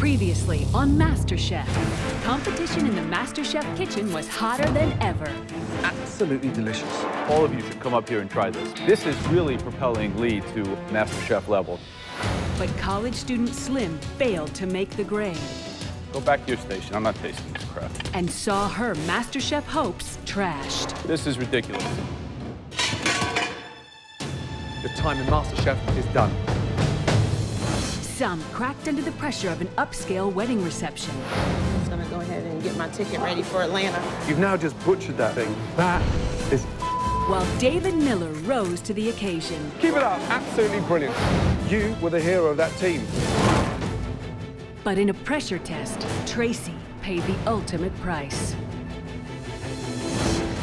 Previously on MasterChef, competition in the MasterChef kitchen was hotter than ever. Absolutely delicious. All of you should come up here and try this. This is really propelling Lee to MasterChef level. But college student Slim failed to make the grade. Go back to your station. I'm not tasting this crap. And saw her MasterChef hopes trashed. This is ridiculous. Your time in MasterChef is done. Some cracked under the pressure of an upscale wedding reception. I'm gonna go ahead and get my ticket ready for Atlanta. You've now just butchered that thing. That is... While David Miller rose to the occasion. Keep it up. Absolutely brilliant. You were the hero of that team. But in a pressure test, Tracy paid the ultimate price.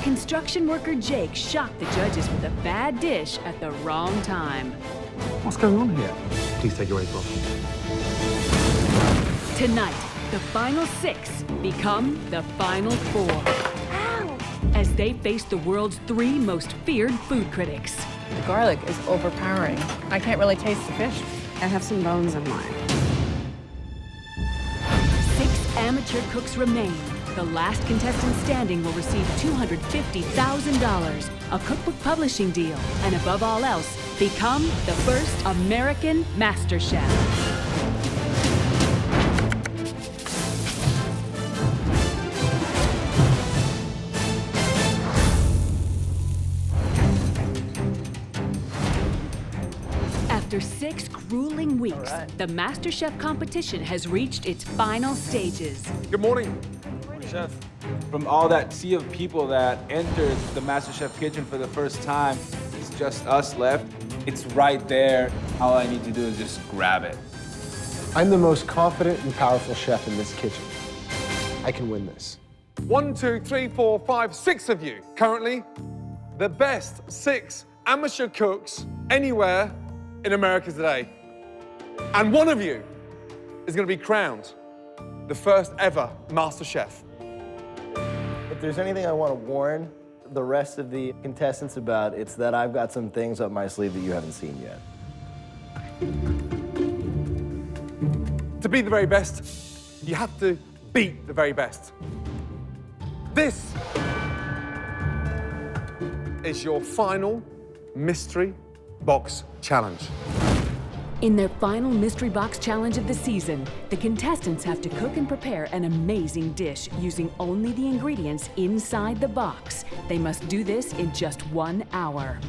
Construction worker Jake shocked the judges with a bad dish at the wrong time. What's going on here? Please take your weight off. Tonight, the final 6 become the final 4. Ow! As they face the world's 3 most feared food critics. The garlic is overpowering. I can't really taste the fish. I have some bones in mine. 6 amateur cooks remain. The last contestant standing will receive $250,000, a cookbook publishing deal, and above all else, become the first American MasterChef. After 6 grueling weeks, the MasterChef competition has reached its final stages. Good morning. Chef. From all that sea of people that entered the MasterChef kitchen for the first time, it's just us left. It's right there. All I need to do is just grab it. I'm the most confident and powerful chef in this kitchen. I can win this. 1, 2, 3, 4, 5, 6 of you. Currently, the best 6 amateur cooks anywhere in America today. And one of you is going to be crowned the first ever MasterChef. If there's anything I want to warn the rest of the contestants about, it's that I've got some things up my sleeve that you haven't seen yet. To be the very best, you have to beat the very best. This is your final mystery box challenge. In their final mystery box challenge of the season, the contestants have to cook and prepare an amazing dish using only the ingredients inside the box. They must do this in just 1 hour.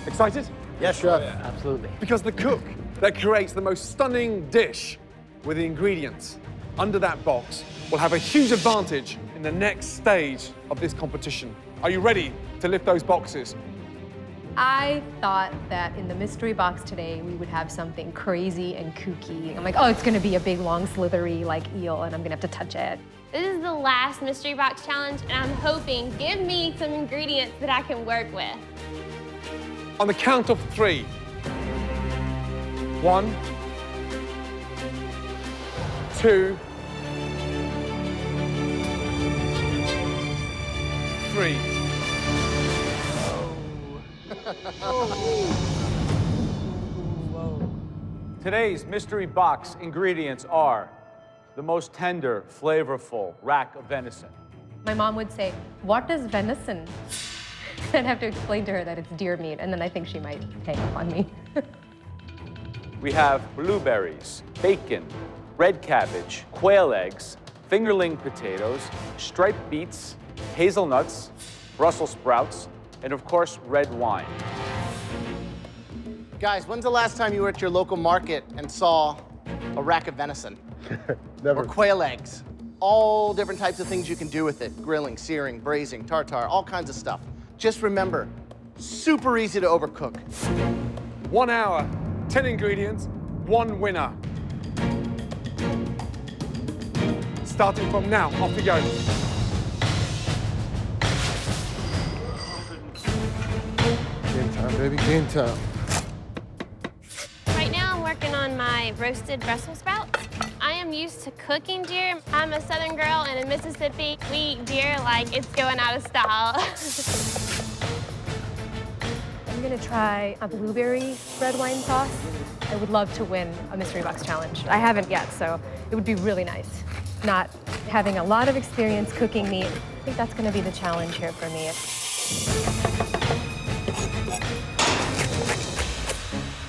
Excited? Yes, Chef. Absolutely. Because the cook that creates the most stunning dish with the ingredients under that box will have a huge advantage in the next stage of this competition. Are you ready to lift those boxes? I thought that in the mystery box today, we would have something crazy and kooky. I'm like, oh, it's gonna be a big, long, slithery, like, eel, and I'm gonna have to touch it. This is the last mystery box challenge, and I'm hoping, give me some ingredients that I can work with. On the count of 3. 1, 2, 3. Today's mystery box ingredients are the most tender, flavorful rack of venison. My mom would say, what is venison? I'd have to explain to her that it's deer meat, and then I think she might hang up on me. We have blueberries, bacon, red cabbage, quail eggs, fingerling potatoes, striped beets, hazelnuts, Brussels sprouts, and of course, red wine. Guys, when's the last time you were at your local market and saw a rack of venison? Never. Or quail eggs? All different types of things you can do with it. Grilling, searing, braising, tartare, all kinds of stuff. Just remember, super easy to overcook. 1 hour, 10 ingredients, 1 winner. Starting from now, off we go. Game time, baby, game time. Right now, I'm working on my roasted Brussels sprouts. I am used to cooking deer. I'm a Southern girl, and in Mississippi, we eat deer like it's going out of style. gonna try a blueberry red wine sauce. I would love to win a mystery box challenge. I haven't yet, so it would be really nice. Not having a lot of experience cooking meat, I think that's gonna be the challenge here for me.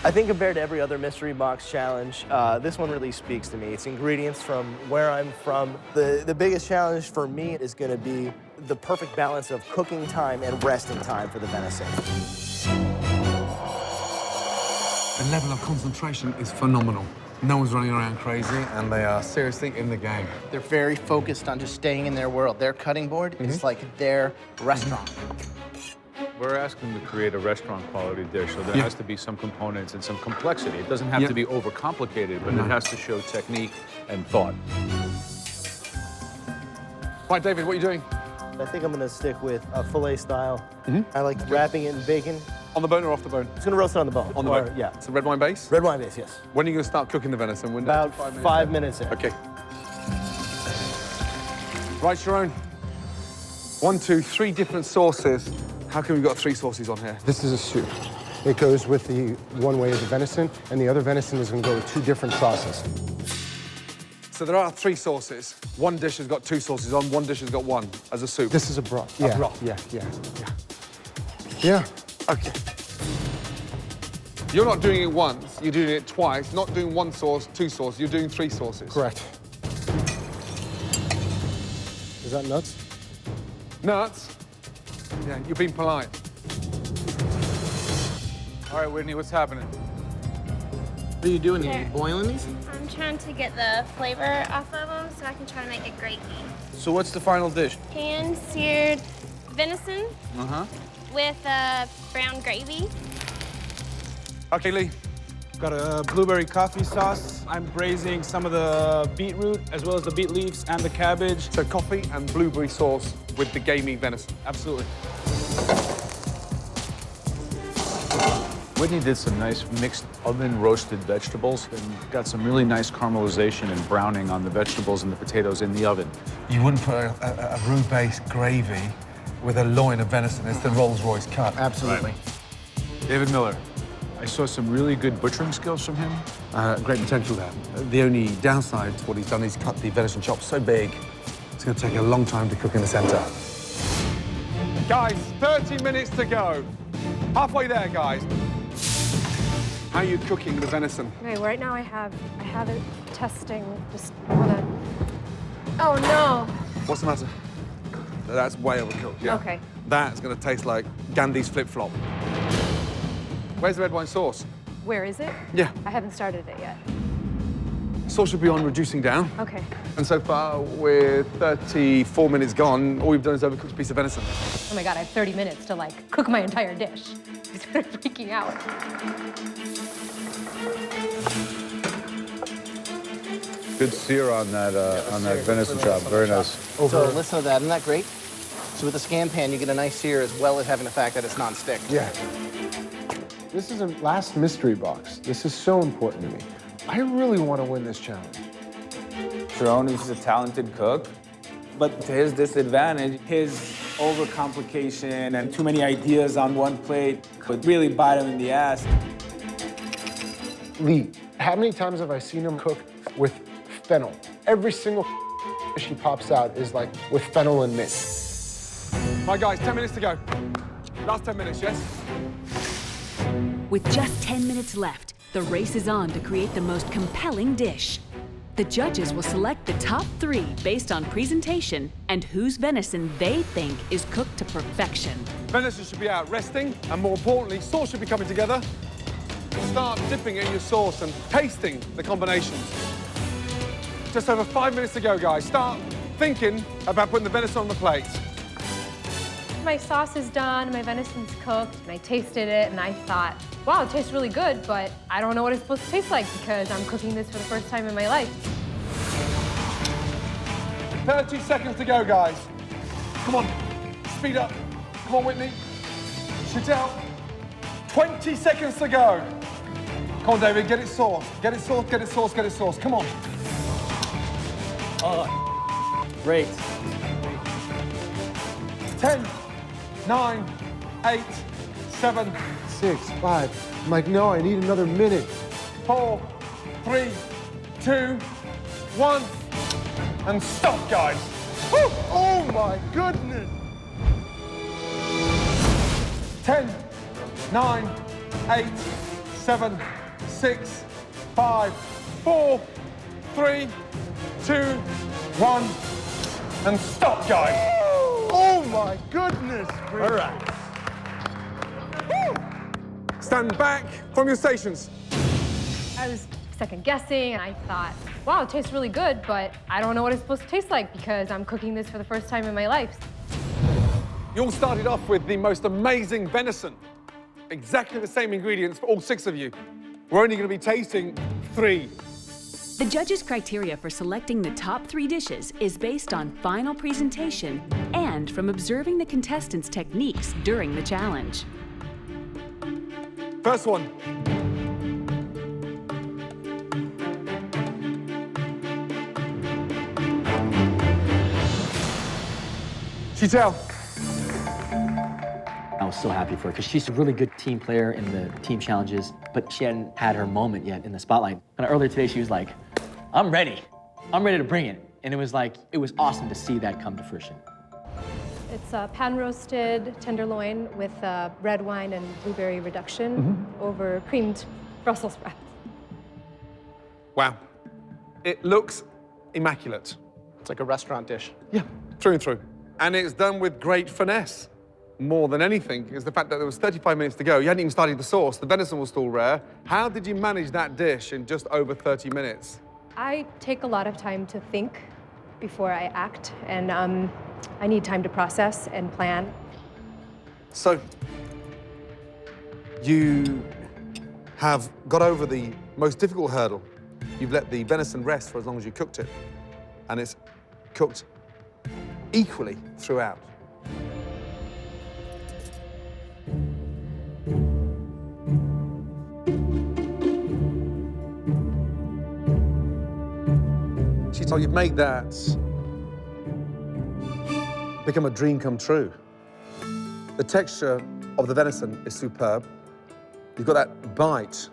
I think compared to every other mystery box challenge, this one really speaks to me. It's ingredients from where I'm from. The biggest challenge for me is gonna be the perfect balance of cooking time and resting time for the venison. The level of concentration is phenomenal. No one's running around crazy, and they are seriously in the game. They're very focused on just staying in their world. Their cutting board is like their restaurant. We're asking to create a restaurant quality dish, so there has to be some components and some complexity. It doesn't have to be overcomplicated, but it has to show technique and thought. Right, David, what are you doing? I think I'm gonna stick with a filet style. I like wrapping it in bacon. On the bone or off the bone? It's gonna roast it on the bone. On the bone? Yeah. It's a red wine base? Red wine base, yes. When are you gonna start cooking the venison? When About 5 minutes in. Okay. Right, Sharon. 1, 2, 3 different sauces. How come we've got 3 sauces on here? This is a soup. It goes with the one way of the venison, and the other venison is going to go with 2 different sauces. So there are 3 sauces. One dish has got 2 sauces on, one dish has got 1 as a soup. This is a broth. A broth. Yeah. Okay. You're not doing it once, you're doing it twice. Not doing 1 sauce, 2 sauces, you're doing 3 sauces. Correct. Is that nuts? Nuts? Yeah, you're being polite. All right, Whitney, what's happening? What are you doing here? You boiling these? I'm trying to get the flavor off of them so I can try to make it gravy. So what's the final dish? Pan-seared venison with brown gravy. Okay, Lee. Got a blueberry coffee sauce. I'm braising some of the beetroot as well as the beet leaves and the cabbage. So coffee and blueberry sauce with the gamey venison. Absolutely. Whitney did some nice mixed oven roasted vegetables and got some really nice caramelization and browning on the vegetables and the potatoes in the oven. You wouldn't put a roux-based gravy with a loin of venison. It's the Rolls-Royce cut. Absolutely. David Miller, I saw some really good butchering skills from him. Great potential there. The only downside to what he's done is cut the venison chops so big, it's going to take a long time to cook in the center. Guys, 30 minutes to go. Halfway there, guys. How are you cooking the venison? Okay, right now I have it testing, just wanna... Oh no! What's the matter? That's way overcooked, yeah. Okay. That's going to taste like Gandhi's flip-flop. Where's the red wine sauce? Where is it? Yeah. I haven't started it yet. Sauce should be on reducing down. Okay. And so far, with 34 minutes gone, all we've done is overcooked a piece of venison. Oh my God, I have 30 minutes to like cook my entire dish. I started freaking out. Good sear on that venison chop. Very nice. So listen to that, isn't that great? So with the scan pan, you get a nice sear as well as having the fact that it's non-stick. Yeah. This is a last mystery box. This is so important to me. I really want to win this challenge. Sharon is a talented cook, but to his disadvantage, his overcomplication and too many ideas on one plate could really bite him in the ass. Lee, how many times have I seen him cook with fennel? Every single dish he pops out is like with fennel and mint. Right, guys, 10 minutes to go. Last 10 minutes, yes? With just 10 minutes left, the race is on to create the most compelling dish. The judges will select the top 3 based on presentation and whose venison they think is cooked to perfection. Venison should be out resting, and more importantly, sauce should be coming together. Start dipping it in your sauce and tasting the combinations. Just over 5 minutes to go, guys. Start thinking about putting the venison on the plate. My sauce is done, my venison's cooked, and I tasted it, and I thought, wow, it tastes really good, but I don't know what it's supposed to taste like because I'm cooking this for the first time in my life. 30 seconds to go, guys. Come on, speed up. Come on, Whitney. Shoot out. 20 seconds to go. Come on, David, get it sauced. Get it sauced, get it sauced, get it sauced. Come on. Great. 10, 9, 8, 7, 6, 5. I'm like, no, I need another minute. 4, 3, 2, 1. And stop, guys. Woo! Oh my goodness! 10, 9, 8, 7, 6, 5, 4, 3, 2, 1. And stop, guys. Oh my goodness! All right. Stand back from your stations. I was second guessing, and I thought, wow, it tastes really good, but I don't know what it's supposed to taste like because I'm cooking this for the first time in my life. You all started off with the most amazing venison. Exactly the same ingredients for all 6 of you. We're only going to be tasting 3. The judges' criteria for selecting the top 3 dishes is based on final presentation and from observing the contestants' techniques during the challenge. First one. Chitel. I was so happy for her because she's a really good team player in the team challenges, but she hadn't had her moment yet in the spotlight. And earlier today, she was like, I'm ready. I'm ready to bring it. And it was like, it was awesome to see that come to fruition. It's a pan-roasted tenderloin with red wine and blueberry reduction over creamed Brussels sprouts. Wow. It looks immaculate. It's like a restaurant dish. Yeah, through and through. And it's done with great finesse. More than anything is the fact that there was 35 minutes to go. You hadn't even started the sauce. The venison was still rare. How did you manage that dish in just over 30 minutes? I take a lot of time to think before I act, and I need time to process and plan. So, you have got over the most difficult hurdle. You've let the venison rest for as long as you cooked it, and it's cooked equally throughout. So you've made that become a dream come true. The texture of the venison is superb. You've got that bite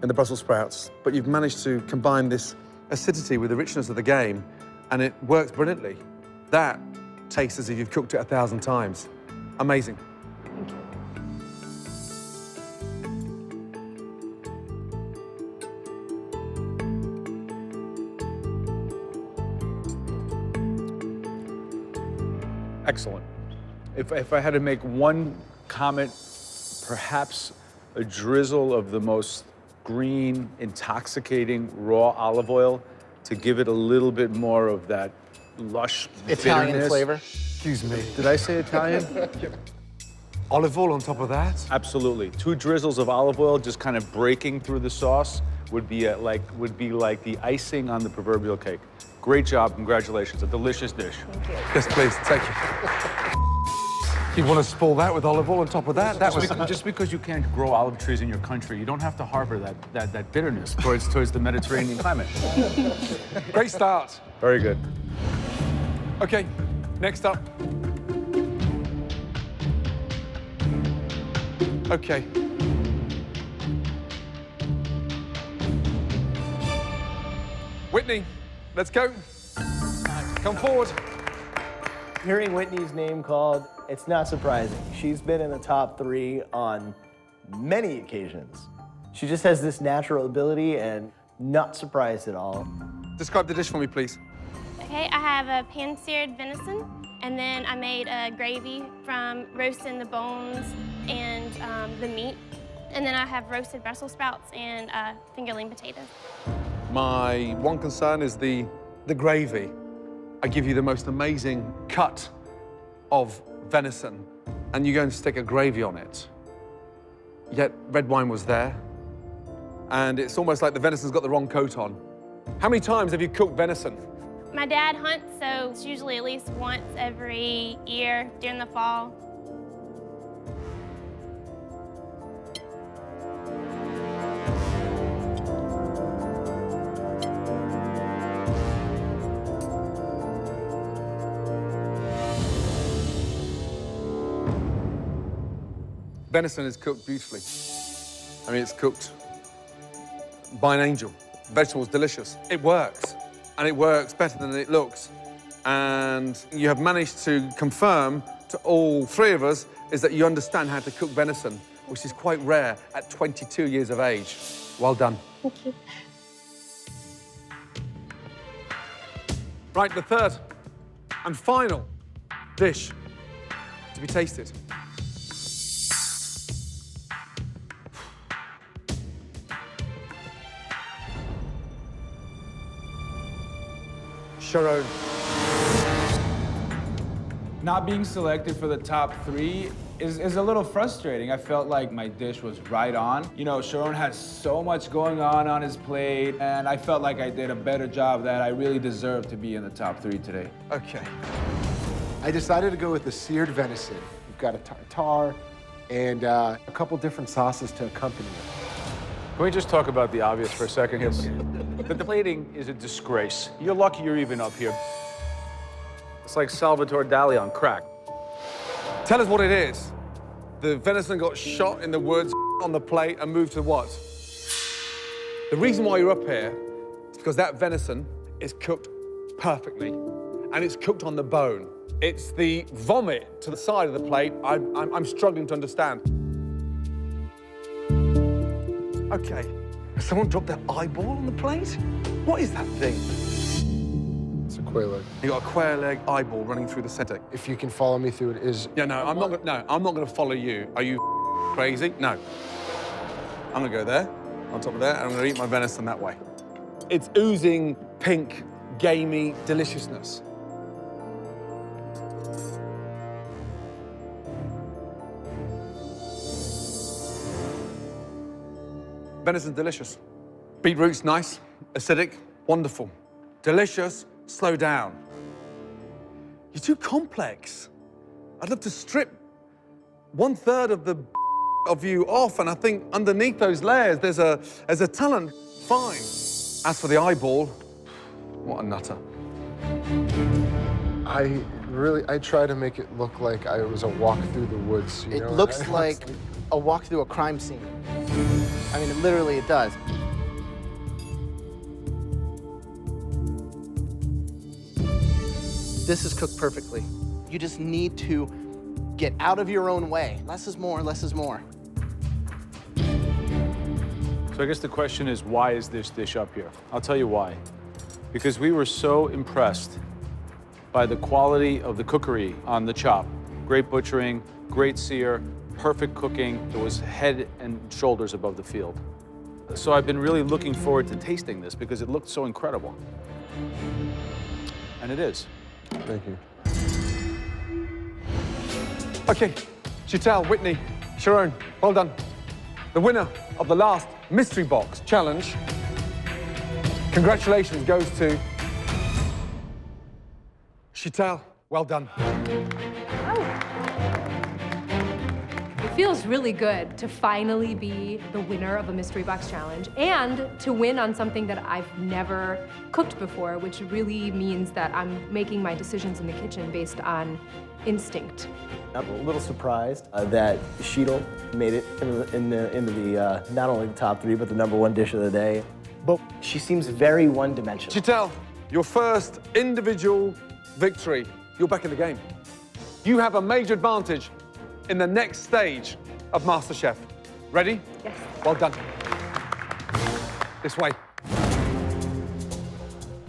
in the Brussels sprouts, but you've managed to combine this acidity with the richness of the game, and it works brilliantly. That tastes as if you've cooked it 1,000 times. Amazing. Thank you. Excellent. If I had to make one comment, perhaps a drizzle of the most green, intoxicating raw olive oil to give it a little bit more of that lush Italian bitterness. flavor. Excuse me, did I say Italian? Olive oil on top of that? Absolutely. 2 drizzles of olive oil just kind of breaking through the sauce would be like the icing on the proverbial cake. Great job, congratulations, a delicious dish. Thank you. Yes, please, take it. You want to spoil that with olive oil on top of that? Just because you can't grow olive trees in your country, you don't have to harbor that bitterness towards the Mediterranean climate. Great start. Very good. Okay, next up. Okay. Whitney, let's go. Come forward. Hearing Whitney's name called, it's not surprising. She's been in the top 3 on many occasions. She just has this natural ability and not surprised at all. Describe the dish for me, please. Okay, I have a pan-seared venison, and then I made a gravy from roasting the bones and the meat. And then I have roasted Brussels sprouts and fingerling potatoes. My one concern is the gravy. I give you the most amazing cut of venison, and you go and stick a gravy on it. Yet red wine was there, and it's almost like the venison's got the wrong coat on. How many times have you cooked venison? My dad hunts, so it's usually at least once every year during the fall. venison is cooked beautifully. I mean, it's cooked by an angel. Vegetables, delicious. It works, and it works better than it looks. And you have managed to confirm to all three of us is that you understand how to cook venison, which is quite rare at 22 years of age. Well done. Thank you. Right, the third and final dish to be tasted. Sharon. Not being selected for the top 3 is a little frustrating. I felt like my dish was right on. You know, Sharon had so much going on his plate, and I felt like I did a better job that I really deserved to be in the top 3 today. Okay. I decided to go with the seared venison. We've got a tartare and a couple different sauces to accompany it. Can we just talk about the obvious for a second here? The plating is a disgrace. You're lucky you're even up here. It's like Salvatore Dali on crack. Tell us what it is. The venison got shot in the woods on the plate and moved to what? The reason why you're up here is because that venison is cooked perfectly, and it's cooked on the bone. It's the vomit to the side of the plate I'm struggling to understand. Okay, someone dropped their eyeball on the plate? What is that thing? It's a quail leg. You got a quail leg eyeball running through the center. If you can follow me through it, is... Yeah, no, I'm not gonna follow you. Are you crazy? No. I'm gonna go there, on top of there, and I'm gonna eat my venison that way. It's oozing pink, gamey deliciousness. Venison's delicious. Beetroot's nice, acidic, wonderful. Delicious, slow down. You're too complex. I'd love to strip 1/3 of you off, and I think underneath those layers, there's a talent. Fine. As for the eyeball, what a nutter. I try to make it look like I was a walk through the woods, you know? It looks like a walk through a crime scene. I mean, literally it does. This is cooked perfectly. You just need to get out of your own way. Less is more, less is more. So I guess the question is, why is this dish up here? I'll tell you why. Because we were so impressed by the quality of the cookery on the chop. Great butchering, great sear, perfect cooking. It was head and shoulders above the field. So I've been really looking forward to tasting this because it looked so incredible. And it is. Thank you. Okay, Chital, Whitney, Sharon, well done. The winner of the last Mystery Box Challenge, congratulations, goes to Chital. Well done. It feels really good to finally be the winner of a Mystery Box Challenge and to win on something that I've never cooked before, which really means that I'm making my decisions in the kitchen based on instinct. I'm a little surprised that Sheetal made it into the not only the top 3, but the #1 dish of the day. But she seems very one-dimensional. Chital, your first individual victory. You're back in the game. You have a major advantage in the next stage of MasterChef. Ready? Yes. Well done. This way.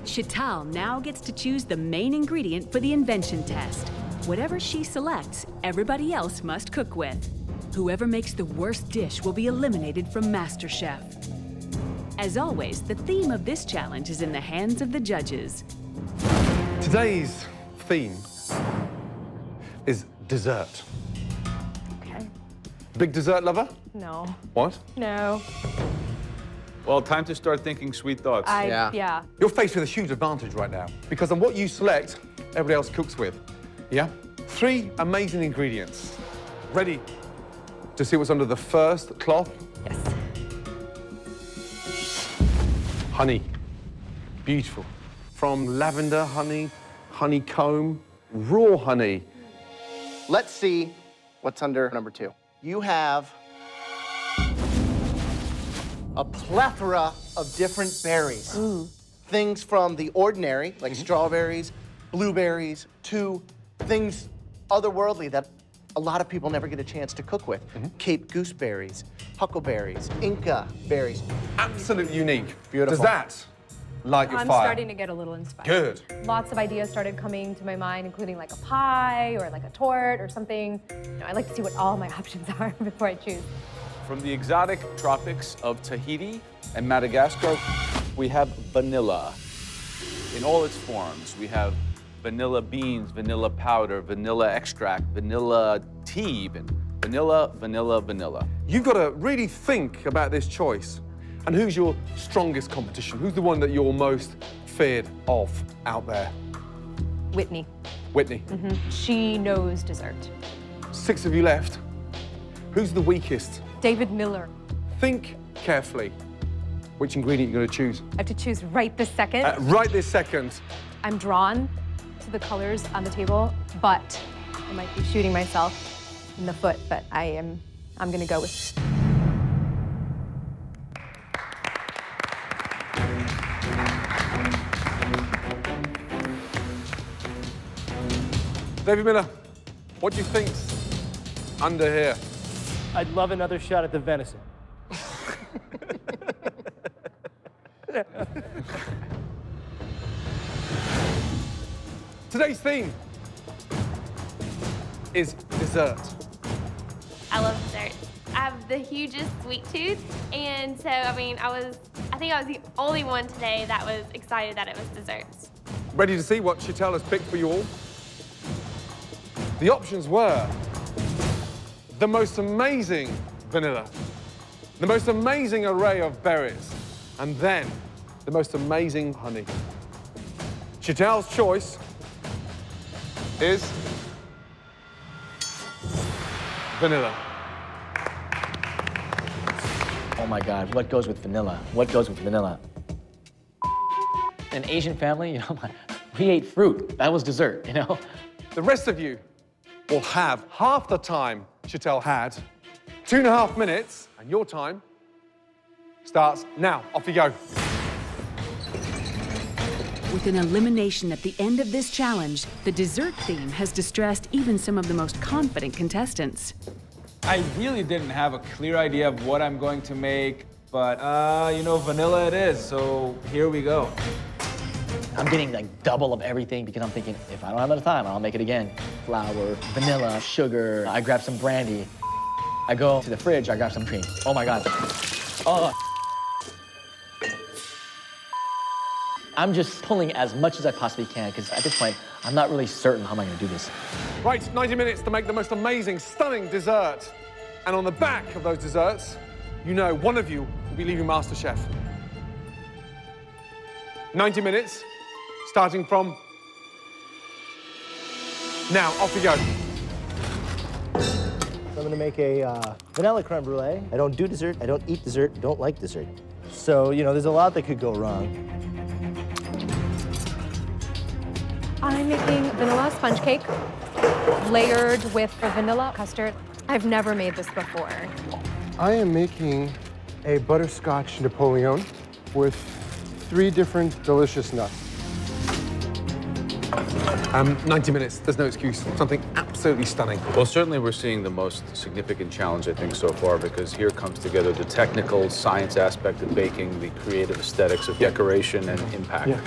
Chital now gets to choose the main ingredient for the invention test. Whatever she selects, everybody else must cook with. Whoever makes the worst dish will be eliminated from MasterChef. As always, the theme of this challenge is in the hands of the judges. Today's theme is dessert. Okay. Big dessert lover? No. What? No. Well, time to start thinking sweet thoughts. Yeah. You're faced with a huge advantage right now because on what you select, everybody else cooks with. Yeah? 3 amazing ingredients. Ready to see what's under the first cloth? Yes. Honey. Beautiful. From lavender honey, honeycomb, raw honey. Let's see what's under #2. you have a plethora of different berries. Things from the ordinary, like strawberries, blueberries, to things otherworldly that a lot of people never get a chance to cook with. Cape gooseberries, huckleberries, Inca berries. Absolutely unique. Beautiful. Does that light your I'm fire? starting to get a little inspired. Good. Lots of ideas started coming to my mind, including like a pie or like a torte or something. You know, I like to see what all my options are before I choose. From the exotic tropics of Tahiti and Madagascar, we have vanilla in all its forms. We have vanilla beans, vanilla powder, vanilla extract, vanilla tea even. Vanilla, vanilla, vanilla. You've got to really think about this choice. And who's your strongest competition? Who's the one that you're most feared of out there? Whitney. Whitney. She knows dessert. 6 of you left. Who's the weakest? David Miller. Think carefully which ingredient you're going to choose. I have to choose right this second. Right this second. I'm drawn to the colors on the table, but I might be shooting myself in the foot, but I'm gonna go with. David Miller, what do you think's under here? I'd love another shot at the venison. Today's theme is dessert. I love dessert. I have the hugest sweet tooth, and so, I think I was the only one today that was excited that it was desserts. Ready to see what Chantel has picked for you all? The options were the most amazing vanilla, the most amazing array of berries, and then the most amazing honey. Chantel's choice is vanilla. Oh my God, what goes with vanilla? What goes with vanilla? An Asian family, you know, we ate fruit. That was dessert, you know? The rest of you will have half the time Chantel had, 2.5 minutes, and your time starts now. Off you go. With an elimination at the end of this challenge, the dessert theme has distressed even some of the most confident contestants. I really didn't have a clear idea of what I'm going to make, but vanilla it is, so here we go. I'm getting like double of everything because I'm thinking, if I don't have enough time, I'll make it again. Flour, vanilla, sugar, I grab some brandy. I go to the fridge, I grab some cream. Oh my God. Oh. I'm just pulling as much as I possibly can because at this point, I'm not really certain how am I gonna do this. Right, 90 minutes to make the most amazing, stunning dessert. And on the back of those desserts, you know one of you will be leaving MasterChef. 90 minutes, starting from now. Off you go. I'm gonna make a vanilla creme brulee. I don't do dessert, I don't eat dessert, don't like dessert. So, there's a lot that could go wrong. I'm making vanilla sponge cake layered with the vanilla custard. I've never made this before. I am making a butterscotch Napoleon with 3 different delicious nuts. 90 minutes, there's no excuse. Something absolutely stunning. Well, certainly we're seeing the most significant challenge, I think, so far, because here comes together the technical science aspect of baking, the creative aesthetics of decoration and impact. Yeah.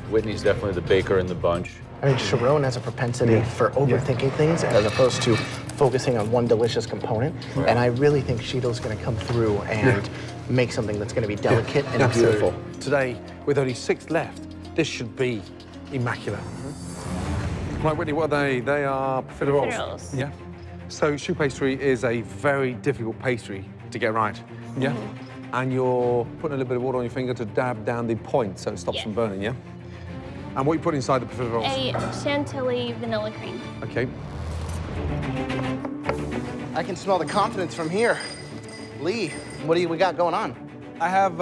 Whitney's definitely the baker in the bunch. I think Sharon has a propensity for overthinking things as opposed to focusing on one delicious component. Right. And I really think Shido's going to come through and make something that's going to be delicate and beautiful. Today, with only 6 left, this should be immaculate. Right, Whitney, what are they? They are profiteroles. Profiteroles. Yeah. So choux pastry is a very difficult pastry to get right. Yeah. And you're putting a little bit of water on your finger to dab down the point so it stops from burning, yeah? And what you put inside the profiteroles? A chantilly vanilla cream. Okay. I can smell the confidence from here. Lee, what do we got going on? I have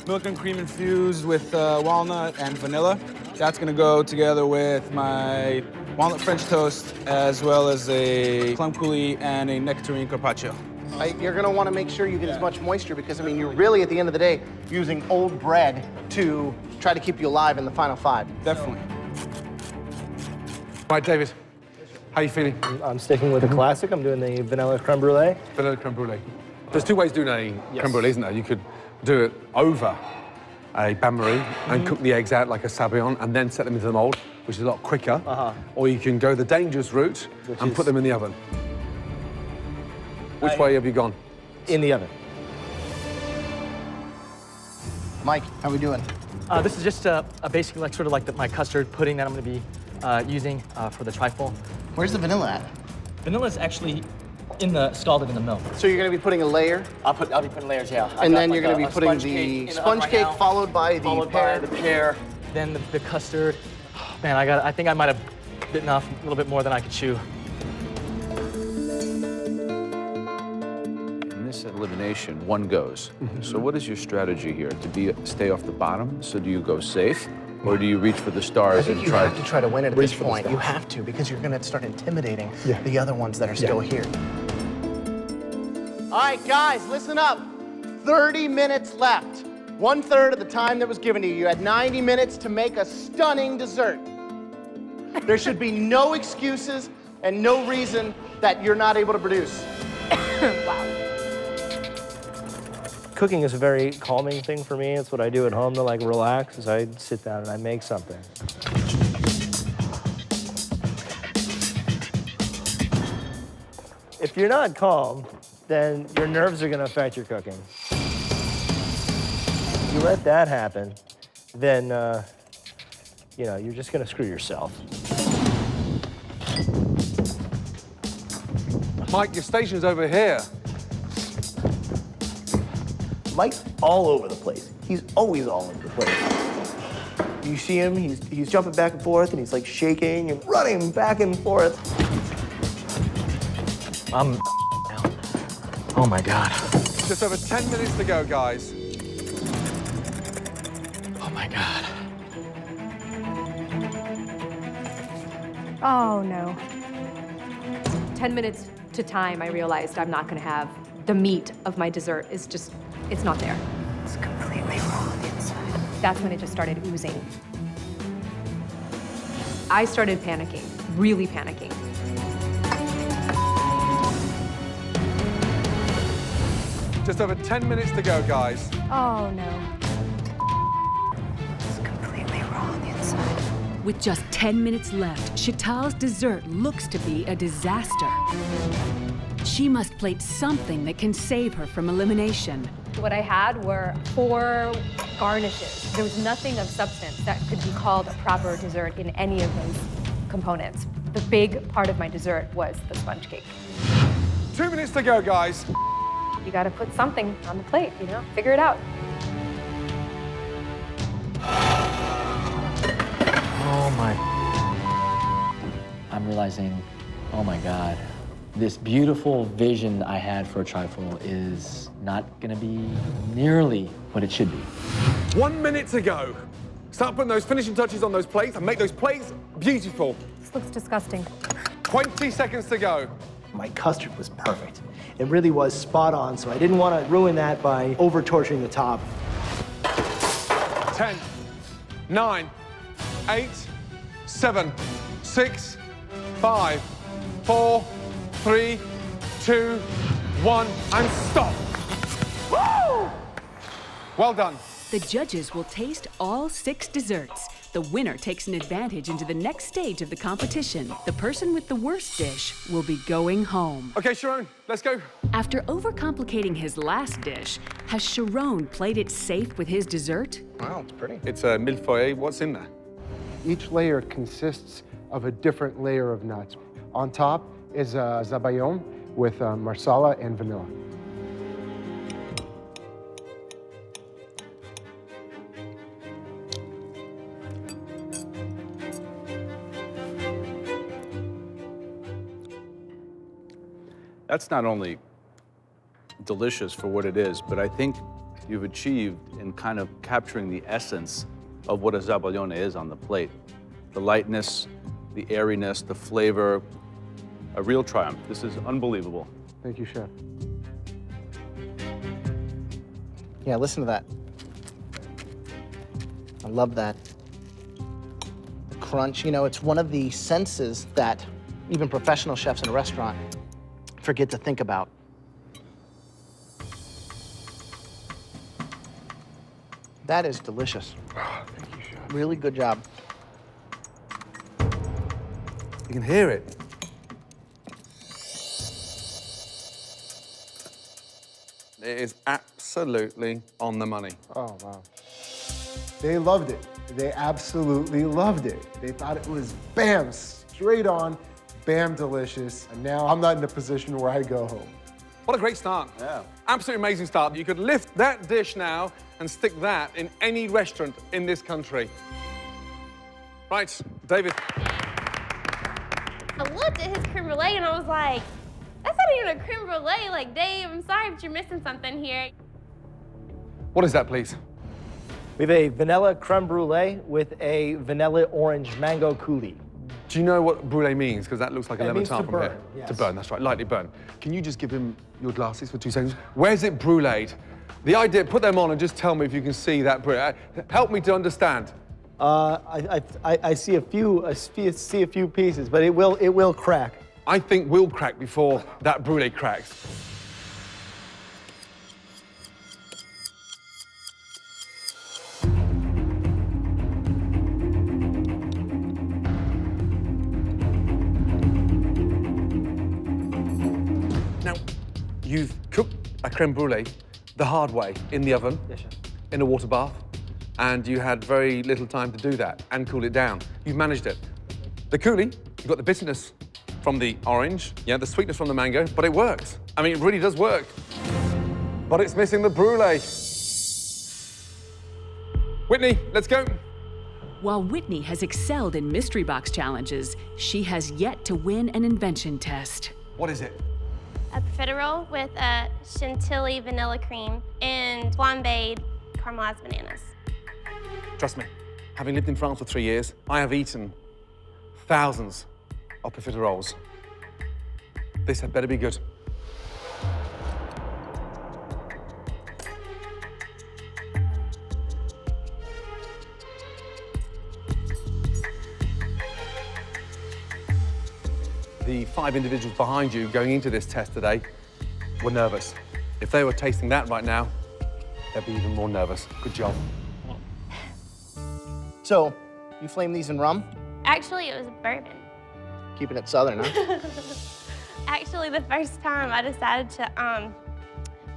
milk and cream infused with walnut and vanilla. That's gonna go together with my walnut French toast, as well as a plum coulis and a nectarine carpaccio. You're gonna wanna make sure you get as much moisture because, I mean, you're really, at the end of the day, using old bread to try to keep you alive in the final 5. Definitely. Right, David, how are you feeling? I'm sticking with the classic. I'm doing the vanilla creme brulee. Vanilla creme brulee. There's 2 ways of doing a creme brulee, isn't there? You could do it over a bain-marie and cook the eggs out like a sabayon and then set them into the mold, which is a lot quicker. Or you can go the dangerous route and put them in the oven. Which way have you gone? In the oven. Mike, how we doing? This is just a basic, like sort of like my custard pudding that I'm going to be using for the trifle. Where's the vanilla at? Vanilla is actually scalded in the milk. So you're gonna be putting a layer? I'll be putting layers, yeah. And then you're gonna be putting the sponge cake followed by the pear. Then the custard. Oh, man, I think I might have bitten off a little bit more than I could chew. In this elimination, one goes. So what is your strategy here? Stay off the bottom? So do you go safe? Or do you reach for the stars I think and you have to try to win it at this point. You have to, because you're gonna start intimidating the other ones that are still here. All right, guys, listen up. 30 minutes left. 1/3 of the time that was given to you. You had 90 minutes to make a stunning dessert. There should be no excuses and no reason that you're not able to produce. Wow. Cooking is a very calming thing for me. It's what I do at home to like relax, is I sit down and I make something. If you're not calm, then your nerves are gonna affect your cooking. If you let that happen, then you know, you're just gonna screw yourself. Mike, your station's over here. Mike's all over the place. He's always all over the place. You see him, he's jumping back and forth, and he's like shaking and running back and forth. I'm oh my God. Just over 10 minutes to go, guys. Oh my God. Oh, no. 10 minutes to time, I realized I'm not gonna have the meat of my dessert is just, it's not there. It's completely raw on the inside. That's when it just started oozing. I started panicking, really panicking. Just over 10 minutes to go, guys. Oh, no. It's completely raw on the inside. With just 10 minutes left, Chantal's dessert looks to be a disaster. She must plate something that can save her from elimination. What I had were 4 garnishes. There was nothing of substance that could be called a proper dessert in any of those components. The big part of my dessert was the sponge cake. 2 minutes to go, guys. You gotta put something on the plate, you know? Figure it out. Oh my. I'm realizing, oh my God, this beautiful vision I had for a trifle is not gonna be nearly what it should be. 1 minute to go. Start putting those finishing touches on those plates and make those plates beautiful. This looks disgusting. 20 seconds to go. My custard was perfect. It really was spot on, so I didn't want to ruin that by over-torturing the top. 10, 9, 8, 7, 6, 5, 4, 3, 2, 1, and stop. Woo! Well done. The judges will taste all 6 desserts. The winner takes an advantage into the next stage of the competition. The person with the worst dish will be going home. Okay, Sharon, let's go. After overcomplicating his last dish, has Sharon played it safe with his dessert? Wow, it's pretty. It's a millefeuille. What's in there? Each layer consists of a different layer of nuts. On top is a zabayon with marsala and vanilla. That's not only delicious for what it is, but I think you've achieved in kind of capturing the essence of what a zabaglione is on the plate. The lightness, the airiness, the flavor, a real triumph. This is unbelievable. Thank you, Chef. Yeah, listen to that. I love that. The crunch, you know, it's one of the senses that even professional chefs in a restaurant forget to think about. That is delicious. Oh, thank you, Chef. Really good job. You can hear it. It is absolutely on the money. Oh, wow. They loved it. They absolutely loved it. They thought it was bam, straight on, bam, delicious. And now I'm not in a position where I go home. What a great start. Yeah. Absolutely amazing start. You could lift that dish now and stick that in any restaurant in this country. Right, David. I looked at his creme brulee and I was like, that's not even a creme brulee. Like, Dave, I'm sorry, but you're missing something here. What is that, please? We have a vanilla creme brulee with a vanilla orange mango coulis. Do you know what brulee means? Because that looks like a It lemon means tart to from burn, here. yes. To burn, that's right, lightly burn. Can you just give him your glasses for 2 seconds? Where's it bruleed? The idea, put them on and just tell me if you can see that brulee. Help me to understand. I see a few pieces, but it will crack. I think we'll crack before that brulee cracks. Now, you've cooked a creme brulee the hard way in the oven, Yes, chef. in a water bath, and you had very little time to do that and cool it down. You've managed it. The coulis, you've got the bitterness from the orange, yeah, the sweetness from the mango, but it works. I mean, it really does work. But it's missing the brulee. Whitney, let's go. While Whitney has excelled in mystery box challenges, she has yet to win an invention test. What is it? A profiterole with a chantilly vanilla cream and flambéed caramelized bananas. Trust me, having lived in France for 3 years, I have eaten thousands of profiteroles. This had better be good. The 5 individuals behind you going into this test today were nervous. If they were tasting that right now, they'd be even more nervous. Good job. So, you flame these in rum? Actually, it was bourbon. Keeping it southern, huh? Actually, the first time I decided to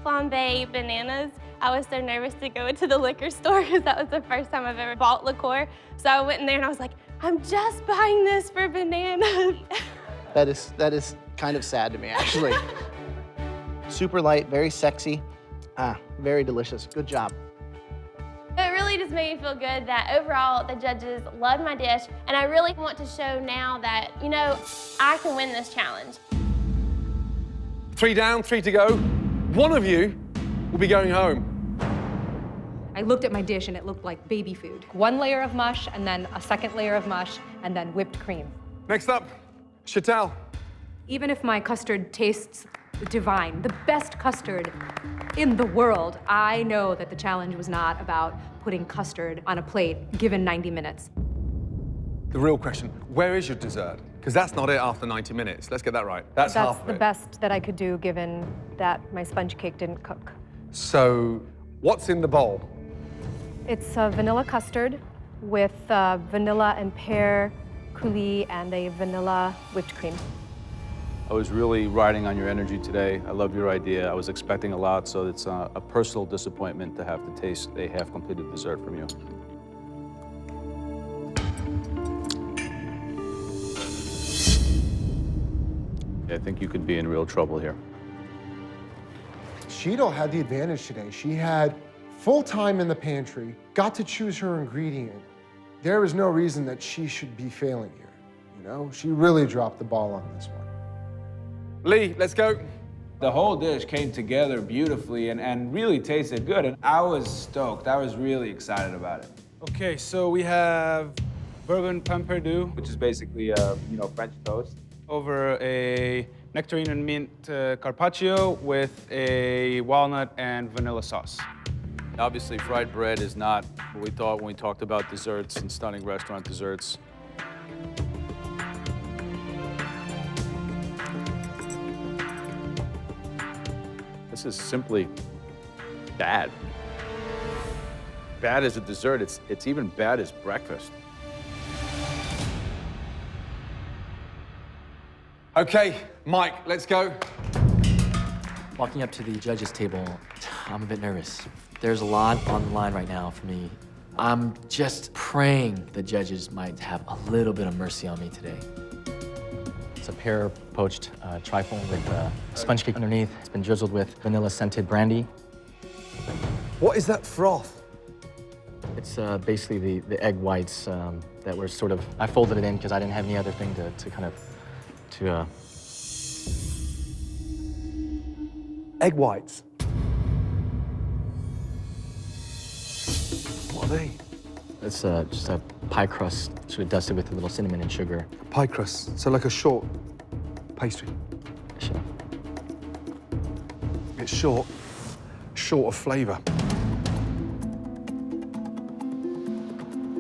flambe bananas, I was so nervous to go into the liquor store because that was the first time I've ever bought liqueur. So I went in there and I was like, I'm just buying this for bananas. That is kind of sad to me, actually. Super light, very sexy. Very delicious. Good job. It really just made me feel good that overall the judges loved my dish, and I really want to show now that, you know, I can win this challenge. 3 down, 3 to go. One of you will be going home. I looked at my dish and it looked like baby food. 1 layer of mush and then a 2nd layer of mush and then whipped cream. Next up, Chantal. Even if my custard tastes divine, the best custard in the world, I know that the challenge was not about putting custard on a plate given 90 minutes. The real question, where is your dessert? Because that's not it after 90 minutes. Let's get that right. That's half of the it. best that I could do given that my sponge cake didn't cook. So, what's in the bowl? It's a vanilla custard with vanilla and pear coulis and a vanilla whipped cream. I was really riding on your energy today. I love your idea. I was expecting a lot, so it's a personal disappointment to have to taste a half-completed dessert from you. I think you could be in real trouble here. Sheetal had the advantage today. She had full time in the pantry, got to choose her ingredient. There is no reason that she should be failing here. You know, she really dropped the ball on this one. Lee, let's go. The whole dish came together beautifully and really tasted good. And I was stoked. I was really excited about it. Okay, so we have bourbon pamperdou, which is basically French toast, over a nectarine and mint carpaccio with a walnut and vanilla sauce. Obviously, fried bread is not what we thought when we talked about desserts and stunning restaurant desserts. This is simply bad. Bad as a dessert, it's even bad as breakfast. Okay, Mike, let's go. Walking up to the judges' table, I'm a bit nervous. There's a lot on the line right now for me. I'm just praying the judges might have a little bit of mercy on me today. It's a pear poached trifle with sponge cake underneath. It's been drizzled with vanilla-scented brandy. What is that froth? It's basically the egg whites that were sort of, I folded it in because I didn't have any other thing to kind of, Egg whites. What are they? It's just a pie crust sort of dusted with a little cinnamon and sugar. Pie crust, so like a short pastry. Sure. It's short of flavor.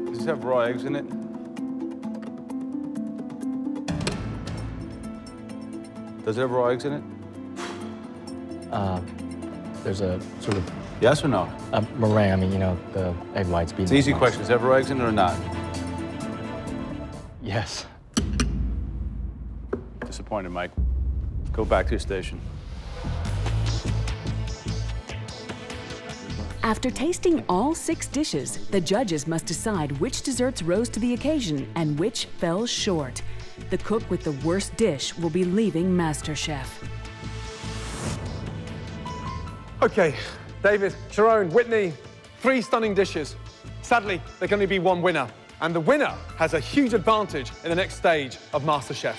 Does this have raw eggs in it? Does it have raw eggs in it? There's a sort of Yes or no? a meringue. I mean, the egg whites being. It's an easy question. Does it have raw eggs in it or not? Yes. Disappointed, Mike. Go back to your station. After tasting all 6 dishes, the judges must decide which desserts rose to the occasion and which fell short. The cook with the worst dish will be leaving MasterChef. Okay, David, Sharon, Whitney, 3 stunning dishes. Sadly, there can only be one winner, and the winner has a huge advantage in the next stage of MasterChef.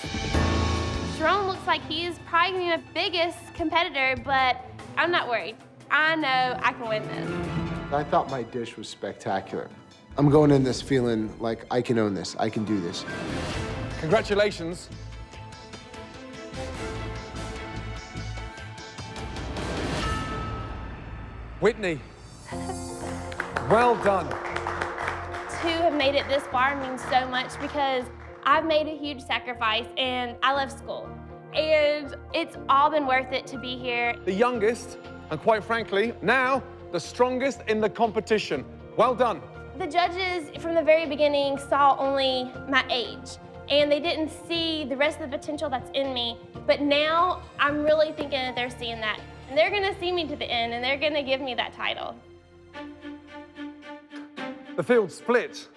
Jerome looks like he's probably gonna be my biggest competitor, but I'm not worried. I know I can win this. I thought my dish was spectacular. I'm going in this feeling like I can own this, I can do this. Congratulations. Whitney, well done. To have made it this far means so much because I've made a huge sacrifice and I love school. And it's all been worth it to be here. The youngest, and quite frankly, now the strongest in the competition. Well done. The judges from the very beginning saw only my age and they didn't see the rest of the potential that's in me. But now I'm really thinking that they're seeing that. And they're gonna see me to the end and they're gonna give me that title. The field split.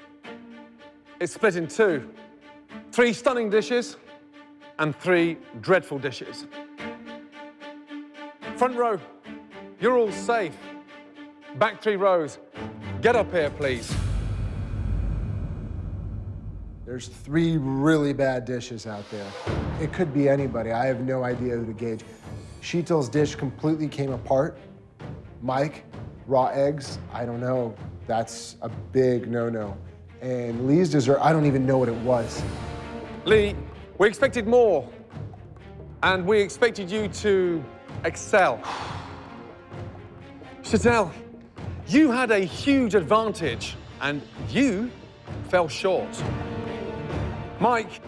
It's split in 2. 3 stunning dishes and 3 dreadful dishes. Front row, you're all safe. Back 3 rows, get up here, please. There's 3 really bad dishes out there. It could be anybody. I have no idea who to gauge. Sheetal's dish completely came apart. Mike, raw eggs, I don't know. That's a big no-no. And Lee's dessert, I don't even know what it was. Lee, we expected more. And we expected you to excel. Chantel, you had a huge advantage and you fell short. Mike,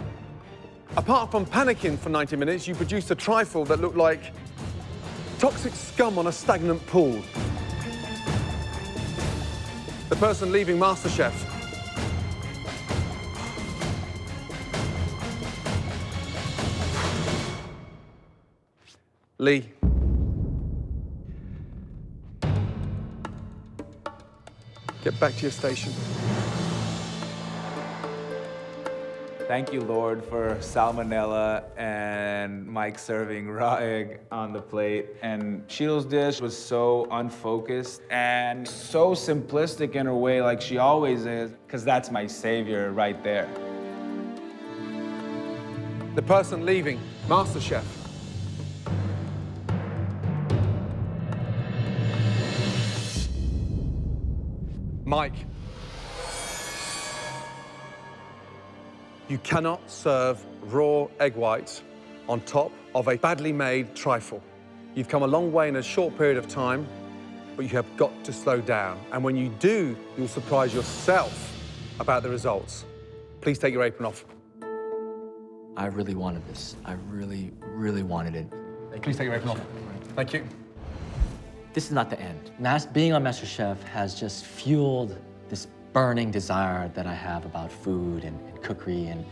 apart from panicking for 90 minutes, you produced a trifle that looked like toxic scum on a stagnant pool. The person leaving MasterChef. Lee. Get back to your station. Thank you, Lord, for salmonella and Mike serving raw egg on the plate. And Sheetal's dish was so unfocused and so simplistic in her way, like she always is, because that's my savior right there. The person leaving MasterChef. Mike. You cannot serve raw egg whites on top of a badly made trifle. You've come a long way in a short period of time, but you have got to slow down. And when you do, you'll surprise yourself about the results. Please take your apron off. I really wanted this. I really, really wanted it. Please take your apron off. Thank you. This is not the end. Being on MasterChef has just fueled this burning desire that I have about food and cookery. And,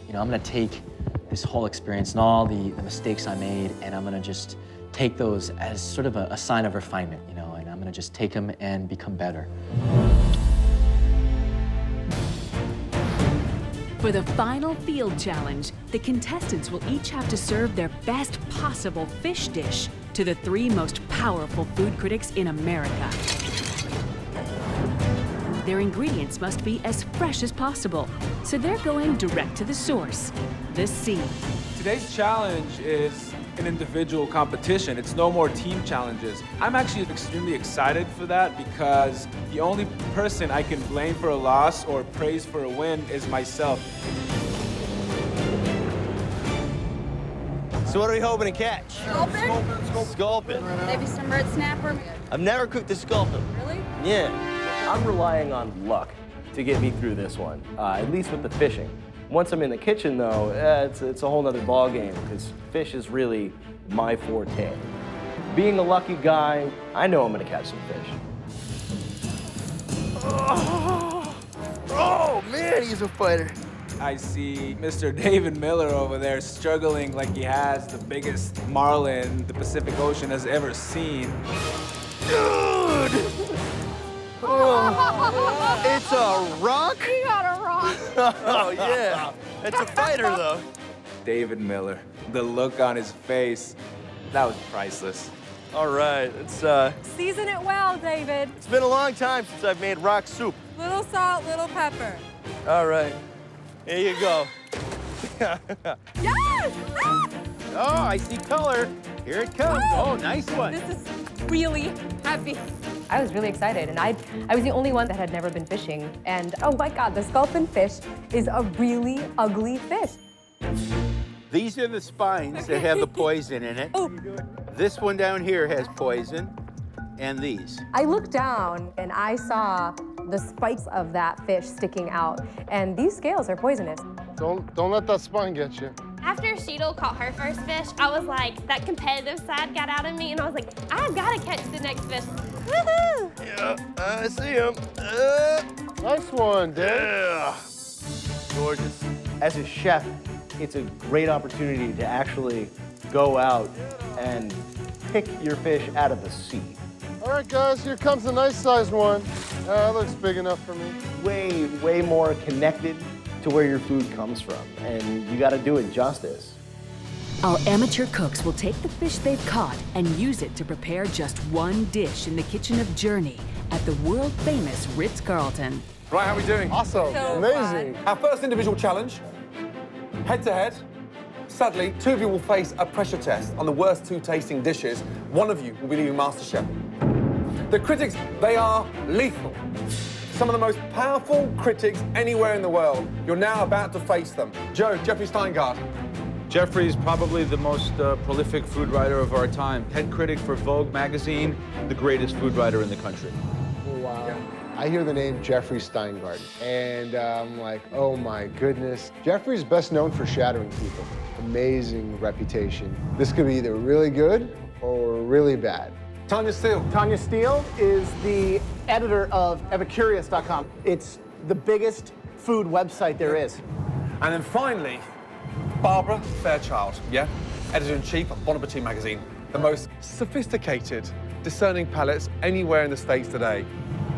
you know, I'm gonna take this whole experience and all the mistakes I made, and I'm gonna just take those as sort of a sign of refinement, you know, and I'm gonna just take them and become better. For the final field challenge, the contestants will each have to serve their best possible fish dish to the 3 most powerful food critics in America. Their ingredients must be as fresh as possible, so they're going direct to the source, the sea. Today's challenge is an individual competition. It's no more team challenges. I'm actually extremely excited for that because the only person I can blame for a loss or praise for a win is myself. So what are we hoping to catch? Sculpin? Sculpin. Maybe some red snapper? I've never cooked a sculpin. Really? Yeah. I'm relying on luck to get me through this one, at least with the fishing. Once I'm in the kitchen, though, it's a whole nother ballgame because fish is really my forte. Being a lucky guy, I know I'm gonna catch some fish. Oh man, he's a fighter. I see Mr. David Miller over there struggling like he has the biggest marlin the Pacific Ocean has ever seen. Dude! Oh, it's a rock? You got a rock. Oh, yeah. It's a fighter, though. David Miller, the look on his face, that was priceless. All right, it's Season it well, David. It's been a long time since I've made rock soup. Little salt, little pepper. All right, here you go. Yes! Oh, I see color. Here it comes. Oh, nice one. This is really heavy. I was really excited, and I was the only one that had never been fishing. And oh my God, the sculpin fish is a really ugly fish. These are the spines that have the poison in it. Oh. This one down here has poison, and these. I looked down and I saw the spikes of that fish sticking out, and these scales are poisonous. Don't let that spine get you. After Sheetal caught her first fish, I was like, that competitive side got out of me, and I was like, I've got to catch the next fish. Woohoo! Yeah, I see him. Nice one, Dave. Yeah. Gorgeous. As a chef, it's a great opportunity to actually go out and pick your fish out of the sea. All right, guys, here comes a nice sized one. That looks big enough for me. Way more connected to where your food comes from, and you got to do it justice. Our amateur cooks will take the fish they've caught and use it to prepare just one dish in the kitchen of Journey at the world-famous Ritz-Carlton. Right, how are we doing? Awesome. So Amazing. Our first individual challenge, head-to-head. Sadly, 2 of you will face a pressure test on the worst 2 tasting dishes. 1 of you will be leaving MasterChef. The critics, they are lethal. Some of the most powerful critics anywhere in the world. You're now about to face them. Joe, Jeffrey Steingart. Jeffrey's probably the most prolific food writer of our time. Head critic for Vogue magazine, the greatest food writer in the country. Wow. Yeah. I hear the name Jeffrey Steingart, and I'm like, oh my goodness. Jeffrey's best known for shattering people. Amazing reputation. This could be either really good or really bad. Tanya Steele. Tanya Steele is the editor of Epicurious.com. It's the biggest food website there is. And then finally, Barbara Fairchild, yeah? Editor-in-Chief of Bon Appetit magazine. The most sophisticated, discerning palates anywhere in the States today.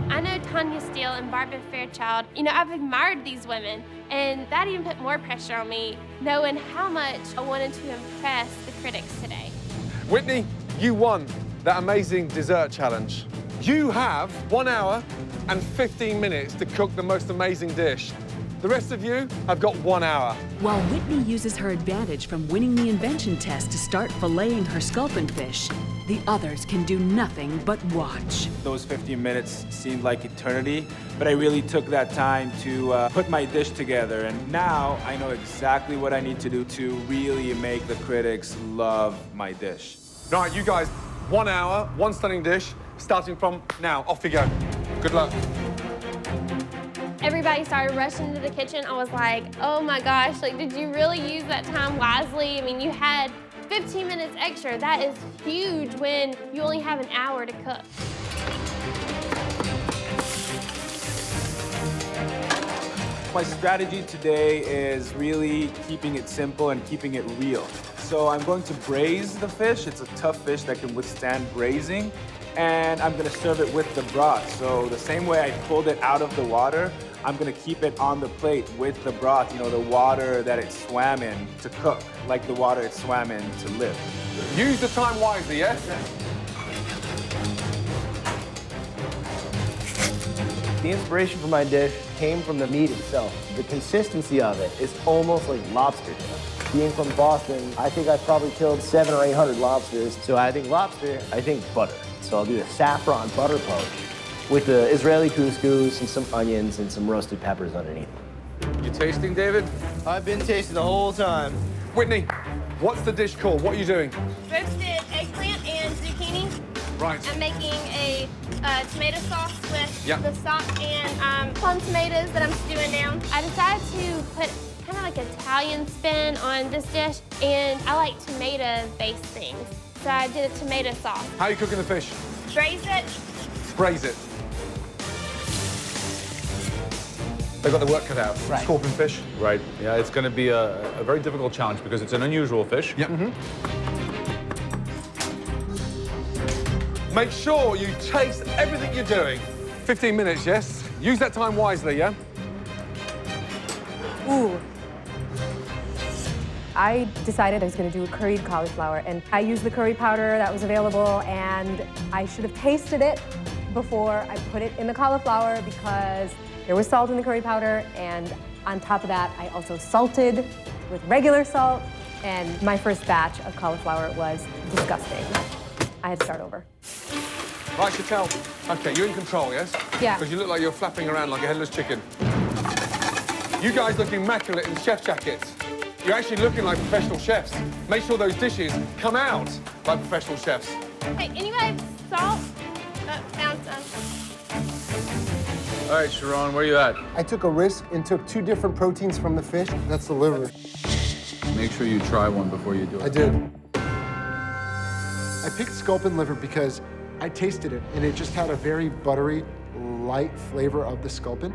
I know Tanya Steele and Barbara Fairchild. You know, I've admired these women, and that even put more pressure on me, knowing how much I wanted to impress the critics today. Whitney, you won that amazing dessert challenge. You have 1 hour and 15 minutes to cook the most amazing dish. The rest of you have got 1 hour. While Whitney uses her advantage from winning the invention test to start filleting her sculpin fish, The others can do nothing but watch. Those 15 minutes seemed like eternity, but I really took that time to put my dish together. And now I know exactly what I need to do to really make the critics love my dish. All right, you guys, 1 hour, one stunning dish, starting from now. Off you go. Good luck. Everybody started rushing into the kitchen. I was like, oh my gosh, like, did you really use that time wisely? I mean, you had 15 minutes extra. That is huge when you only have an hour to cook. My strategy today is really keeping it simple and keeping it real. So I'm going to braise the fish. It's a tough fish that can withstand braising. And I'm gonna serve it with the broth. So the same way I pulled it out of the water, I'm gonna keep it on the plate with the broth, you know, the water that it swam in to cook, like the water it swam in to live. Use the time wisely, yes? The inspiration for my dish came from the meat itself. The consistency of it is almost like lobster tail. Being from Boston, I think I've probably killed 700 or 800 lobsters. So I think lobster, I think butter. So I'll do a saffron butter poach with the Israeli couscous and some onions and some roasted peppers underneath. You tasting, David? I've been tasting the whole time. Whitney, what's the dish called? What are you doing? Roasted eggplant and zucchini. Right. I'm making a tomato sauce with Yep. the stock and plum tomatoes that I'm stewing down. I decided to put kind of like an Italian spin on this dish, and I like tomato-based things. So I did a tomato sauce. How are you cooking the fish? Braise it. Braise it. They've got the work cut out. Right. Scorpion fish. Right. Yeah, it's going to be a very difficult challenge because it's an unusual fish. Yep. Make sure you taste everything you're doing. 15 minutes, yes? Use that time wisely, yeah? Ooh. I decided I was going to do a curried cauliflower, and I used the curry powder that was available, and I should have tasted it before I put it in the cauliflower because there was salt in the curry powder, and on top of that, I also salted with regular salt, and my first batch of cauliflower was disgusting. I had to start over. Right, Chantel. Okay, you're in control, yes? Yeah. Because you look like you're flapping around like a headless chicken. You guys look immaculate in chef jackets. You're actually looking like professional chefs. Make sure those dishes come out like professional chefs. Hey, anybody salt? Found some. All right, Sharon, where are you at? I took a risk and took 2 different proteins from the fish. That's the liver. Make sure you try one before you do it. I did. I picked sculpin liver because I tasted it, and it just had a very buttery, light flavor of the sculpin.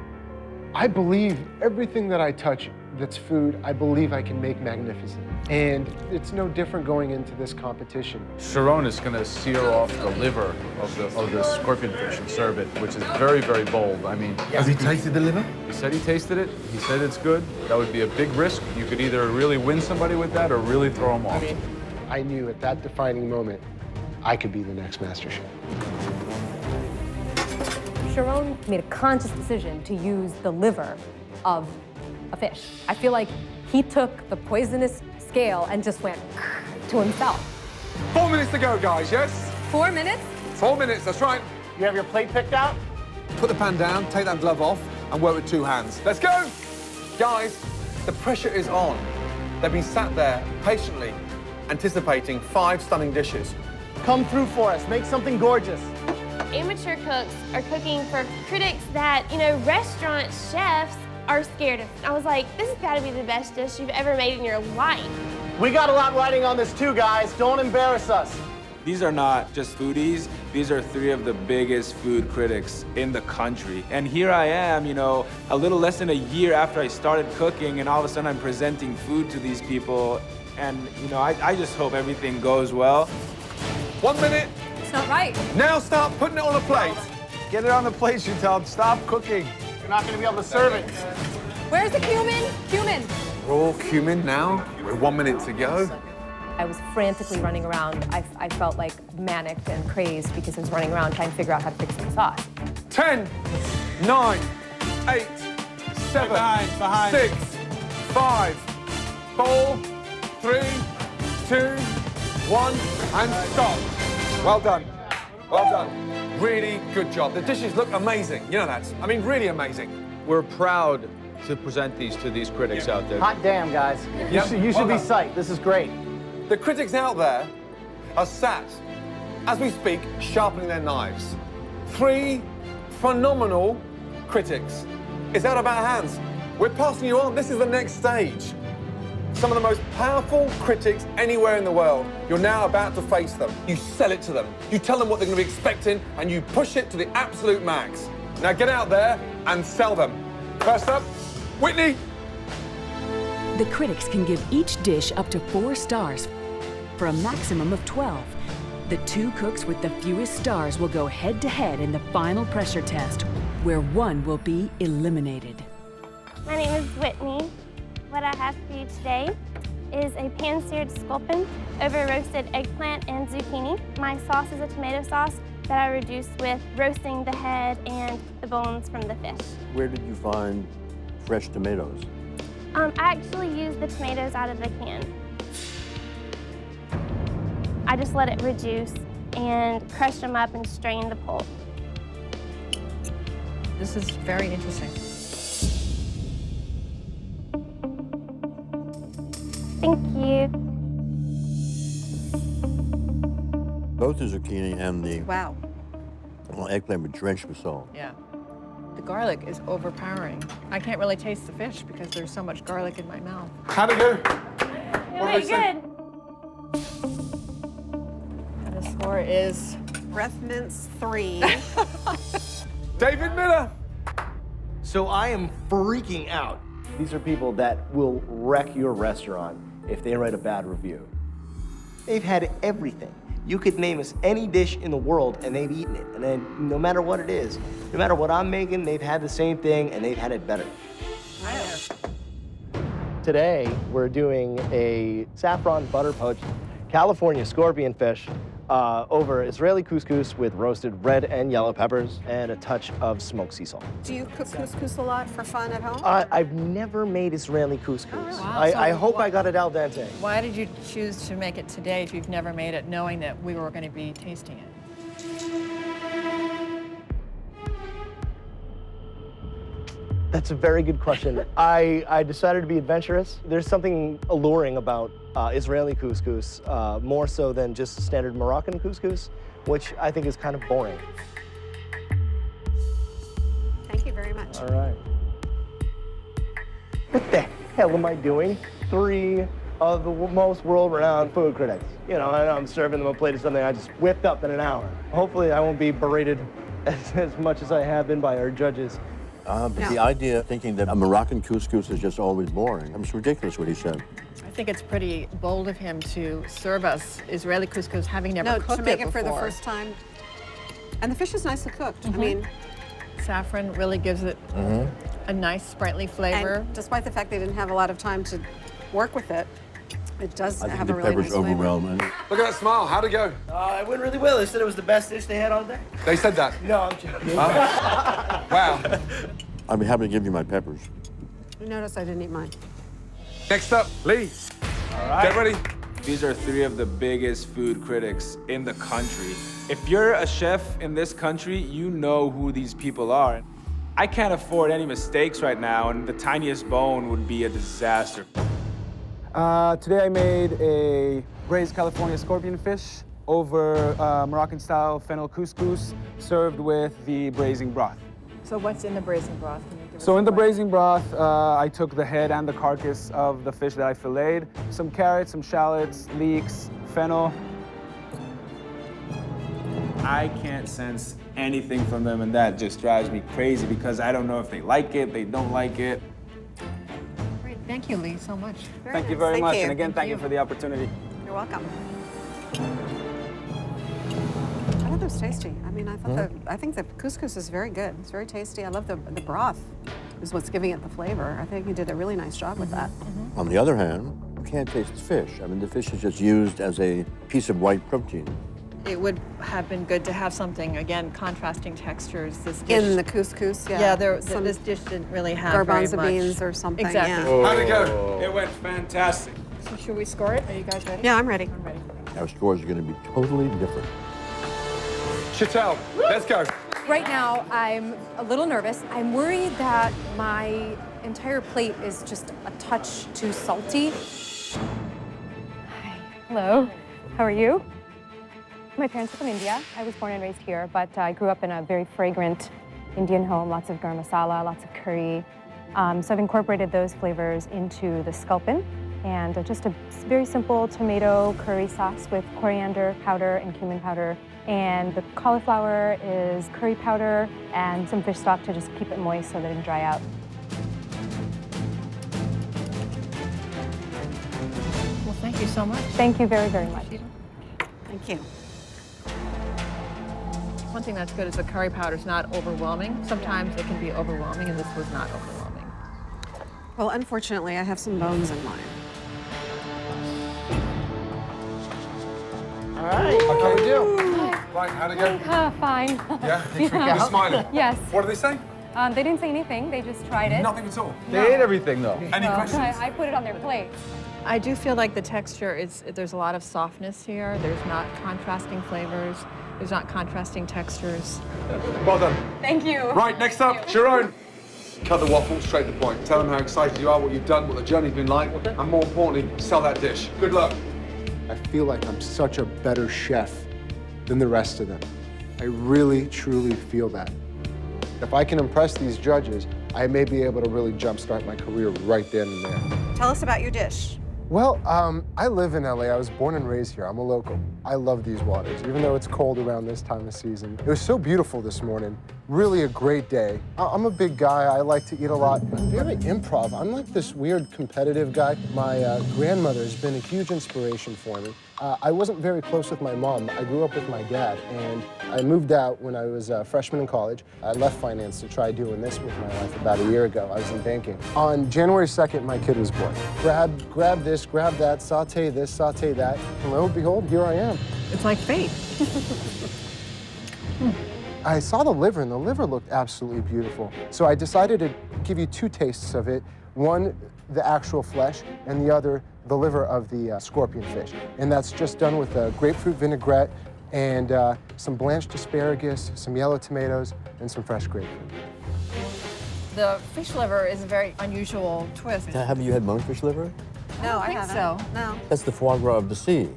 I believe everything that I touch that's food, I believe I can make magnificent. And it's no different going into this competition. Sharon is going to seal off the liver of the scorpion fish and serve it, which is very, very bold. I mean, Has he tasted the liver? he said he tasted it. He said it's good. That would be a big risk. You could either really win somebody with that or really throw them off. I knew at that defining moment, I could be the next MasterChef. Sharon made a conscious decision to use the liver of a fish. I feel like he took the poisonous scale and just went to himself. 4 minutes to go, guys, yes? 4 minutes? 4 minutes, that's right. You have your plate picked out? Put the pan down, take that glove off, and work with 2 hands. Let's go! Guys, the pressure is on. They've been sat there patiently, anticipating 5 stunning dishes. Come through for us. Make something gorgeous. Amateur cooks are cooking for critics that, you know, restaurant chefs are scared of. I was like, this has got to be the best dish you've ever made in your life. We got a lot riding on this too, guys. Don't embarrass us. These are not just foodies. These are 3 of the biggest food critics in the country. And here I am, you know, a little less than a year after I started cooking, and all of a sudden I'm presenting food to these people. And, you know, I just hope everything goes well. 1 minute. It's not right. Now start putting it on a plate. Get it on the plate, Chantel. Stop cooking. You're not going to be able to serve it. Where's the cumin? Cumin. Raw cumin now, with 1 minute to go. I was frantically running around. I felt like manicked and crazed because I was running around trying to figure out how to fix the sauce. 10, 9, 8, 7, Behind. 6, 5, 4, 3, 2, 1, and stop. Well done. Well done. Really good job. The dishes look amazing. You know that. I mean, really amazing. We're proud to present these to these critics out there. Hot damn, guys. You should Well be done. psyched. This is great. The critics out there are sat, as we speak, sharpening their knives. 3 phenomenal critics. It's out of our hands. We're passing you on. This is the next stage. Some of the most powerful critics anywhere in the world. You're now about to face them. You sell it to them. You tell them what they're going to be expecting, and you push it to the absolute max. Now get out there and sell them. First up, Whitney. The critics can give each dish up to 4 stars for a maximum of 12. The 2 cooks with the fewest stars will go head-to-head in the final pressure test, where one will be eliminated. My name is Whitney. What I have for you today is a pan-seared sculpin over roasted eggplant and zucchini. My sauce is a tomato sauce that I reduced with roasting the head and the bones from the fish. Where did you find fresh tomatoes? I actually used the tomatoes out of the can. I just let it reduce and crushed them up and strained the pulp. This is very interesting. Thank you. Both the zucchini and the Wow. eggplant were drenched with salt. Yeah. The garlic is overpowering. I can't really taste the fish because there's so much garlic in my mouth. How'd it go? Very good. And the score is Breath mince 3. David Miller. So I am freaking out. These are people that will wreck your restaurant if they write a bad review. They've had everything. You could name us any dish in the world and they've eaten it. And then no matter what it is, no matter what I'm making, they've had the same thing and they've had it better. Today, we're doing a saffron butter poached California scorpion fish over Israeli couscous with roasted red and yellow peppers and a touch of smoked sea salt. Do you cook couscous a lot for fun at home? I've never made Israeli couscous. Wow. I hope I got it al dente. Why did you choose to make it today if you've never made it, knowing that we were going to be tasting it? That's a very good question. I decided to be adventurous. There's something alluring about Israeli couscous, more so than just standard Moroccan couscous, which I think is kind of boring. Thank you very much. All right. What the hell am I doing? 3 of the most world-renowned food critics. You know, I'm serving them a plate of something I just whipped up in an hour. Hopefully I won't be berated as much as I have been by our judges. But the idea of thinking that a Moroccan couscous is just always boring, it's ridiculous what he said. I think it's pretty bold of him to serve us Israeli couscous, having never cooked to make it it for the before. first time. And the fish is nicely cooked. I mean, Saffron really gives it a nice, sprightly flavor. and despite the fact they didn't have a lot of time to work with it, it does I think have the a really peppers nice flavor. overwhelming. Look at that smile. How'd it go? It went really well. They said it was the best dish they had all day. They said that. No, I'm joking. Wow. I'd be happy to give you my peppers. You notice I didn't eat mine. Next up, Lee. All right. Get ready. These are 3 of the biggest food critics in the country. If you're a chef in this country, you know who these people are. I can't afford any mistakes right now, and the tiniest bone would be a disaster. Today I made a braised California scorpion fish over Moroccan-style fennel couscous, served with the braising broth. So what's in the braising broth? Can you give us So in the a- braising broth, I took the head and the carcass of the fish that I filleted, some carrots, some shallots, leeks, fennel. I can't sense anything from them, and that just drives me crazy because I don't know if they like it, they don't like it. Great. Thank you, Lee, so much. Thank you very Thank much, you. and again, thank you you. for the opportunity. You're welcome. I thought it was tasty. I mean, I think the couscous is very good. It's very tasty. I love the broth is what's giving it the flavor. I think you did a really nice job with that. On the other hand, you can't taste the fish. I mean, the fish is just used as a piece of white protein. It would have been good to have something, again, contrasting textures. This dish, In the couscous, yeah. yeah, Some this dish didn't really have very garbanzo much. beans or something. Exactly. Yeah. How'd it go? It went fantastic. So should we score it? Are you guys ready? Yeah, I'm ready. I'm ready. Our scores are going to be totally different. Chantel, let's go. Right now, I'm a little nervous. I'm worried that my entire plate is just a touch too salty. Hi. Hello. How are you? My parents are from India. I was born and raised here, but I grew up in a very fragrant Indian home, lots of garam masala, lots of curry. So I've incorporated those flavors into the sculpin, and just a very simple tomato curry sauce with coriander powder and cumin powder. And the cauliflower is curry powder and some fish stock to just keep it moist so that it can dry out. Well, thank you so much. Thank you very, very much. Thank you. One thing that's good is the curry powder is not overwhelming. Sometimes it can be overwhelming, and this was not overwhelming. Well, unfortunately, I have some bones in mine. All right. How we do? Hi. Right, how'd it go? Fine. Yeah? Yeah. You're smiling? Yes. What did they say? They didn't say anything. They just tried it. Nothing at all. They ate everything, though. Any questions? I put it on their plate. I do feel like the texture is, there's a lot of softness here. There's not contrasting flavors. There's not contrasting textures. Well done. Thank you. Right, next up, Sharon. Cut the waffle straight to the point. Tell them how excited you are, what you've done, what the journey's been like, and more importantly, sell that dish. Good luck. I feel like I'm such a better chef than the rest of them. I really, truly feel that. If I can impress these judges, I may be able to really jumpstart my career right then and there. Tell us about your dish. Well, I live in LA. I was born and raised here. I'm a local. I love these waters, even though it's cold around this time of season. It was so beautiful this morning. Really a great day. I'm a big guy. I like to eat a lot. I'm very improv. I'm like this weird competitive guy. My grandmother has been a huge inspiration for me. I wasn't very close with my mom. I grew up with my dad, and I moved out when I was a freshman in college. I left finance to try doing this with my life about a year ago. I was in banking. On January 2nd, my kid was born. Grab this, grab that, saute this, saute that, and lo and behold, here I am. It's like fate. I saw the liver, and the liver looked absolutely beautiful. So I decided to give you two tastes of it. One, the actual flesh, and the other, the liver of the scorpion fish. And that's just done with a grapefruit vinaigrette and some blanched asparagus, some yellow tomatoes, and some fresh grapefruit. The fish liver is a very unusual twist. Have you had monkfish liver? No, I think haven't. so. No. That's the foie gras of the sea.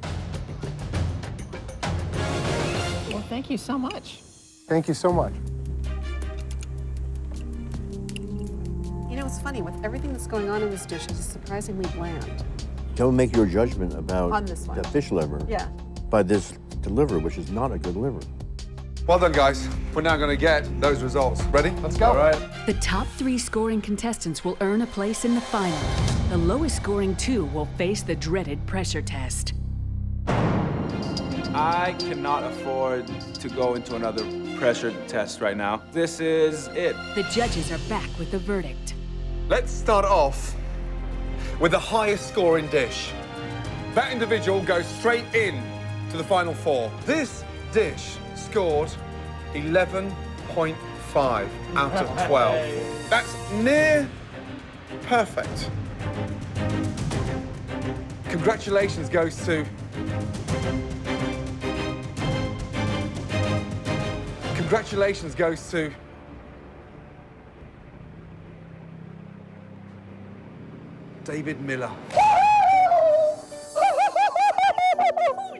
Well, thank you so much. Thank you so much. You know, it's funny, with everything that's going on in this dish, it is surprisingly bland. Don't make your judgment about On this one. the fish liver Yeah. by this liver, which is not a good liver. Well done, guys. We're now going to get those results. Ready? Let's go. All right. The top 3 scoring contestants will earn a place in the final. The lowest scoring 2 will face the dreaded pressure test. I cannot afford to go into another pressure test right now. This is it. The judges are back with the verdict. Let's start off with the highest scoring dish. That individual goes straight in to the final 4. This dish scored 11.5 out of 12. That's near perfect. Congratulations goes to... Congratulations goes to... David Miller.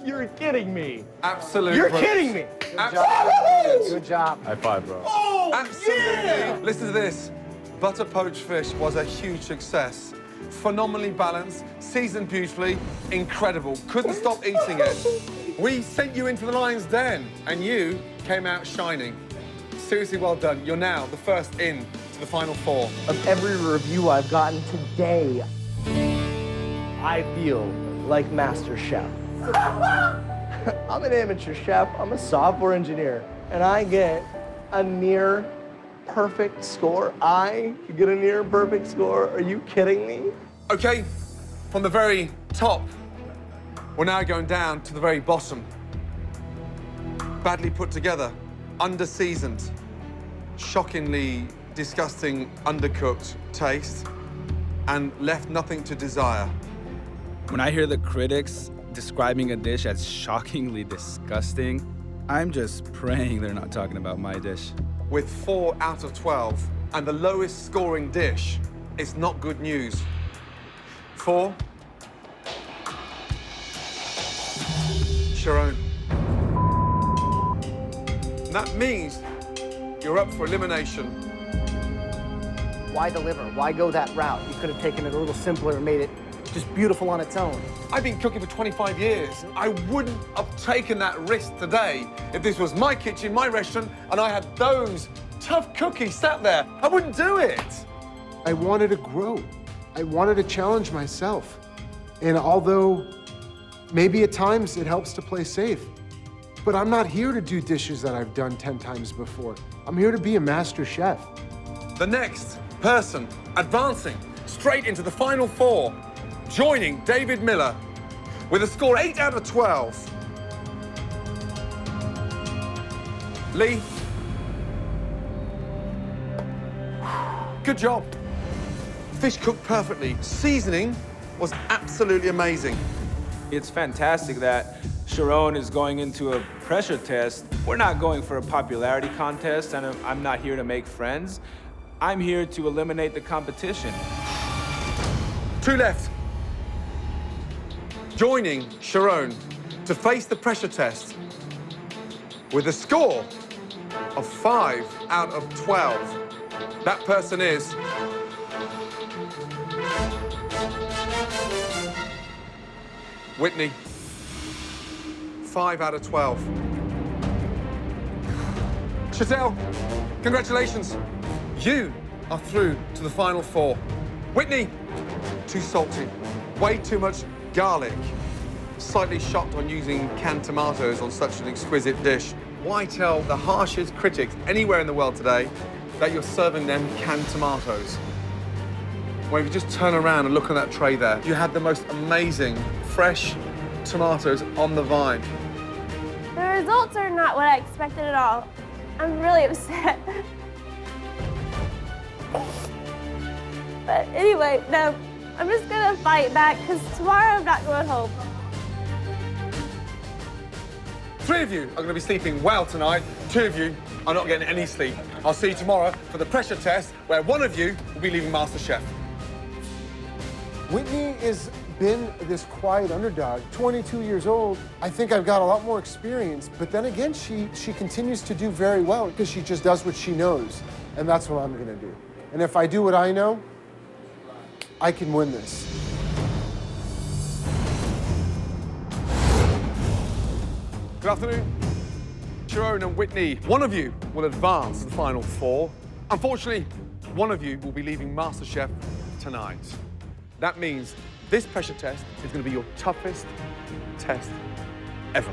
You're kidding me. Absolutely. You're kidding me. Absolutely. Good job. High five, bro. Oh, Absolutely. yeah. Listen to this. Butter poached fish was a huge success. Phenomenally balanced, seasoned beautifully, incredible. Couldn't stop eating it. We sent you into the lion's den, and you came out shining. Seriously, well done. You're now the first in to the final 4. Of every review I've gotten today, I feel like MasterChef. I'm an amateur chef, I'm a software engineer, and I get a near perfect score. I get a near perfect score. Are you kidding me? Okay, from the very top, we're now going down to the very bottom. Badly put together, under-seasoned, shockingly disgusting, undercooked taste, and left nothing to desire. When I hear the critics describing a dish as shockingly disgusting, I'm just praying they're not talking about my dish. With 4 out of 12 and the lowest scoring dish, it's not good news. 4. Sharon. And that means you're up for elimination. Why deliver? Why go that route? You could have taken it a little simpler and made it just beautiful on its own. I've been cooking for 25 years. I wouldn't have taken that risk today if this was my kitchen, my restaurant, and I had those tough cookies sat there. I wouldn't do it. I wanted to grow. I wanted to challenge myself. And although maybe at times it helps to play safe, but I'm not here to do dishes that I've done 10 times before. I'm here to be a master chef. The next person advancing straight into the final 4, joining David Miller with a score 8 out of 12. Lee. Good job. Fish cooked perfectly. Seasoning was absolutely amazing. It's fantastic that Sharon is going into a pressure test. We're not going for a popularity contest, and I'm not here to make friends. I'm here to eliminate the competition. 2 left. Joining Sharon to face the pressure test with a score of 5 out of 12. That person is Whitney. 5 out of 12. Chatelle, congratulations. You are through to the final 4. Whitney, too salty, way too much garlic. Slightly shocked on using canned tomatoes on such an exquisite dish. Why tell the harshest critics anywhere in the world today that you're serving them canned tomatoes? Well, if you just turn around and look at that tray there, you had the most amazing fresh tomatoes on the vine. The results are not what I expected at all. I'm really upset. But anyway, no, I'm just gonna fight back because tomorrow I'm not going home. 3 of you are going to be sleeping well tonight. 2 of you are not getting any sleep. I'll see you tomorrow for the pressure test where 1 of you will be leaving MasterChef. Whitney has been this quiet underdog, 22 years old. I think I've got a lot more experience, but then again, she continues to do very well because she just does what she knows, and that's what I'm gonna do. And if I do what I know, I can win this. Good afternoon. Sharon and Whitney, 1 of you will advance to the final 4. Unfortunately, 1 of you will be leaving MasterChef tonight. That means this pressure test is going to be your toughest test ever.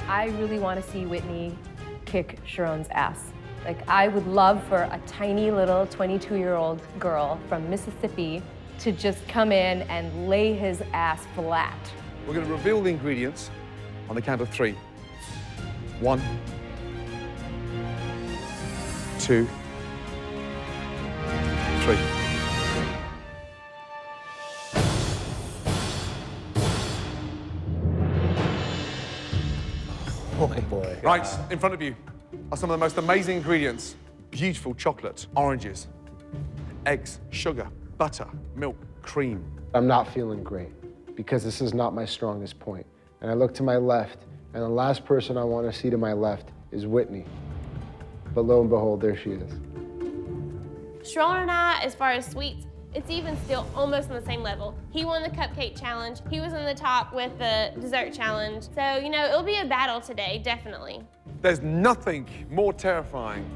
I really want to see Whitney kick Sharon's ass. Like, I would love for a tiny little 22-year-old girl from Mississippi to just come in and lay his ass flat. We're going to reveal the ingredients on the count of 3. 1, 2, 3. Oh boy. Right, in front of you are some of the most amazing ingredients. Beautiful chocolate, oranges, eggs, sugar, butter, milk, cream. I'm not feeling great because this is not my strongest point. And I look to my left, and the last person I want to see to my left is Whitney. But lo and behold, there she is. Sharon and I, as far as sweets, it's even still almost on the same level. He won the cupcake challenge. He was in the top with the dessert challenge. So, you know, it'll be a battle today, definitely. There's nothing more terrifying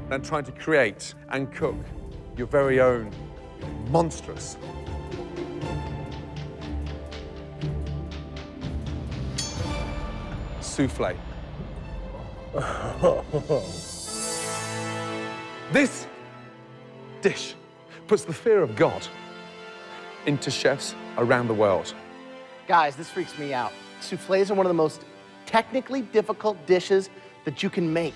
than trying to create and cook your very own monstrous souffle. This dish puts the fear of God into chefs around the world. Guys, this freaks me out. Soufflés are one of the most technically difficult dishes that you can make.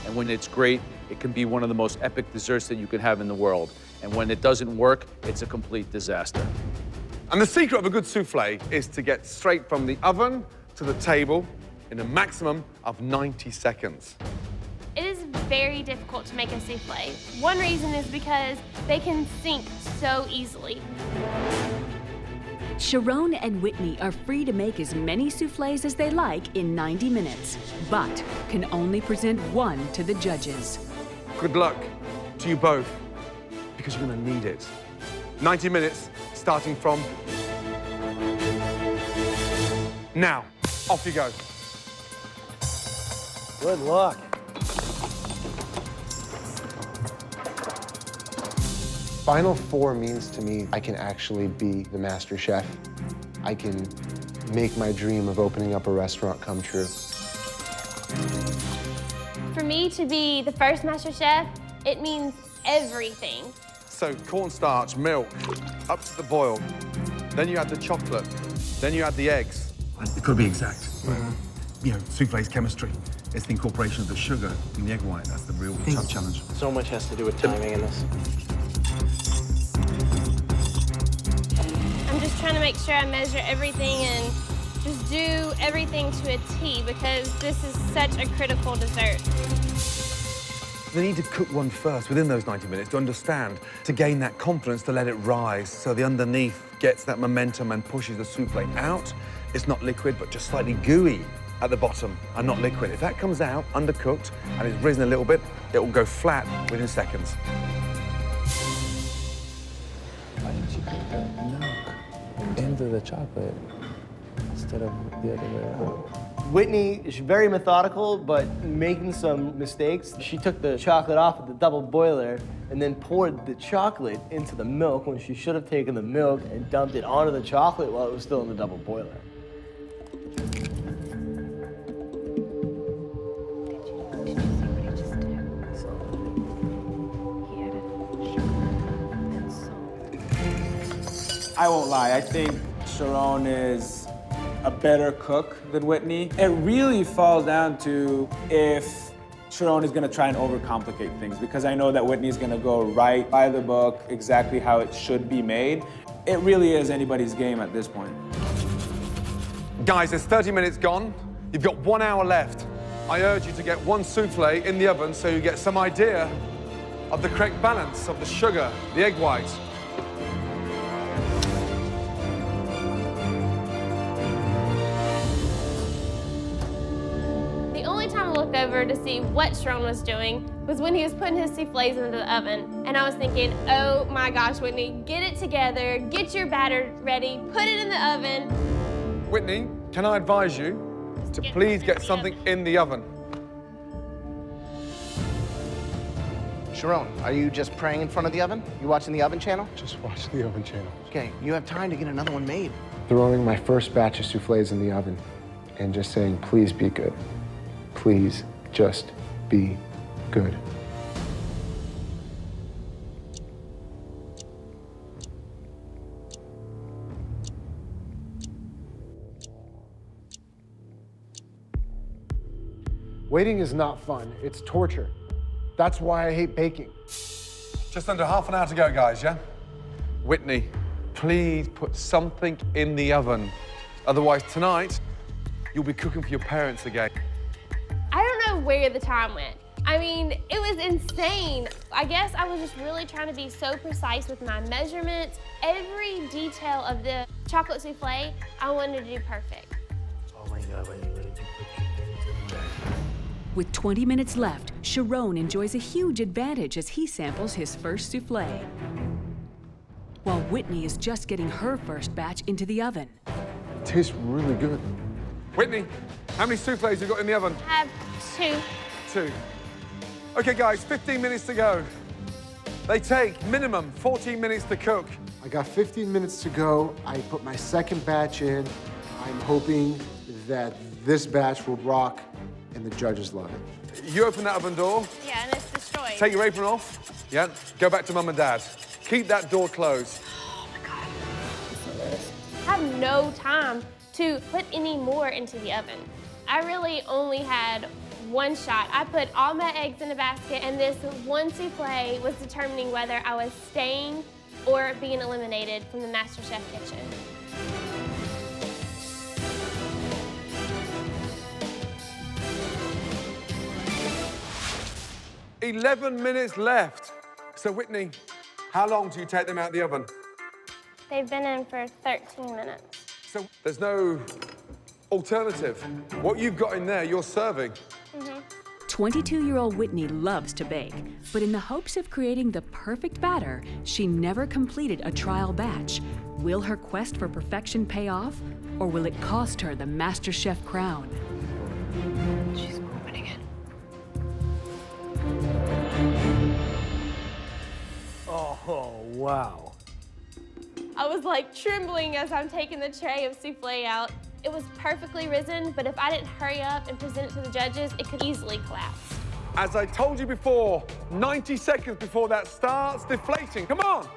And when it's great, it can be one of the most epic desserts that you can have in the world. And when it doesn't work, it's a complete disaster. And the secret of a good souffle is to get straight from the oven to the table in a maximum of 90 seconds. It is very difficult to make a souffle. One reason is because they can sink so easily. Sharon and Whitney are free to make as many soufflés as they like in 90 minutes, but can only present one to the judges. Good luck to you both, because you're gonna need it. 90 minutes, starting from now. Off you go. Good luck. Final four means to me I can actually be the master chef. I can make my dream of opening up a restaurant come true. For me to be the first Master Chef, it means everything. So cornstarch, milk, up to the boil. Then you add the chocolate. Then you add the eggs. It could be exact. You know, souffle's chemistry. It's the incorporation of the sugar in the egg white. That's the real tough challenge. So much has to do with timing in this. I'm just trying to make sure I measure everything and just do everything to a T because this is such a critical dessert. They need to cook one first within those 90 minutes to understand, to gain that confidence to let it rise so the underneath gets that momentum and pushes the souffle out. It's not liquid, but just slightly gooey at the bottom and not liquid. If that comes out undercooked and it's risen a little bit, it will go flat within seconds. Why didn't you put the milk into the chocolate instead of the other way around? Whitney is very methodical, but making some mistakes. She took the chocolate off of the double boiler and then poured the chocolate into the milk when she should have taken the milk and dumped it onto the chocolate while it was still in the double boiler. I won't lie, I think Sharon is a better cook than Whitney. It really falls down to if Sharon is gonna try and overcomplicate things, because I know that Whitney's gonna go right by the book, exactly how it should be made. It really is anybody's game at this point. Guys, there's 30 minutes gone. You've got 1 hour left. I urge you to get one souffle in the oven so you get some idea of the correct balance of the sugar, the egg white. The only time I looked over to see what Sharon was doing was when he was putting his souffles into the oven. And I was thinking, oh my gosh, Whitney, get it together, get your batter ready, put it in the oven. Whitney, can I advise you to please get something in the oven? Sharon, are you just praying in front of the oven? You watching the oven channel? Just watch the oven channel. Okay, you have time to get another one made. Throwing my first batch of soufflés in the oven and just saying, please be good. Please just be good. Waiting is not fun, it's torture. That's why I hate baking. Just under half an hour to go, guys, yeah? Whitney, please put something in the oven. Otherwise, tonight, you'll be cooking for your parents again. I don't know where the time went. I mean, it was insane. I guess I was just really trying to be so precise with my measurements. Every detail of the chocolate souffle, I wanted to do perfect. Oh my God, Whitney, what did you put? With 20 minutes left, Sharon enjoys a huge advantage as he samples his first souffle, while Whitney is just getting her first batch into the oven. It tastes really good. Whitney, how many souffles you got in the oven? I have two. 2. Okay, guys, 15 minutes to go. They take minimum 14 minutes to cook. I got 15 minutes to go. I put my second batch in. I'm hoping that this batch will rock and the judges love it. You open that oven door. Yeah, and it's destroyed. Take your apron off. Yeah, go back to Mum and Dad. Keep that door closed. Oh my God. I have no time to put any more into the oven. I really only had one shot. I put all my eggs in a basket, and this one souffle was determining whether I was staying or being eliminated from the MasterChef kitchen. 11 minutes left. So Whitney, how long do you take them out of the oven? They've been in for 13 minutes. So there's no alternative. What you've got in there, you're serving. 22-year-old Whitney loves to bake, but in the hopes of creating the perfect batter, she never completed a trial batch. Will her quest for perfection pay off, or will it cost her the MasterChef crown? She's opening it. Oh, wow. I was like trembling as I'm taking the tray of souffle out. It was perfectly risen, but if I didn't hurry up and present it to the judges, it could easily collapse. As I told you before, 90 seconds before that starts deflating. Come on.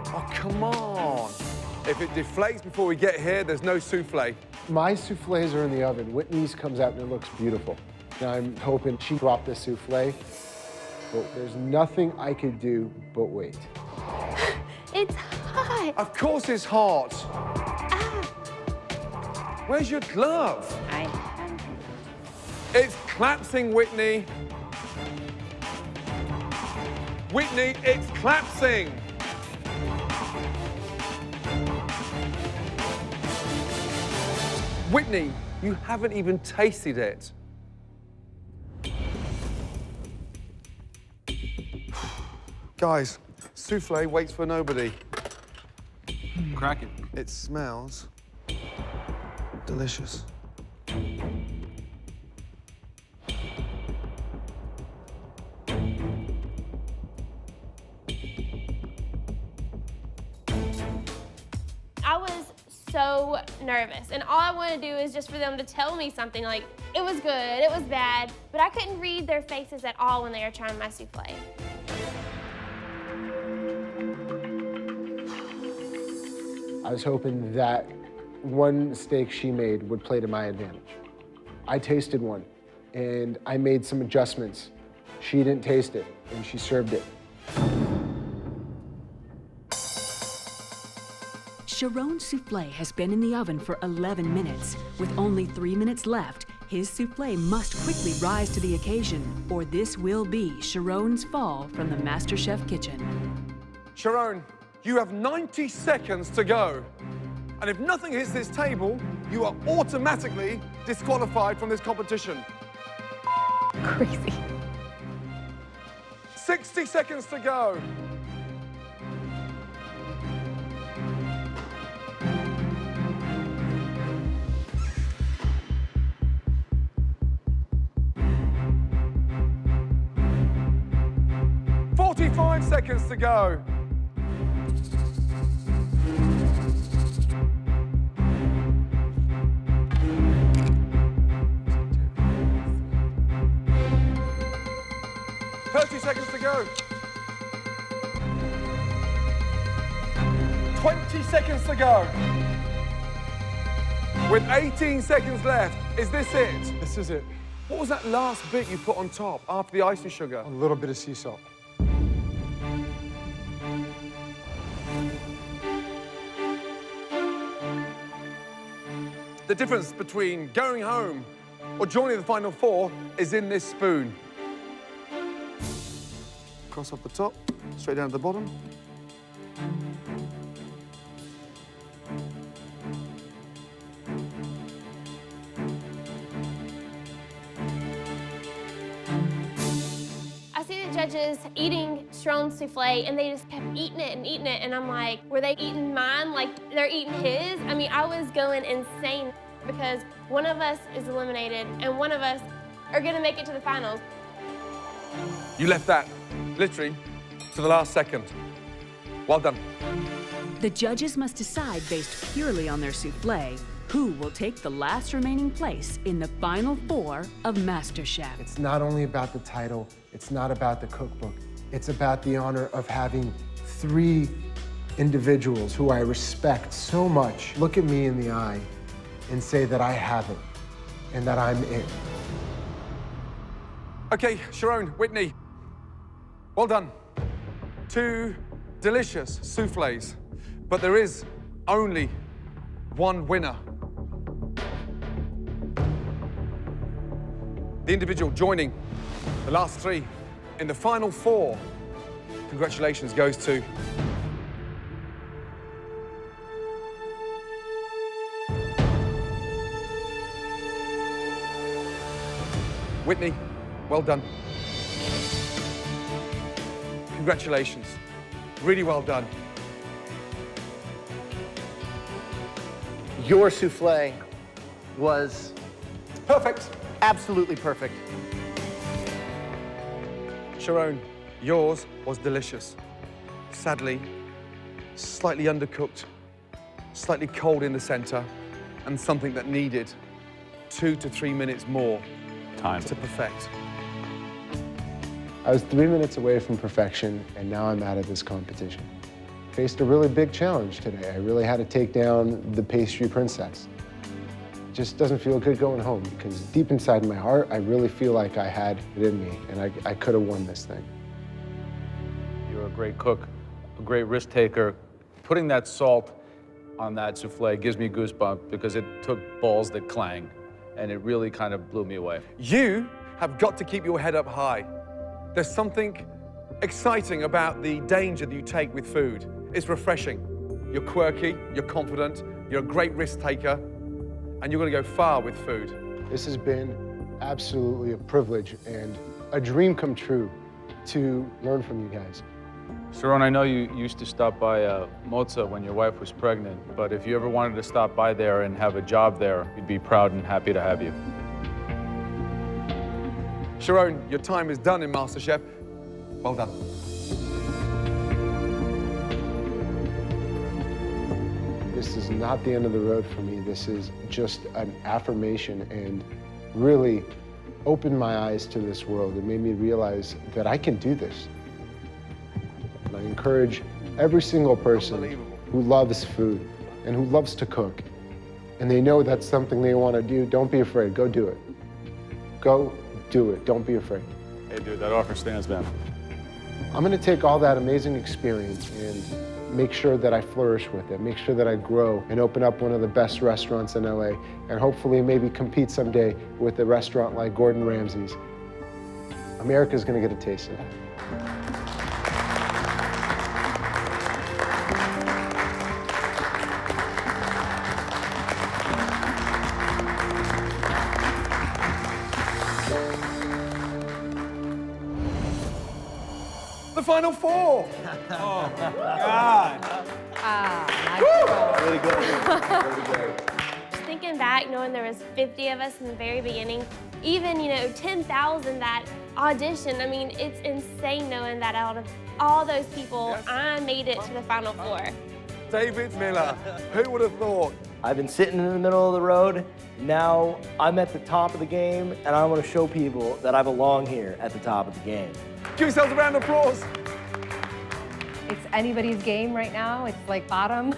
Oh, come on. If it deflates before we get here, there's no souffle. My souffles are in the oven. Whitney's comes out and it looks beautiful. Now I'm hoping she dropped the souffle, but there's nothing I could do but wait. It's hot. Of course it's hot. Where's your glove? I have. It's collapsing, Whitney. Whitney, it's collapsing. Whitney, you haven't even tasted it. Guys, souffle waits for nobody. Crack it. It smells delicious. I was so nervous, and all I wanted to do is just for them to tell me something like, it was good, it was bad, but I couldn't read their faces at all when they were trying my souffle. I was hoping that one mistake she made would play to my advantage. I tasted one, and I made some adjustments. She didn't taste it, and she served it. Sharon's souffle has been in the oven for 11 minutes. With only 3 minutes left, his souffle must quickly rise to the occasion, or this will be Sharon's fall from the MasterChef kitchen. Sharon, you have 90 seconds to go. And if nothing hits this table, you are automatically disqualified from this competition. Crazy. 60 seconds to go. "45 seconds to go. Seconds to go. 20 seconds to go. With 18 seconds left, is this it? This is it. What was that last bit you put on top after the icing sugar? A little bit of sea salt. The difference between going home or joining the final four is in this spoon. Cross off the top, straight down to the bottom. I see the judges eating Sharon's souffle, and they just kept eating it, and I'm like, were they eating mine like they're eating his? I mean, I was going insane because one of us is eliminated, and one of us are gonna make it to the finals. You left that, literally, to the last second. Well done. The judges must decide based purely on their souffle who will take the last remaining place in the final four of MasterChef. It's not only about the title, it's not about the cookbook, it's about the honor of having 3 individuals who I respect so much look at me in the eye and say that I have it and that I'm it. Okay, Sharon, Whitney, well done. 2 delicious souffles, but there is only one winner. The individual joining the last three in the final four, congratulations, goes to Whitney. Well done. Congratulations. Really well done. Your souffle was perfect. Absolutely perfect. Sharon, yours was delicious. Sadly, slightly undercooked, slightly cold in the center, and something that needed 2 to 3 minutes more time to perfect. I was 3 minutes away from perfection, and now I'm out of this competition. Faced a really big challenge today. I really had to take down the pastry princess. It just doesn't feel good going home, because deep inside my heart, I really feel like I had it in me, and I could have won this thing. You're a great cook, a great risk taker. Putting that salt on that souffle gives me goosebumps because it took balls that clang, and it really kind of blew me away. You have got to keep your head up high. There's something exciting about the danger that you take with food. It's refreshing. You're quirky, you're confident, you're a great risk taker, and you're going to go far with food. This has been absolutely a privilege and a dream come true to learn from you guys. Sharon, I know you used to stop by Moza when your wife was pregnant, but if you ever wanted to stop by there and have a job there, we'd be proud and happy to have you. Sharon, your time is done in MasterChef. Well done. This is not the end of the road for me. This is just an affirmation and really opened my eyes to this world. It made me realize that I can do this. And I encourage every single person who loves food and who loves to cook, and they know that's something they want to do, don't be afraid. Go do it. Go do it. Don't be afraid. Hey, dude, that offer stands, man. I'm going to take all that amazing experience and make sure that I flourish with it, make sure that I grow and open up one of the best restaurants in LA, and hopefully maybe compete someday with a restaurant like Gordon Ramsay's. America's going to get a taste of that. The final four. Oh, God. Really good. Really good. Just thinking back, knowing there was 50 of us in the very beginning, even, 10,000 that auditioned, I mean, it's insane knowing that out of all those people, I made it to the final four. David Miller, who would have thought? I've been sitting in the middle of the road. Now I'm at the top of the game, and I want to show people that I belong here at the top of the game. Give yourselves a round of applause. It's anybody's game right now. It's like bottom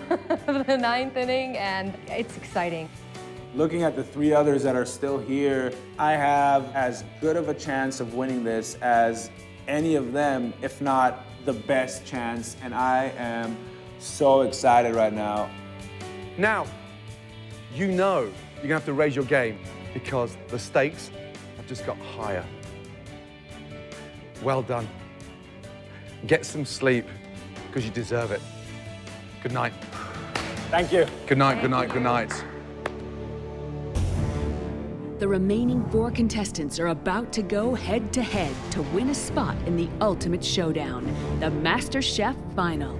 of the ninth inning, and it's exciting. Looking at the three others that are still here, I have as good of a chance of winning this as any of them, if not the best chance, and I am so excited right now. Now, you know you're going to have to raise your game because the stakes have just got higher. Well done. Get some sleep because you deserve it. Good night. Thank you. Good night, good night, good night. The remaining 4 contestants are about to go head-to-head to win a spot in the ultimate showdown, the MasterChef Final.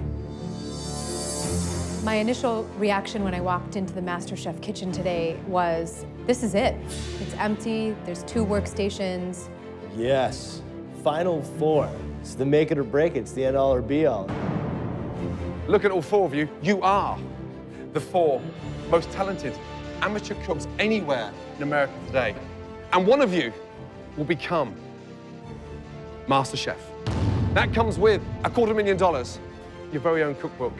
My initial reaction when I walked into the MasterChef kitchen today was, this is it. It's empty, there's 2 workstations. Yes, final four. It's the make it or break it. It's the end all or be all. Look at all 4 of you. You are the 4 most talented amateur cooks anywhere in America today. And one of you will become MasterChef. That comes with $250,000, your very own cookbook.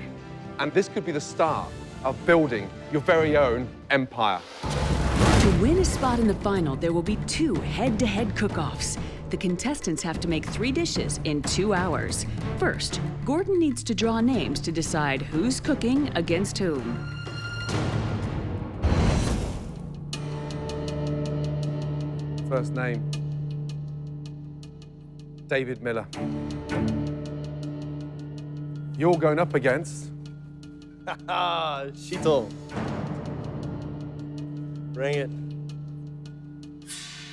And this could be the start of building your very own empire. To win a spot in the final, there will be 2 head-to-head cook-offs. The contestants have to make 3 dishes in 2 hours. First, Gordon needs to draw names to decide who's cooking against whom. first name. David Miller. You're going up against... Sheetal. Bring it.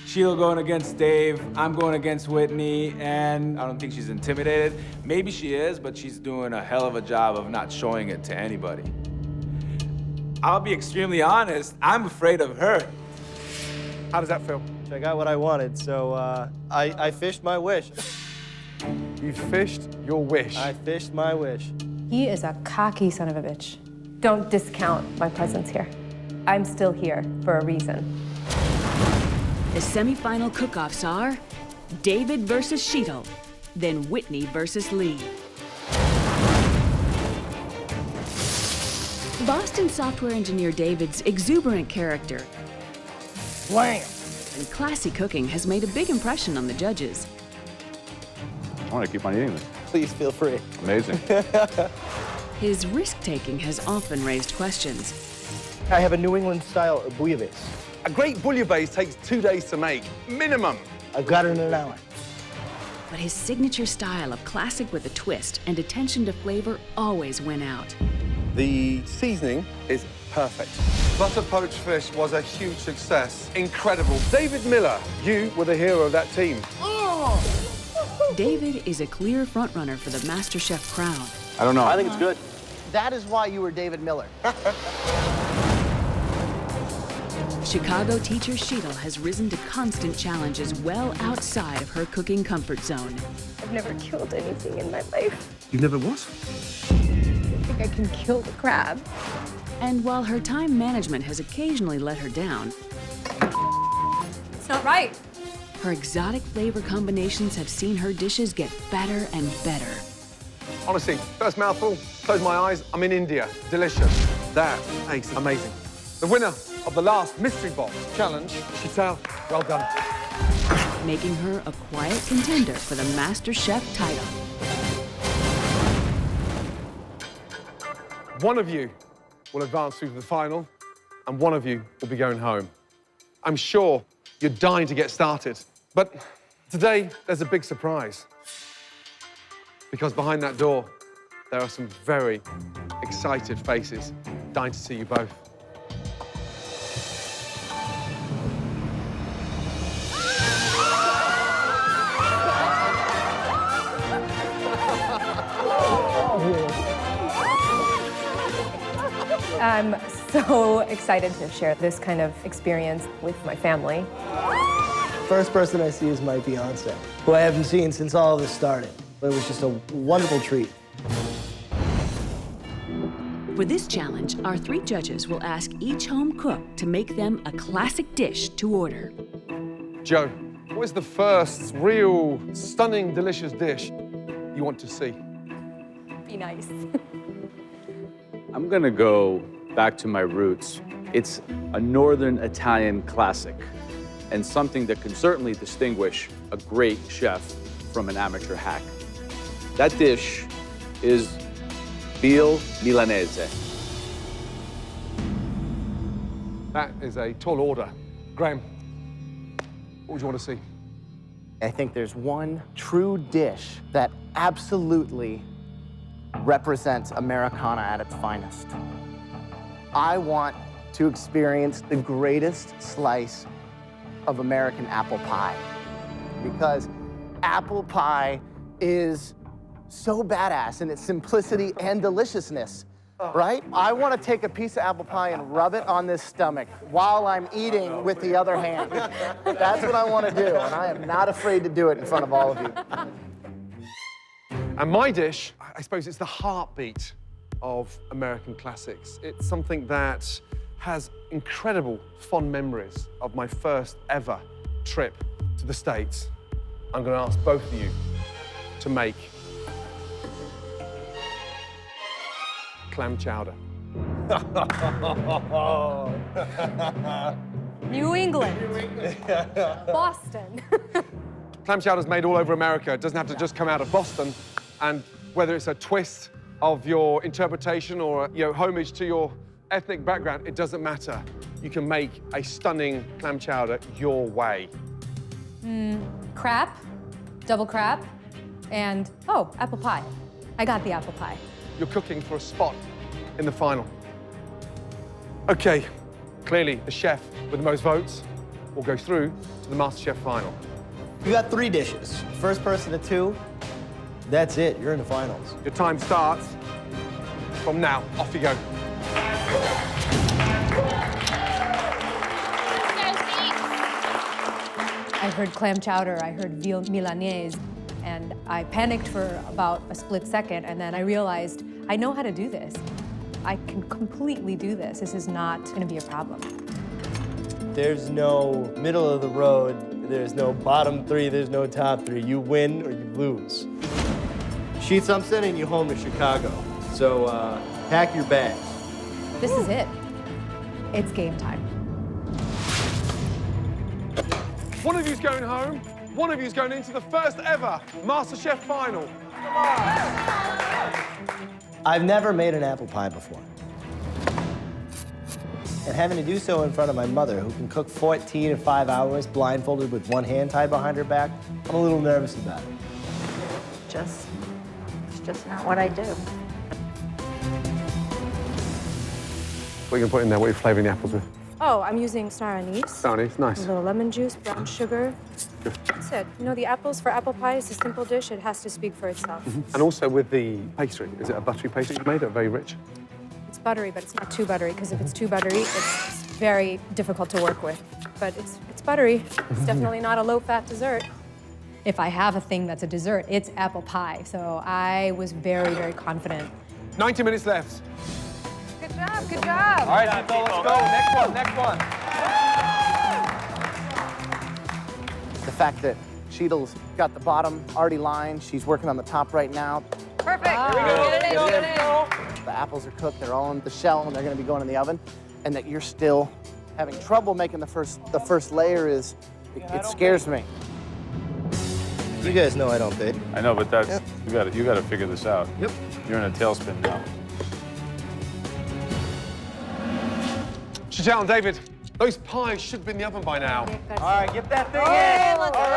Sheila going against Dave, I'm going against Whitney, and I don't think she's intimidated. Maybe she is, but she's doing a hell of a job of not showing it to anybody. I'll be extremely honest, I'm afraid of her. How does that feel? I got what I wanted, so I fished my wish. You fished your wish. I fished my wish. He is a cocky son of a bitch. Don't discount my presence here. I'm still here for a reason. The semifinal cook-offs are David versus Sheetal, then Whitney versus Lee. Boston software engineer David's exuberant character Wham! and classy cooking has made a big impression on the judges. I want to keep on eating this. Please feel free. Amazing. His risk-taking has often raised questions. I have a New England style bouillabaisse. A great bouillabaisse takes 2 days to make, minimum. I've got it in an hour. But his signature style of classic with a twist and attention to flavor always win out. The seasoning is perfect. Butter poached fish was a huge success. Incredible. David Miller, you were the hero of that team. David is a clear frontrunner for the MasterChef crown. I don't know. I think it's good. That is why you were David Miller. Chicago teacher Sheetal has risen to constant challenges well outside of her cooking comfort zone. I've never killed anything in my life. You've never what? I think I can kill the crab. And while her time management has occasionally let her down, It's not right. her exotic flavor combinations have seen her dishes get better and better. Honestly, first mouthful, close my eyes, I'm in India. Delicious. That tastes amazing. The winner of the last Mystery Box Challenge, Sheetal, well done. Making her a quiet contender for the MasterChef title. One of you will advance through to the final, and one of you will be going home. I'm sure you're dying to get started, but today there's a big surprise. Because behind that door, there are some very excited faces dying to see you both. I'm so excited to share this kind of experience with my family. First person I see is my fiance, who I haven't seen since all of this started. But it was just a wonderful treat. For this challenge, our 3 judges will ask each home cook to make them a classic dish to order. Joe, what is the first real, stunning, delicious dish you want to see? Be nice. I'm gonna go back to my roots. It's a Northern Italian classic and something that can certainly distinguish a great chef from an amateur hack. That dish is veal Milanese. That is a tall order. Graham, what would you want to see? I think there's one true dish that absolutely represents Americana at its finest. I want to experience the greatest slice of American apple pie, because apple pie is so badass in its simplicity and deliciousness, right? I want to take a piece of apple pie and rub it on this stomach while I'm eating with the other hand. That's what I want to do, and I am not afraid to do it in front of all of you. And my dish, I suppose it's the heartbeat of American classics. It's something that has incredible fond memories of my first ever trip to the States. I'm going to ask both of you to make clam chowder. New England. Boston. Clam chowder is made all over America. It doesn't have to just come out of Boston. And whether it's a twist of your interpretation or homage to your ethnic background, it doesn't matter. You can make a stunning clam chowder your way. Crap, double crap, and, oh, apple pie. I got the apple pie. You're cooking for a spot in the final. Okay, clearly the chef with the most votes will go through to the MasterChef final. You got 3 dishes. First person to 2, that's it. You're in the finals. Your time starts from now. Off you go. I heard clam chowder, I heard veal milanese, and I panicked for about a split second, and then I realized I know how to do this. I can completely do this. This is not going to be a problem. There's no middle of the road. There's no bottom 3. There's no top 3. You win or you lose. Sheets, I'm sending you home to Chicago. So pack your bags. This is it. It's game time. One of you's going home. One of you's going into the first ever MasterChef final. I've never made an apple pie before. And having to do so in front of my mother, who can cook 14 in 5 hours, blindfolded with one hand tied behind her back, I'm a little nervous about it. It's just not what I do. What are you going to put in there? What are you flavouring the apples with? Oh, I'm using star anise. Star anise, nice. A little lemon juice, brown sugar. That's it. You know, the apples for apple pie is a simple dish. It has to speak for itself. And also with the pastry, is it a buttery pastry you made or very rich? It's buttery, but it's not too buttery, because if it's too buttery, it's very difficult to work with. But it's buttery. It's definitely not a low-fat dessert. If I have a thing that's a dessert, it's apple pie. So I was very, very confident. 90 minutes left. Good job, good job. All right, people, let's go. Next one. The fact that Cheadle's got the bottom already lined, she's working on the top right now. Perfect. Here we go. Get it in. The apples are cooked, they're all in the shell, and they're gonna be going in the oven. And that you're still having trouble making the first layer it scares me. You guys know I don't bid. I know, but that's you got to figure this out. Yep. You're in a tailspin now. Chantal and David, those pies should be in the oven by now. All right, get that thing in. Let's All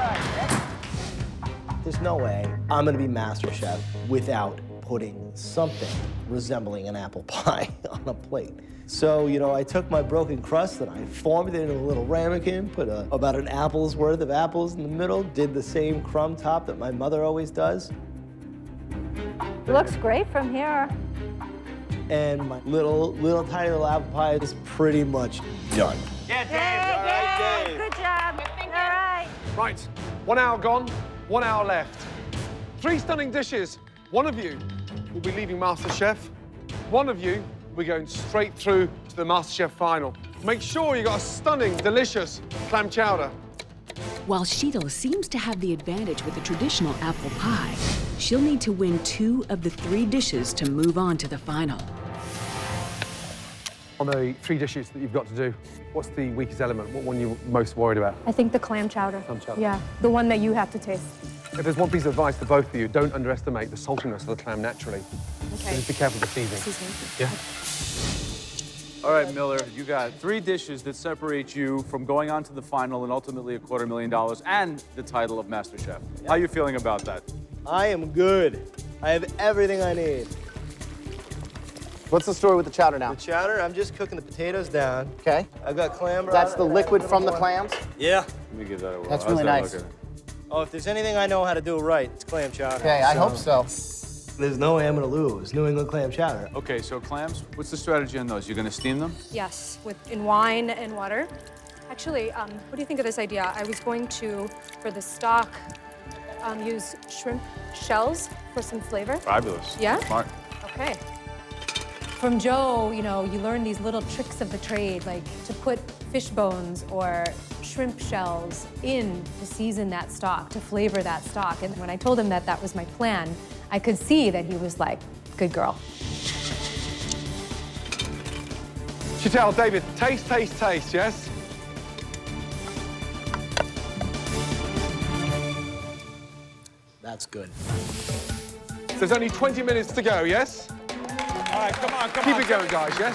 right. There's no way I'm gonna be MasterChef without putting something resembling an apple pie on a plate. So, you know, I took my broken crust and I formed it in a little ramekin, put about an apple's worth of apples in the middle, did the same crumb top that my mother always does. Looks great from here. And my little tiny little apple pie is pretty much done. Yeah, Dave. All right, Dave. Good job. All right. Right, 1 hour gone, 1 hour left. 3 stunning dishes. One of you will be leaving MasterChef. One of you will be going straight through to the MasterChef final. Make sure you got a stunning, delicious clam chowder. While Cheadle seems to have the advantage with the traditional apple pie, she'll need to win 2 of the 3 dishes to move on to the final. On the 3 dishes that you've got to do, what's the weakest element? What one are you most worried about? I think the clam chowder. Clam chowder. Yeah, the one that you have to taste. If there's one piece of advice to both of you, don't underestimate the saltiness of the clam naturally. Okay. Just be careful with the seasoning. Yeah. All right, Miller, you got 3 dishes that separate you from going on to the final and ultimately $250,000 and the title of MasterChef. Yep. How are you feeling about that? I am good. I have everything I need. What's the story with the chowder now? The chowder, I'm just cooking the potatoes down. Okay. I've got clam. That's the liquid from the clams? Yeah. Let me give that a whirl. That's really nice. Oh, if there's anything I know how to do right, it's clam chowder. Okay, I hope so. There's no way I'm gonna lose. New England clam chowder. Okay, so clams, what's the strategy on those? You're gonna steam them? Yes, in wine and water. Actually, what do you think of this idea? I was going to, for the stock, use shrimp shells for some flavor. Fabulous. Yeah? Smart. Okay. From Joe, you know, you learn these little tricks of the trade, like to put fish bones or shrimp shells in to season that stock, to flavor that stock. And when I told him that that was my plan, I could see that he was like, good girl. Chantal, David, taste, taste, taste, yes? That's good. So there's only 20 minutes to go, yes? All right, come on. Keep it going, guys, yes?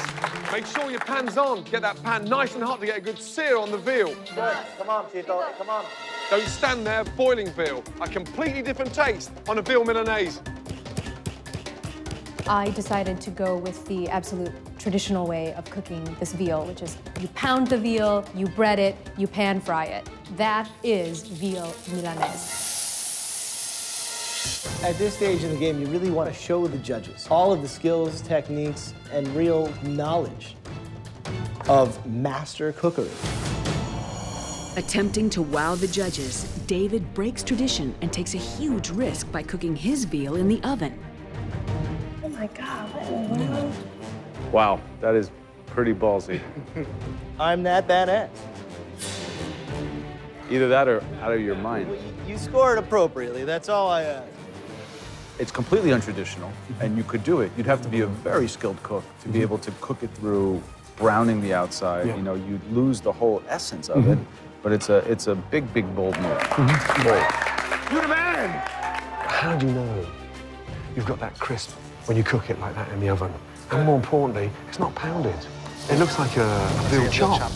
Make sure your pan's on. Get that pan nice and hot to get a good sear on the veal. Good. Come on, Chito. Come on. Don't stand there boiling veal. A completely different taste on a veal Milanese. I decided to go with the absolute traditional way of cooking this veal, which is you pound the veal, you bread it, you pan fry it. That is veal Milanese. At this stage in the game, you really want to show the judges all of the skills, techniques, and real knowledge of master cookery. Attempting to wow the judges, David breaks tradition and takes a huge risk by cooking his veal in the oven. Oh my God, what in the world? Wow, that is pretty ballsy. I'm that badass. Either that or out of your mind. You scored appropriately, that's all I ask. It's completely untraditional, and you could do it. You'd have to be a very skilled cook to be able to cook it through browning the outside. Yeah. You know, you'd lose the whole essence of it. But it's a big, big, bold move. Bold. You're the man! How do you know you've got that crisp when you cook it like that in the oven? And more importantly, it's not pounded. It looks like a veal chop.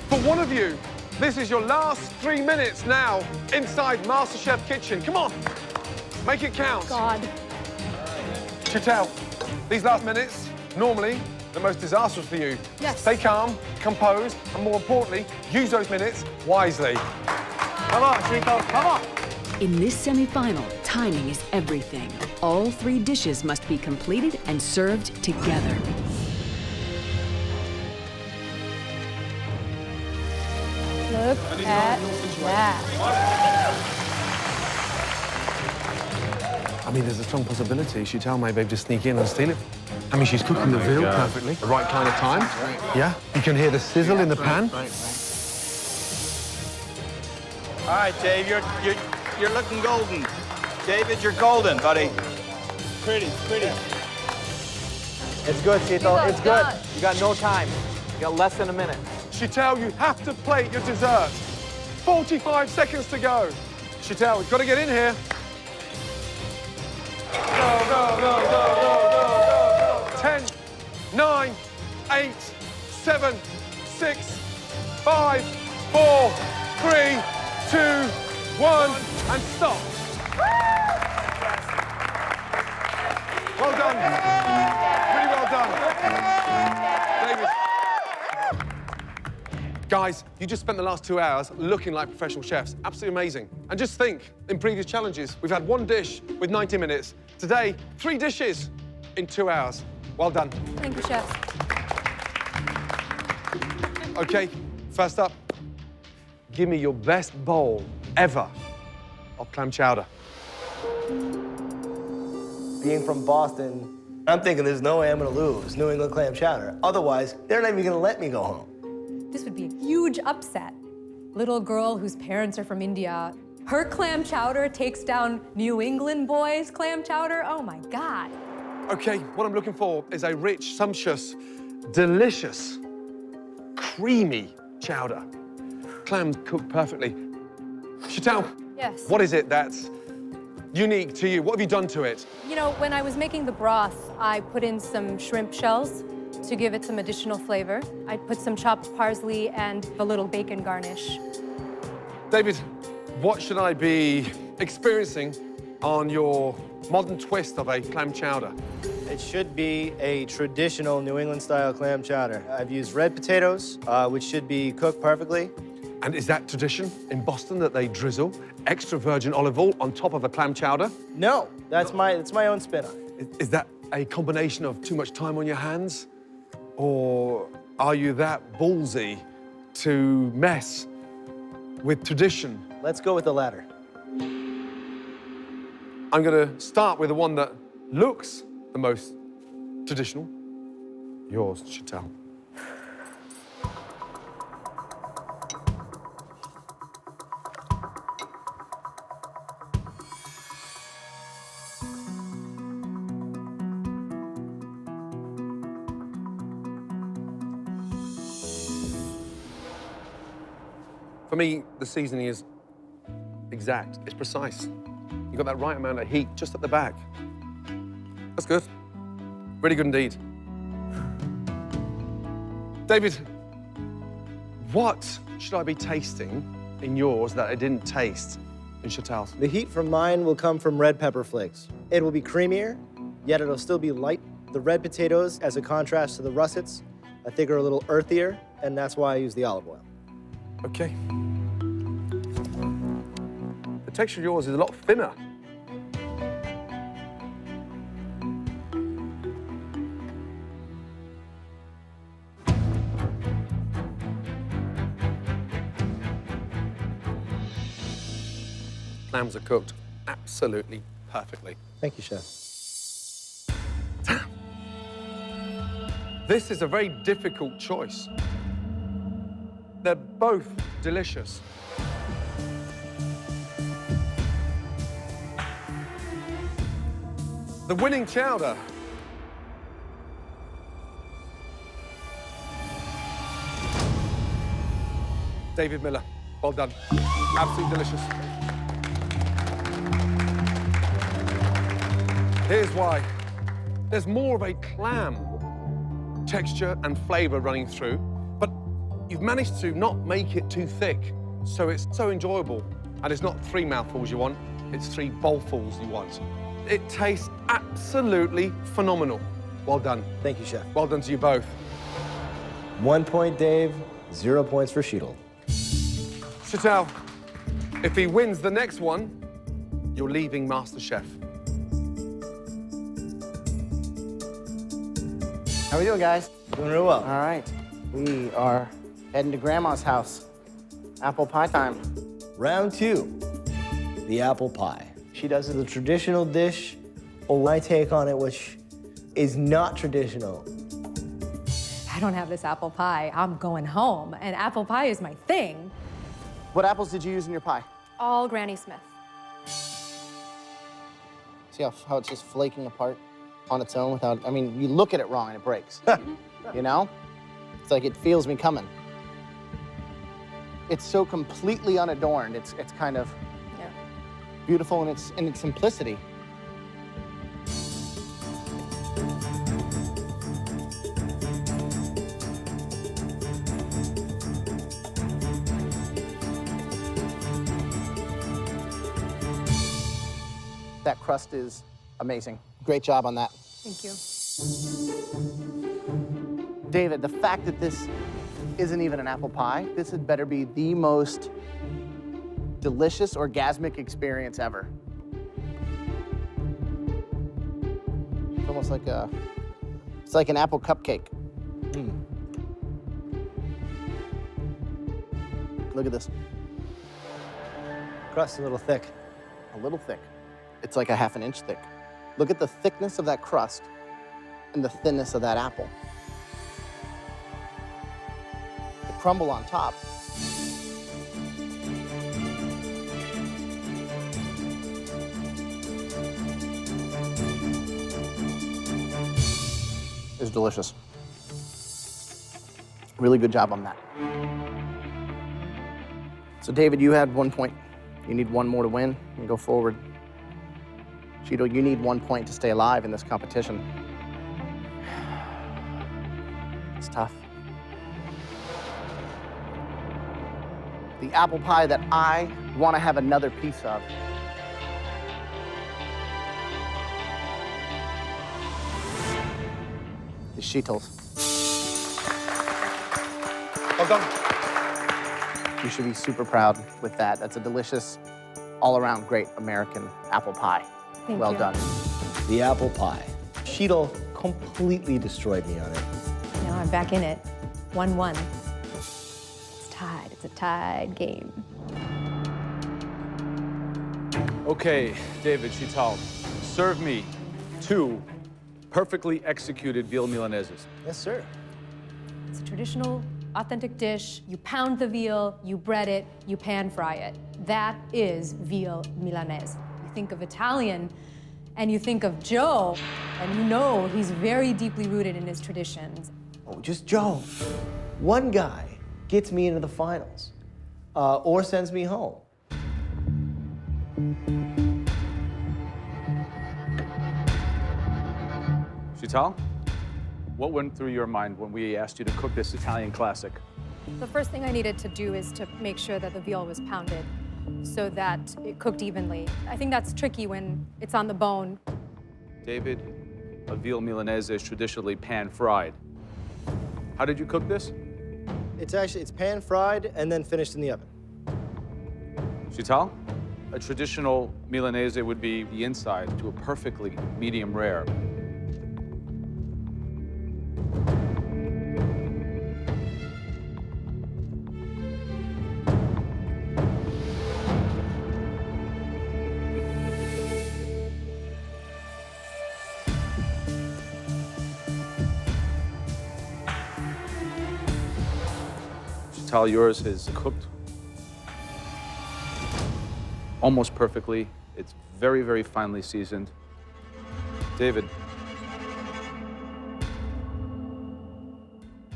For one of you, this is your last 3 minutes now inside MasterChef kitchen. Come on, make it count. God. Chantel, these last minutes, normally the most disastrous for you. Yes. Stay calm, composed, and more importantly, use those minutes wisely. Come on, Chico, come on. In this semi-final, timing is everything. All 3 dishes must be completed and served together. Look at that. I mean, there's a strong possibility Chantel may be able to sneak in and steal it. I mean, she's cooking the veal perfectly, the right kind of time. Yeah, you can hear the sizzle in the pan. All right, Dave, you're looking golden. David, you're golden, buddy. Pretty. It's good, Chito, it's good. You got no time. You got less than a minute. Chantel, you have to plate your dessert. 45 seconds to go. Chantel, we've got to get in here. Go. 10, 9, 8, 7, 6, 5, 4, 3, 2, 1, and stop. Well done. Really well done. David. Guys, you just spent the last 2 hours looking like professional chefs. Absolutely amazing. And just think, in previous challenges, we've had 1 dish with 90 minutes. Today, 3 dishes in 2 hours. Well done. Thank you, chef. Okay, first up, give me your best bowl ever of clam chowder. Being from Boston, I'm thinking there's no way I'm gonna lose New England clam chowder. Otherwise, they're not even gonna let me go home. This would be a huge upset. Little girl whose parents are from India, her clam chowder takes down New England boys' clam chowder. Oh my God. Okay, what I'm looking for is a rich, sumptuous, delicious, creamy chowder. Clams cooked perfectly. Chantel, Yes. what is it that's unique to you? What have you done to it? You know, when I was making the broth, I put in some shrimp shells to give it some additional flavor. I put some chopped parsley and a little bacon garnish. David, what should I be experiencing on your modern twist of a clam chowder? It should be a traditional New England-style clam chowder. I've used red potatoes, which should be cooked perfectly. And is that tradition in Boston that they drizzle extra virgin olive oil on top of a clam chowder? No, that's my own spin on it. Is that a combination of too much time on your hands? Or are you that ballsy to mess with tradition? Let's go with the latter. I'm gonna start with the one that looks the most traditional. Yours, Chantel. For me, the seasoning is exact. It's precise. You got that right amount of heat just at the back. And That's good. Really good indeed. David, what should I be tasting in yours that I didn't taste in Chantal's? The heat from mine will come from red pepper flakes. It will be creamier, yet it'll still be light. The red potatoes, as a contrast to the russets, I think are a little earthier, and that's why I use the olive oil. Okay. The texture of yours is a lot thinner. Clams are cooked absolutely perfectly. Thank you, Chef. This is a very difficult choice. They're both delicious. The winning chowder. David Miller, well done. Absolutely delicious. Here's why. There's more of a clam texture and flavor running through, but you've managed to not make it too thick, so it's so enjoyable. And it's not 3 mouthfuls you want, it's 3 bowlfuls you want. It tastes absolutely phenomenal. Well done. Thank you, Chef. Well done to you both. 1 point, Dave. 0 points for Sheetal. Chantal, if he wins the next one, you're leaving MasterChef. How we doing, guys? Doing real well. All right. We are heading to Grandma's house. Apple pie time. Round 2, the apple pie. She does the traditional dish, or my take on it, which is not traditional. I don't have this apple pie. I'm going home, and apple pie is my thing. What apples did you use in your pie? All Granny Smith. See how it's just flaking apart on its own without, I mean, you look at it wrong and it breaks. You know? It's like it feels me coming. It's so completely unadorned. It's kind of beautiful in its simplicity. That crust is amazing. Great job on that. Thank you. David, the fact that this isn't even an apple pie, this had better be the most delicious, orgasmic experience ever. It's almost like it's like an apple cupcake. Look at this. Crust a little thick. A little thick. It's like a ½ an inch thick. Look at the thickness of that crust and the thinness of that apple. The crumble on top. Is delicious. Really good job on that. So David, you had 1 point. You need 1 more to win and go forward. Cheeto, you need 1 point to stay alive in this competition. It's tough. The apple pie that I want to have another piece of is Cheeto's. Well done. You should be super proud with that. That's a delicious, all-around great American apple pie. Thank well you. done. The apple pie. Sheetal completely destroyed me on it. Now I'm back in it. 1-1. It's tied. It's a tied game. Okay, David, Chantal, serve me 2 perfectly executed veal Milaneses. Yes, sir. It's a traditional, authentic dish. You pound the veal, you bread it, you pan fry it. That is veal Milanese. You think of Italian, and you think of Joe, and you know he's very deeply rooted in his traditions. Oh, just Joe. One guy gets me into the finals, or sends me home. Chital, what went through your mind when we asked you to cook this Italian classic? The first thing I needed to do is to make sure that the veal was pounded so that it cooked evenly. I think that's tricky when it's on the bone. David, a veal Milanese is traditionally pan-fried. How did you cook this? It's pan-fried and then finished in the oven. Chital, a traditional Milanese would be the inside to a perfectly medium rare. Chital, yours is cooked almost perfectly. It's very, very finely seasoned. David,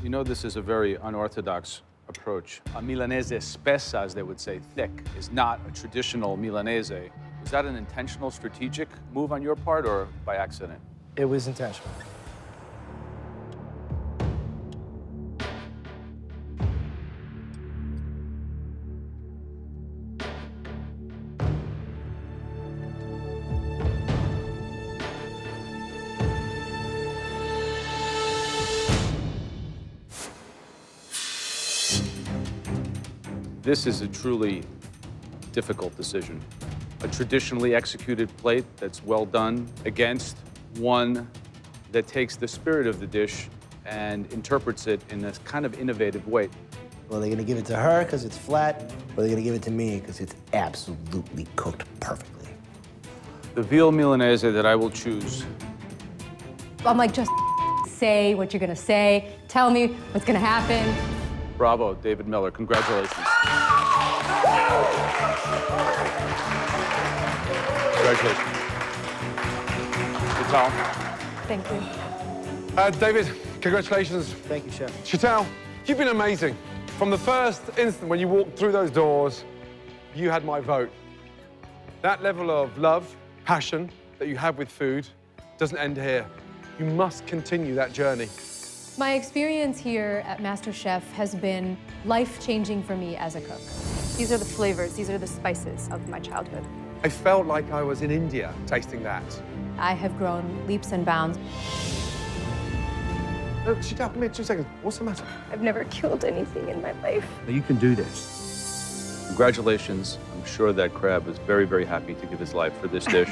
you know this is a very unorthodox approach. A Milanese spessa, as they would say, thick, is not a traditional Milanese. Was that an intentional, strategic move on your part or by accident? It was intentional. This is a truly difficult decision. A traditionally executed plate that's well done against one that takes the spirit of the dish and interprets it in this kind of innovative way. Well, they're gonna give it to her because it's flat, or they're gonna give it to me because it's absolutely cooked perfectly. The veal Milanese that I will choose. I'm like, just say what you're gonna say. Tell me what's gonna happen. Bravo, David Miller. Congratulations. Congratulations. Chital. Thank you. David, congratulations. Thank you, Chef. Chital, you've been amazing. From the first instant when you walked through those doors, you had my vote. That level of love, passion that you have with food doesn't end here. You must continue that journey. My experience here at MasterChef has been life-changing for me as a cook. These are the flavors, these are the spices of my childhood. I felt like I was in India tasting that. I have grown leaps and bounds. Chital, come here 2 seconds. What's the matter? I've never killed anything in my life. You can do this. Congratulations. I'm sure that crab is very, very happy to give his life for this dish.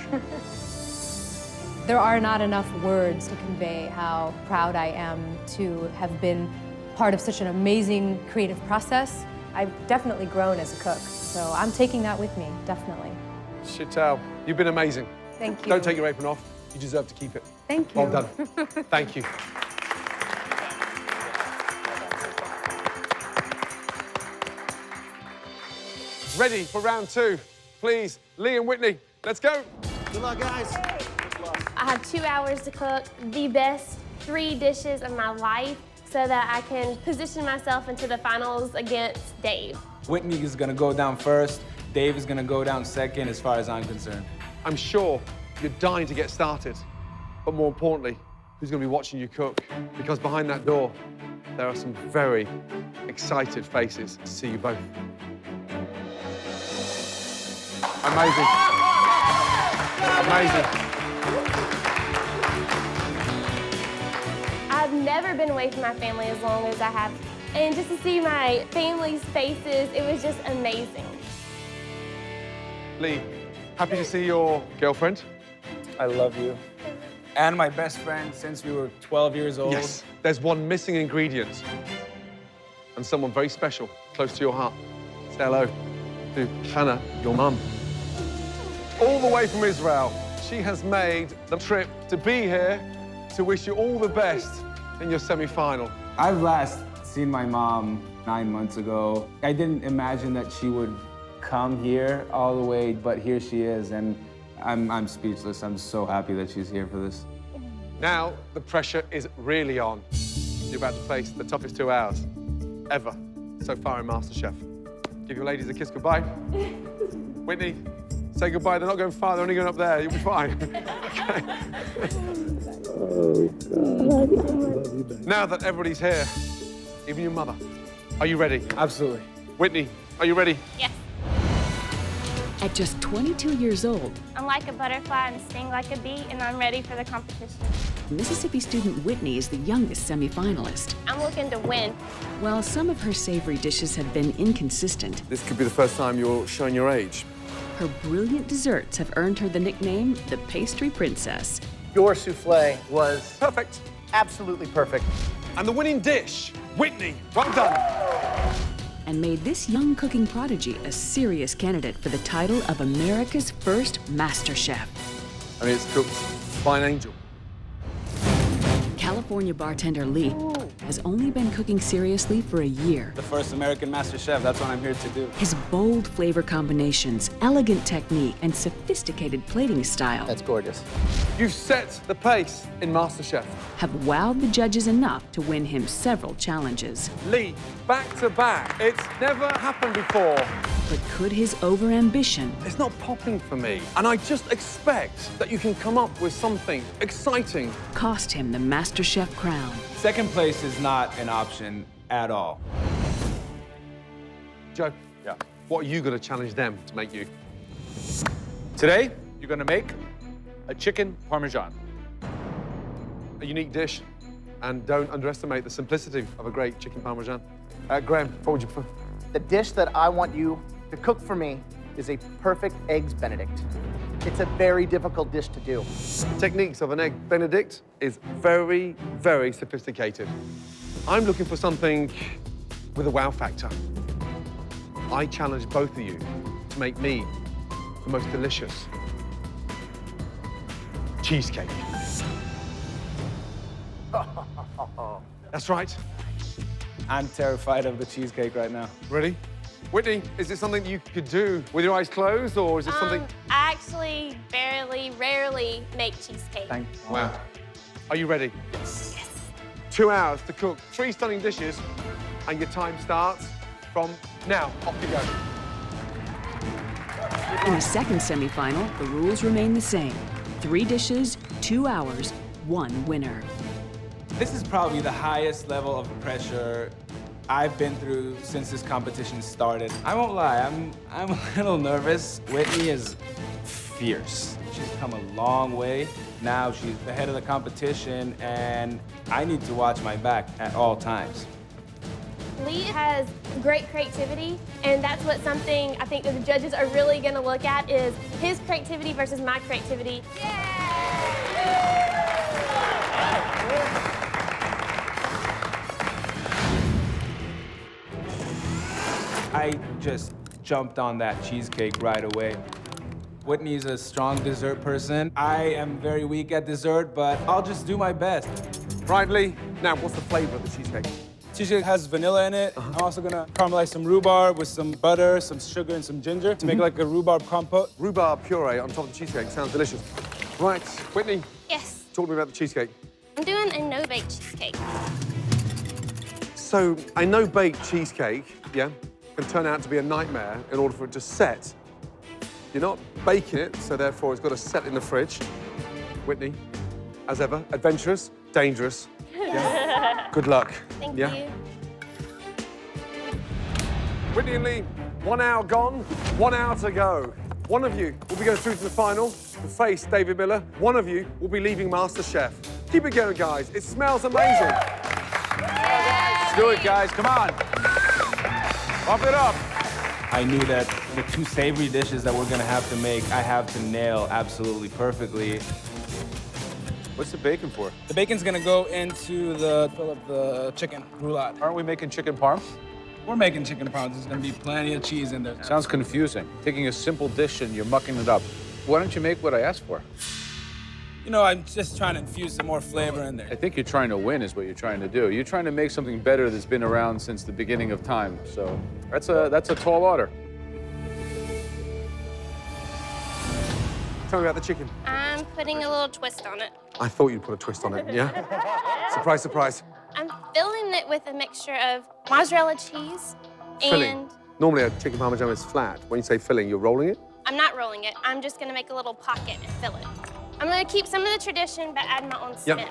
There are not enough words to convey how proud I am to have been part of such an amazing creative process. I've definitely grown as a cook, so I'm taking that with me, definitely. Chital, you've been amazing. Thank you. Don't take your apron off. You deserve to keep it. Thank you. Well done. Thank you. Ready for round 2. Please, Lee and Whitney, let's go. Good luck, guys. I have 2 hours to cook the best 3 dishes of my life so that I can position myself into the finals against Dave. Whitney is gonna go down first. Dave is gonna go down second as far as I'm concerned. I'm sure you're dying to get started, but more importantly, who's gonna be watching you cook? Because behind that door, there are some very excited faces to see you both. Amazing. Amazing. I've never been away from my family as long as I have. And just to see my family's faces, it was just amazing. Lee, happy to see your girlfriend. I love you. And my best friend since we were 12 years old. Yes, there's one missing ingredient. And someone very special, close to your heart. Say hello to Hannah, your mum. All the way from Israel, she has made the trip to be here to wish you all the best in your semi-final. I've last seen my mom 9 months ago. I didn't imagine that she would come here all the way, but here she is, and I'm speechless. I'm so happy that she's here for this. Now, the pressure is really on. You're about to face the toughest 2 hours ever so far in MasterChef. Give your ladies a kiss goodbye. Whitney, say goodbye. They're not going far, they're only going up there. You'll be fine. Okay. Now that everybody's here, even your mother, are you ready? Absolutely. Whitney, are you ready? Yes. At just 22 years old, I'm like a butterfly and sting like a bee, and I'm ready for the competition. Mississippi student Whitney is the youngest semifinalist. I'm looking to win. While some of her savory dishes have been inconsistent, This could be the first time you're showing your age. her brilliant desserts have earned her the nickname the Pastry Princess. Your souffle was Perfect. absolutely perfect. And the winning dish, Whitney, well done. And made this young cooking prodigy a serious candidate for the title of America's first MasterChef. I mean, it's cooked by an angel. California bartender Lee has only been cooking seriously for a year. The first American Master Chef, that's what I'm here to do. His bold flavor combinations, elegant technique, and sophisticated plating style That's gorgeous. You've set the pace in MasterChef. have wowed the judges enough to win him several challenges. Lee, back to back. It's never happened before. But could his overambition It's not popping for me. And I just expect that you can come up with something exciting. cost him the MasterChef crown? Second place is not an option at all. Joe, what are you going to challenge them to make you? Today, you're gonna make a chicken parmesan. A unique dish. And don't underestimate the simplicity of a great chicken parmesan. Graham, what would you prefer? The dish that I want you to cook for me is a perfect eggs Benedict. It's a very difficult dish to do. The techniques of an egg Benedict is very, very sophisticated. I'm looking for something with a wow factor. I challenge both of you to make me the most delicious cheesecake. That's right. I'm terrified of the cheesecake right now. Ready? Whitney, is it something you could do with your eyes closed, or is it something... I actually rarely make cheesecake. Wow. Are you ready? Yes. 2 hours to cook 3 stunning dishes, and your time starts from now. Off you go. In the second semifinal, the rules remain the same. 3 dishes, 2 hours, 1 winner. This is probably the highest level of pressure I've been through since this competition started. I won't lie, I'm a little nervous. Whitney is fierce. She's come a long way. Now she's the head of the competition, and I need to watch my back at all times. Lee has great creativity, and that's what something I think that the judges are really going to look at is his creativity versus my creativity. I just jumped on that cheesecake right away. Whitney's a strong dessert person. I am very weak at dessert, but I'll just do my best. Right, Lee. Now, what's the flavor of the cheesecake? Cheesecake has vanilla in it. I'm also gonna caramelize some rhubarb with some butter, some sugar, and some ginger to make like a rhubarb compote. Rhubarb puree on top of the cheesecake. Sounds delicious. Right, Whitney. Yes. Talk to me about the cheesecake. I'm doing a no-bake cheesecake. So, a no-bake cheesecake, yeah, can turn out to be a nightmare in order for it to set. You're not baking it, so therefore it's got to set in the fridge. Whitney, as ever, adventurous, dangerous. Yeah. Good luck. Thank yeah? you. Whitney and Lee, 1 hour gone, 1 hour to go. One of you will be going through to the final to face David Miller. One of you will be leaving MasterChef. Keep it going, guys. It smells amazing. Let's do it, guys. Come on. Pump it up. I knew that the 2 savory dishes that we're gonna have to make, I have to nail absolutely perfectly. What's the bacon for? The bacon's gonna go into the fill up the chicken roulade. Aren't we making chicken parm? We're making chicken parm. There's gonna be plenty of cheese in there. Sounds confusing. Taking a simple dish and you're mucking it up. Why don't you make what I asked for? You know, I'm just trying to infuse some more flavor in there. I think you're trying to win is what you're trying to do. You're trying to make something better that's been around since the beginning of time. So that's a tall order. Tell me about the chicken. I'm putting a little twist on it. I thought you'd put a twist on it, yeah? Surprise, surprise. I'm filling it with a mixture of mozzarella cheese Filling. and Normally a chicken parmesan is flat. When you say filling, you're rolling it? I'm not rolling it. I'm just gonna make a little pocket and fill it. I'm gonna keep some of the tradition, but add my own spin. Yep.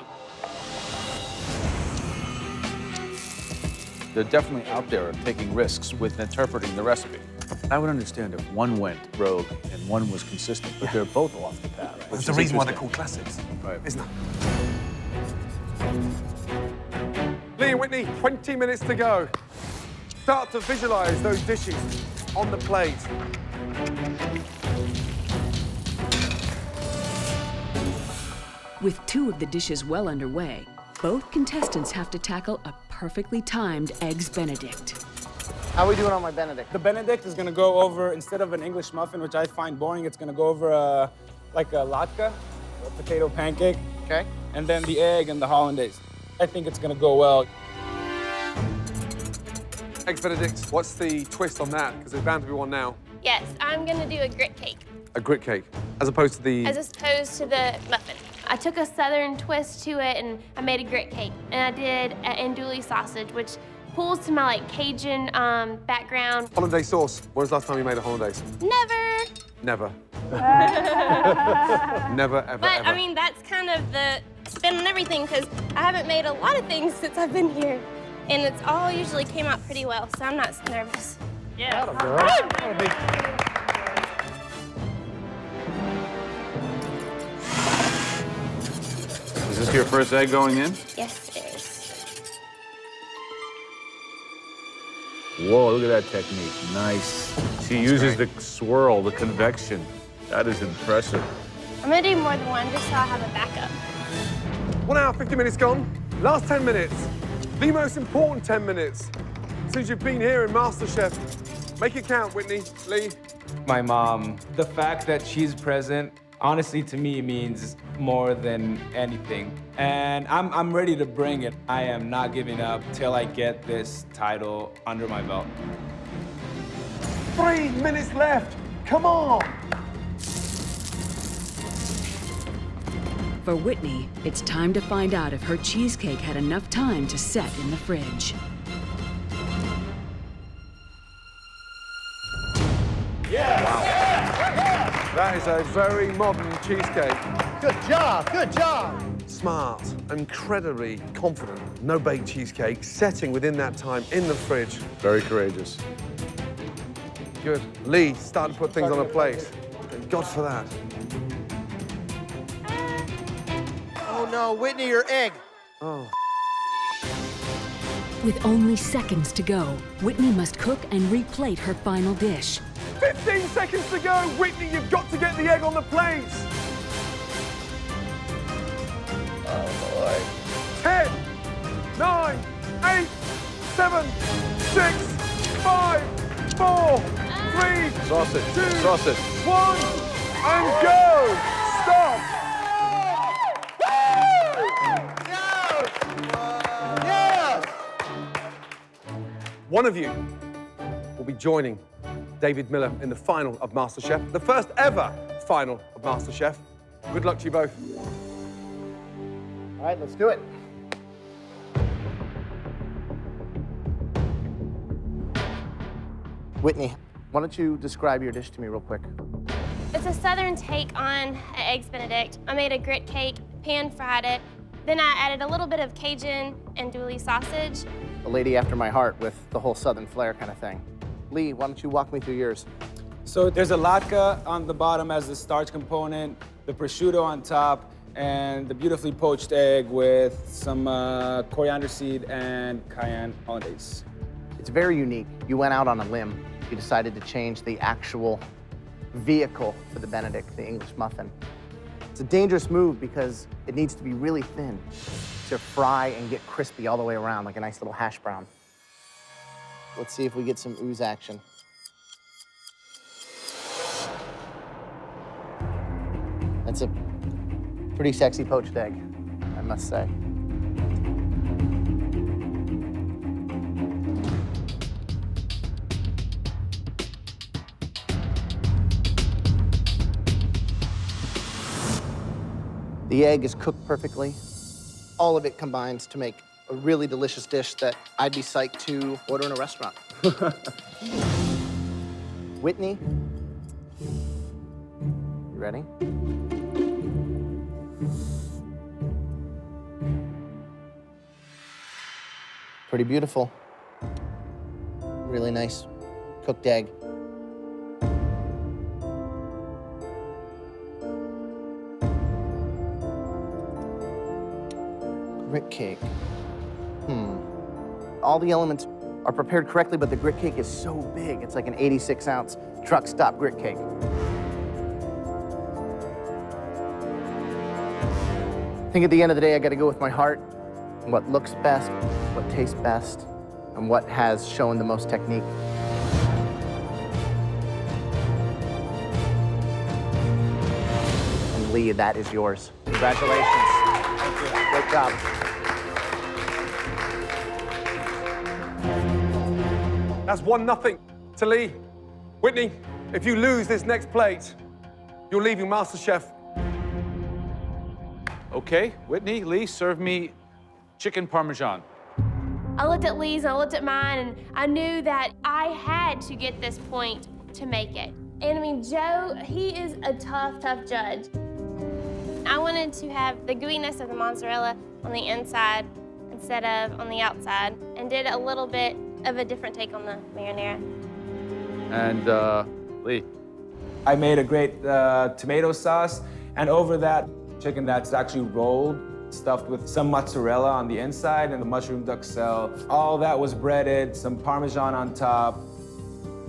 They're definitely out there taking risks with interpreting the recipe. I would understand if one went rogue and one was consistent, but they're both off the path. That's the reason why they're called classics, right? Isn't it? Lee and Whitney, 20 minutes to go. Start to visualize those dishes on the plate. With 2 of the dishes well underway, both contestants have to tackle a perfectly timed Eggs Benedict. How are we doing on my Benedict? The Benedict is gonna go over, instead of an English muffin, which I find boring, it's gonna go over like a latke, a potato pancake. Okay. And then the egg and the hollandaise. I think it's gonna go well. Eggs Benedict, what's the twist on that? Because there's bound to be one now. Yes, I'm gonna do a grit cake. A grit cake, as opposed to the... As opposed to the muffin. I took a southern twist to it and I made a grit cake. And I did an andouille sausage, which pulls to my like Cajun background. Hollandaise sauce. When was the last time you made a hollandaise? Never. Never. Never, ever, But ever. I mean, that's kind of the spin on everything because I haven't made a lot of things since I've been here. And it's all usually came out pretty well, so I'm not nervous. Yeah. Is this your first egg going in? Yes, it is. Whoa, look at that technique. Nice. She uses the swirl, the convection. That is impressive. I'm gonna do more than one just so I have a backup. 1 hour, 50 minutes gone. Last 10 minutes. The most important 10 minutes since you've been here in MasterChef. Make it count, Whitney, Lee. My mom, the fact that she's present, honestly, to me, means more than anything. And I'm ready to bring it. I am not giving up till I get this title under my belt. 3 minutes left. Come on. For Whitney, it's time to find out if her cheesecake had enough time to set in the fridge. That is a very modern cheesecake. Good job, good job. Smart, incredibly confident, no-bake cheesecake, setting within that time in the fridge. Very courageous. Good. Lee, starting to put things on a plate. Thank God for that. Oh no, Whitney, your egg. Oh. With only seconds to go, Whitney must cook and replate her final dish. 15 seconds to go. Whitney, you've got to get the egg on the plate. Oh, boy. 10, 9, 8, 7, 6, 5, 4, 3, Sausage, 2, sausage. 1, and go. Stop. Yes! One of you will be joining David Miller in the final of MasterChef, the first ever final of MasterChef. Good luck to you both. All right, let's do it. Whitney, why don't you describe your dish to me real quick? It's a southern take on an Eggs Benedict. I made a grit cake, pan-fried it. Then I added a little bit of Cajun andouille sausage. A lady after my heart with the whole southern flair kind of thing. Lee, why don't you walk me through yours? So there's a latke on the bottom as the starch component, the prosciutto on top, and the beautifully poached egg with some coriander seed and cayenne hollandaise. It's very unique. You went out on a limb. You decided to change the actual vehicle for the Benedict, the English muffin. It's a dangerous move because it needs to be really thin to fry and get crispy all the way around, like a nice little hash brown. Let's see if we get some ooze action. That's a pretty sexy poached egg, I must say. The egg is cooked perfectly. All of it combines to make a really delicious dish that I'd be psyched to order in a restaurant. Whitney, you ready? Pretty beautiful. Really nice cooked egg. Grit cake. All the elements are prepared correctly, but the grit cake is so big. It's like an 86-ounce truck stop grit cake. I think at the end of the day, I got to go with my heart, what looks best, what tastes best, and what has shown the most technique. And Lee, that is yours. Congratulations. Thank you. Great job. That's 1-0 to Lee. Whitney, if you lose this next plate, you're leaving MasterChef. Okay, Whitney, Lee, serve me chicken parmesan. I looked at Lee's and I looked at mine, and I knew that I had to get this point to make it. And I mean, Joe, he is a tough, tough judge. I wanted to have the gooiness of the mozzarella on the inside instead of on the outside, and did a little bit of a different take on the marinara. And Lee. I made a great tomato sauce, and over that, chicken that's actually rolled, stuffed with some mozzarella on the inside and the mushroom duxelle. All that was breaded, some Parmesan on top.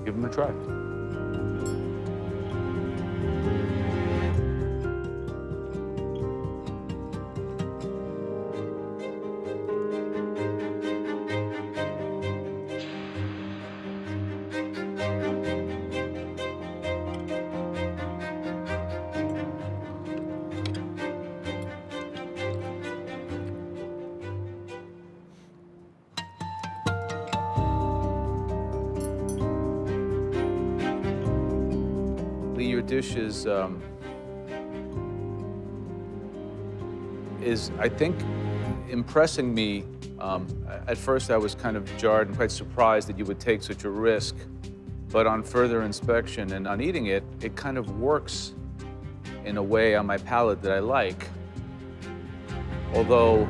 Give them a try. Lee, your dish is I think, impressing me. At first, I was kind of jarred and quite surprised that you would take such a risk. But on further inspection and on eating it, it kind of works in a way on my palate that I like. Although,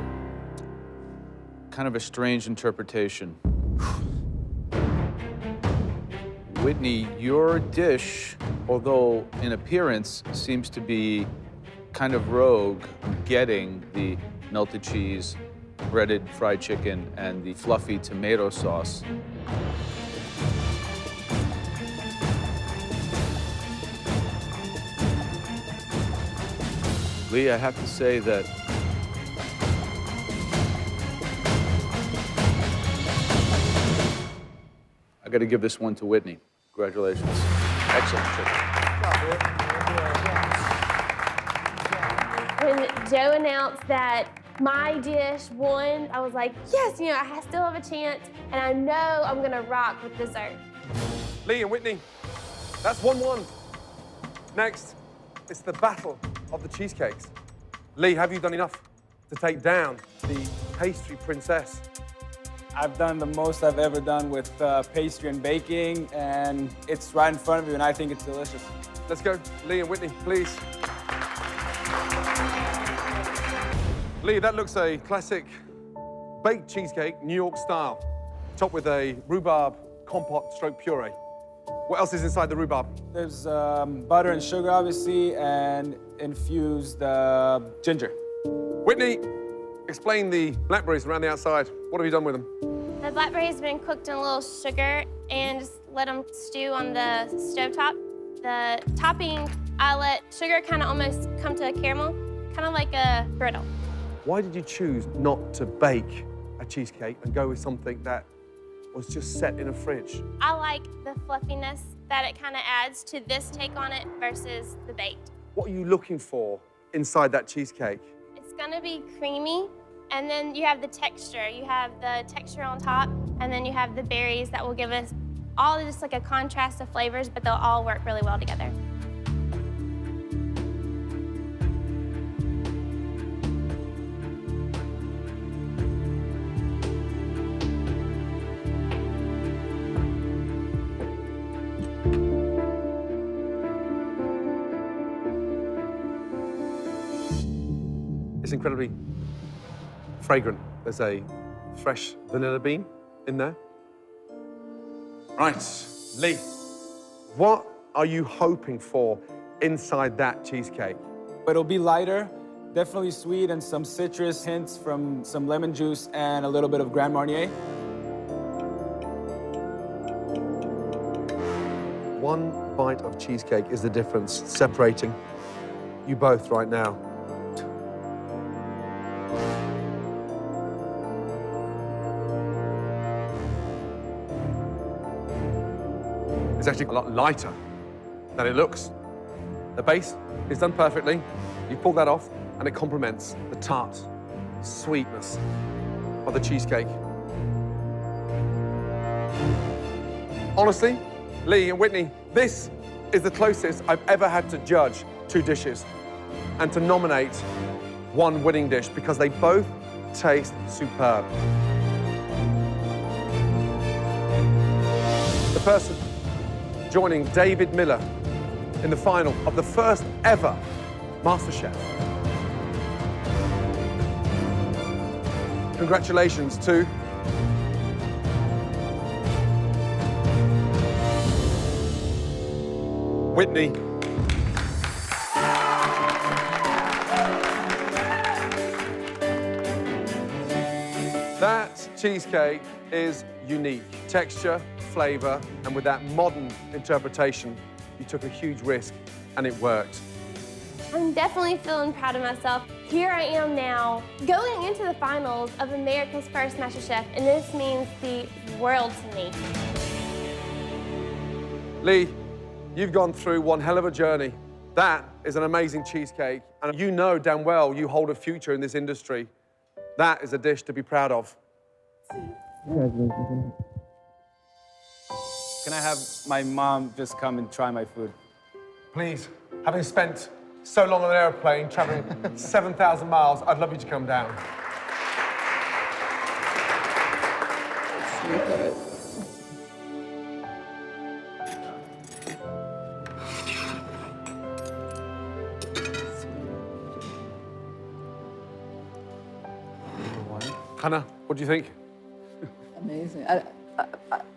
kind of a strange interpretation. Whitney, your dish, although in appearance seems to be kind of rogue, getting the melted cheese, breaded fried chicken, and the fluffy tomato sauce. Lee, I have to say that I got to give this one to Whitney. Congratulations. Excellent chicken. When Joe announced that my dish won, I was like, yes, you know, I still have a chance, and I know I'm gonna rock with dessert. Lee and Whitney, that's 1-1. Next, it's the battle of the cheesecakes. Lee, have you done enough to take down the pastry princess? I've done the most I've ever done with pastry and baking, and it's right in front of you, and I think it's delicious. Let's go. Lee and Whitney, please. Lee, that looks a classic baked cheesecake, New York style, topped with a rhubarb compote stroke puree. What else is inside the rhubarb? There's butter and sugar, obviously, and infused ginger. Whitney, explain the blackberries around the outside. What have you done with them? The blackberries have been cooked in a little sugar and just let them stew on the stovetop. The topping, I let sugar kind of almost come to a caramel, kind of like a brittle. Why did you choose not to bake a cheesecake and go with something that was just set in a fridge? I like the fluffiness that it kind of adds to this take on it versus the baked. What are you looking for inside that cheesecake? It's gonna be creamy, and then you have the texture. You have the texture on top, and then you have the berries that will give us all just like a contrast of flavors, but they'll all work really well together. It's incredibly fragrant. There's a fresh vanilla bean in there. Right, Lee, what are you hoping for inside that cheesecake? It'll be lighter, definitely sweet, and some citrus hints from some lemon juice and a little bit of Grand Marnier. One bite of cheesecake is the difference separating you both right now. It's actually a lot lighter than it looks. The base is done perfectly. You pull that off, and it complements the tart sweetness of the cheesecake. Honestly, Lee and Whitney, this is the closest I've ever had to judge two dishes and to nominate one winning dish because they both taste superb. The person joining David Miller in the final of the first ever MasterChef. Congratulations to Whitney. That cheesecake is unique. Texture, flavor, and with that modern interpretation, you took a huge risk and it worked. I'm definitely feeling proud of myself. Here I am now, going into the finals of America's first MasterChef, and this means the world to me. Lee, you've gone through one hell of a journey. That is an amazing cheesecake, and you know damn well you hold a future in this industry. That is a dish to be proud of. Can I have my mom just come and try my food? Please, having spent so long on an airplane, traveling 7,000 miles, I'd love you to come down. Hannah, what do you think? Amazing.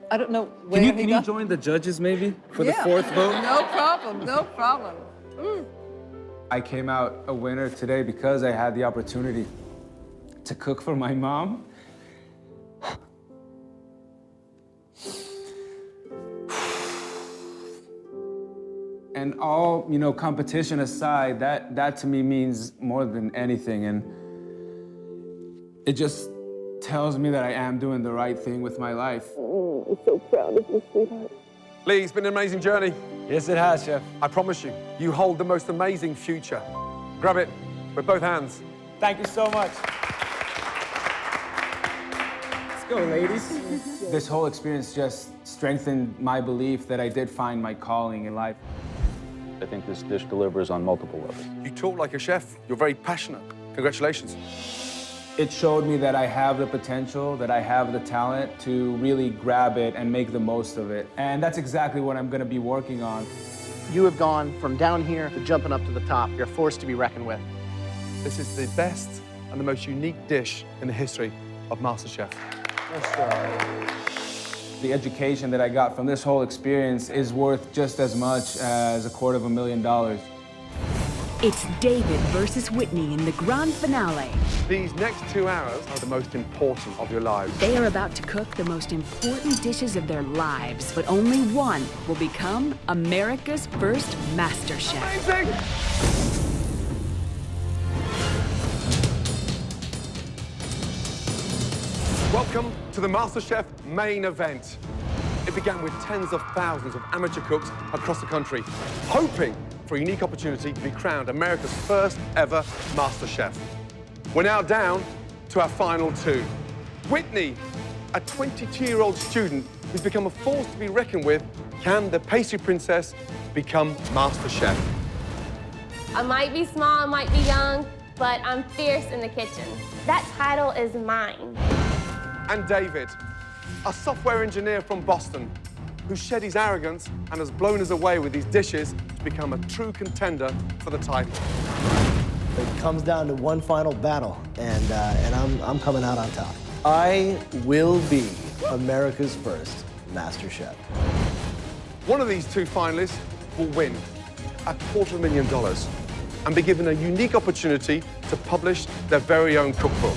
I don't know where Can you join the judges maybe for the fourth vote? No problem, no problem. I came out a winner today because I had the opportunity to cook for my mom. And all, competition aside, that to me means more than anything. And it just tells me that I am doing the right thing with my life. I'm so proud of you, sweetheart. Lee, it's been an amazing journey. Yes, it has, Chef. I promise you, you hold the most amazing future. Grab it with both hands. Thank you so much. Let's go, ladies. This whole experience just strengthened my belief that I did find my calling in life. I think this dish delivers on multiple levels. You talk like a chef. You're very passionate. Congratulations. It showed me that I have the potential, that I have the talent to really grab it and make the most of it. And that's exactly what I'm gonna be working on. You have gone from down here to jumping up to the top. You're a force to be reckoned with. This is the best and the most unique dish in the history of MasterChef. The education that I got from this whole experience is worth just as much as $250,000. It's David versus Whitney in the grand finale. These next 2 hours are the most important of your lives. They are about to cook the most important dishes of their lives, but only one will become America's first MasterChef. Amazing! Welcome to the MasterChef main event. It began with tens of thousands of amateur cooks across the country, hoping for a unique opportunity to be crowned America's first ever MasterChef. We're now down to our final two. Whitney, a 22-year-old student who's become a force to be reckoned with, can the pastry princess become MasterChef? I might be small, I might be young, but I'm fierce in the kitchen. That title is mine. And David, a software engineer from Boston, who shed his arrogance and has blown us away with his dishes to become a true contender for the title. It comes down to one final battle, and I'm coming out on top. I will be America's first MasterChef. One of these two finalists will win $250,000 and be given a unique opportunity to publish their very own cookbook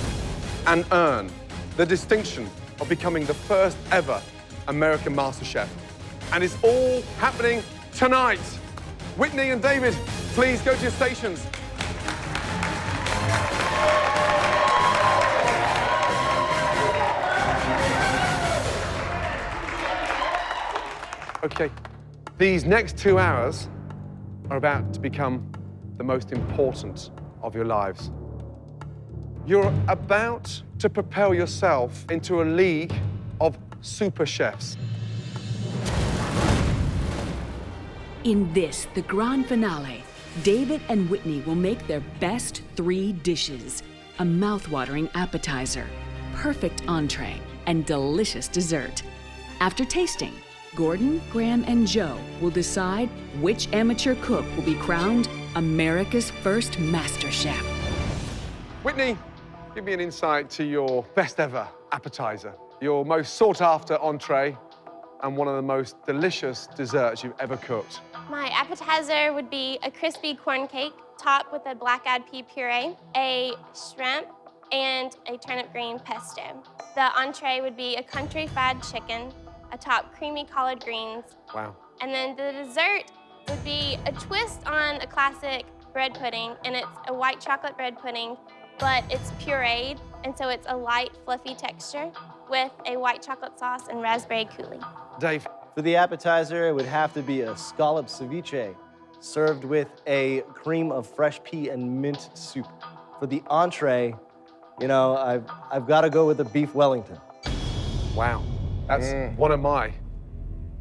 and earn the distinction of becoming the first ever American MasterChef. And it's all happening tonight. Whitney and David, please go to your stations. Okay, these next 2 hours are about to become the most important of your lives. You're about to propel yourself into a league of super chefs. In this, the grand finale, David and Whitney will make their best 3 dishes: a mouth-watering appetizer, perfect entree, and delicious dessert. After tasting, Gordon, Graham, and Joe will decide which amateur cook will be crowned America's first MasterChef. Whitney, give me an insight to your best ever appetizer, your most sought-after entree, and one of the most delicious desserts you've ever cooked. My appetizer would be a crispy corn cake topped with a black-eyed pea puree, a shrimp, and a turnip green pesto. The entree would be a country fried chicken, atop creamy collard greens. Wow. And then the dessert would be a twist on a classic bread pudding, and it's a white chocolate bread pudding, but it's pureed, and so it's a light, fluffy texture with a white chocolate sauce and raspberry coulis. Dave. For the appetizer, it would have to be a scallop ceviche, served with a cream of fresh pea and mint soup. For the entree, you know, I've got to go with a beef Wellington. Wow. That's one of my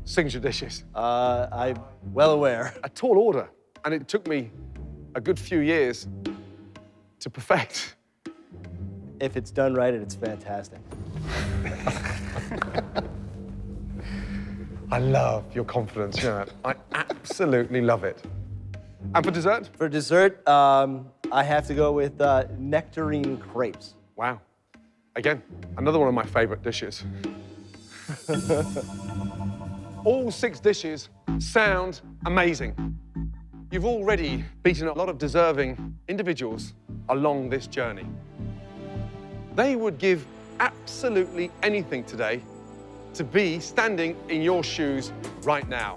signature dishes. I'm well aware. A tall order, and it took me a good few years to perfect. If it's done right, it's fantastic. I love your confidence, you know that. I absolutely love it. And for dessert? For dessert, I have to go with nectarine crepes. Wow. Again, another one of my favorite dishes. All 6 dishes sound amazing. You've already beaten a lot of deserving individuals along this journey. They would give absolutely anything today to be standing in your shoes right now.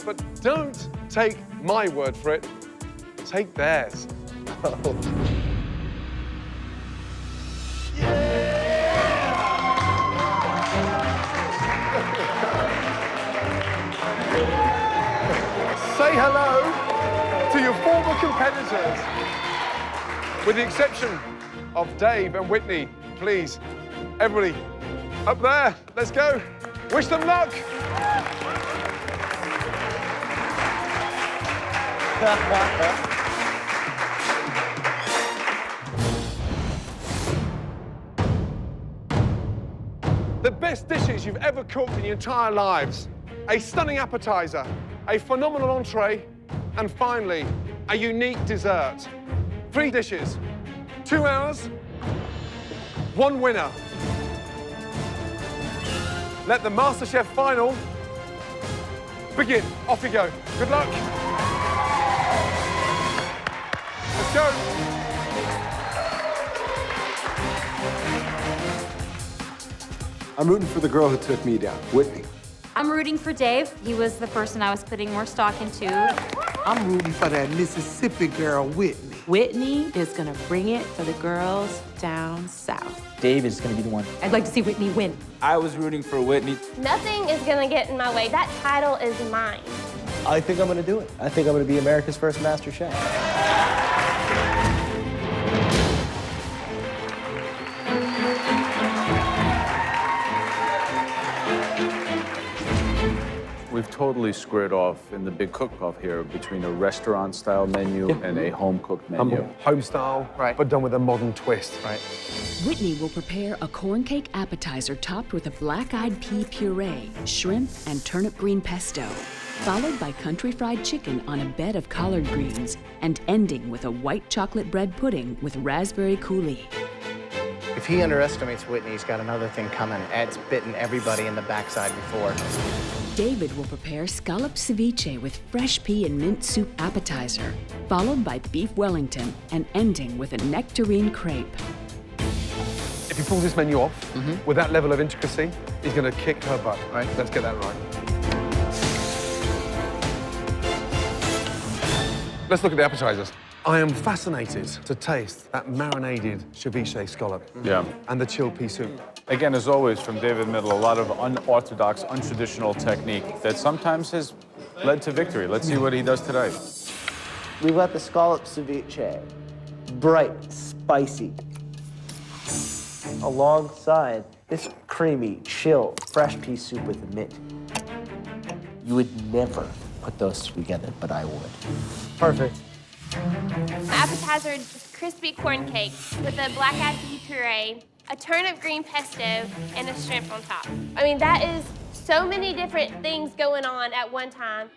But don't take my word for it, take theirs. Say hello to your former competitors. With the exception of Dave and Whitney, please, everybody, up there, let's go. Wish them luck. The best dishes you've ever cooked in your entire lives. A stunning appetizer, a phenomenal entree, and finally, a unique dessert. 3 dishes, 2 hours, 1 winner. Let the MasterChef final begin. Off you go. Good luck. Let's go. I'm rooting for the girl who took me down, Whitney. I'm rooting for Dave. He was the person I was putting more stock into. I'm rooting for that Mississippi girl, Whitney. Whitney is gonna bring it for the girls down south. Dave is gonna be the one. I'd like to see Whitney win. I was rooting for Whitney. Nothing is gonna get in my way. That title is mine. I think I'm gonna do it. I think I'm gonna be America's first MasterChef. We've totally squared off in the big cook-off here between a restaurant-style menu and a home-cooked menu. Home style, but done with a modern twist. Right. Whitney will prepare a corn cake appetizer topped with a black-eyed pea puree, shrimp, and turnip green pesto, followed by country fried chicken on a bed of collard greens, and ending with a white chocolate bread pudding with raspberry coulis. If he underestimates Whitney, he's got another thing coming. Ed's bitten everybody in the backside before. David will prepare scallop ceviche with fresh pea and mint soup appetizer, followed by beef Wellington, and ending with a nectarine crepe. If he pulls this menu off with that level of intricacy, he's going to kick her butt. Right? Let's get that right. Let's look at the appetizers. I am fascinated to taste that marinated ceviche scallop. Yeah. And the chilled pea soup. Again, as always, from David Middle, a lot of unorthodox, untraditional technique that sometimes has led to victory. Let's see what he does today. We've got the scallop ceviche, bright, spicy, alongside this creamy, chilled, fresh pea soup with the mint. You would never put those together, but I would. Perfect. My appetizer is crispy corn cake with a black-eyed pea puree, a turnip green pesto, and a shrimp on top. I mean, that is so many different things going on at one time.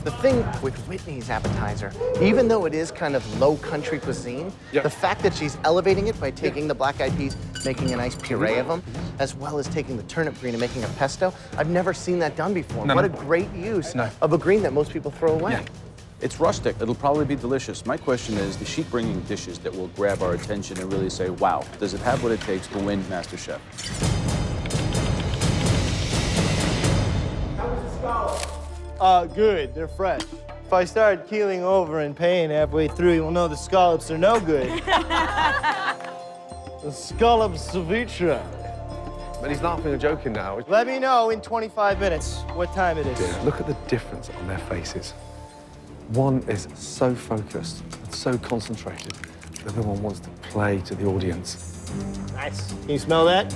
The thing with Whitney's appetizer, even though it is kind of low country cuisine, the fact that she's elevating it by taking the black-eyed peas, making a nice puree of them, as well as taking the turnip green and making a pesto, I've never seen that done before. What a great use of a green that most people throw away. Yeah. It's rustic. It'll probably be delicious. My question is she bringing dishes that will grab our attention and really say, wow, does it have what it takes to win MasterChef? Good. They're fresh. If I start keeling over in pain halfway through, you'll know the scallops are no good. The scallop ceviche. But he's laughing and joking now. Let me know in 25 minutes what time it is. Yeah, look at the difference on their faces. One is so focused and so concentrated. The other one wants to play to the audience. Nice. Can you smell that?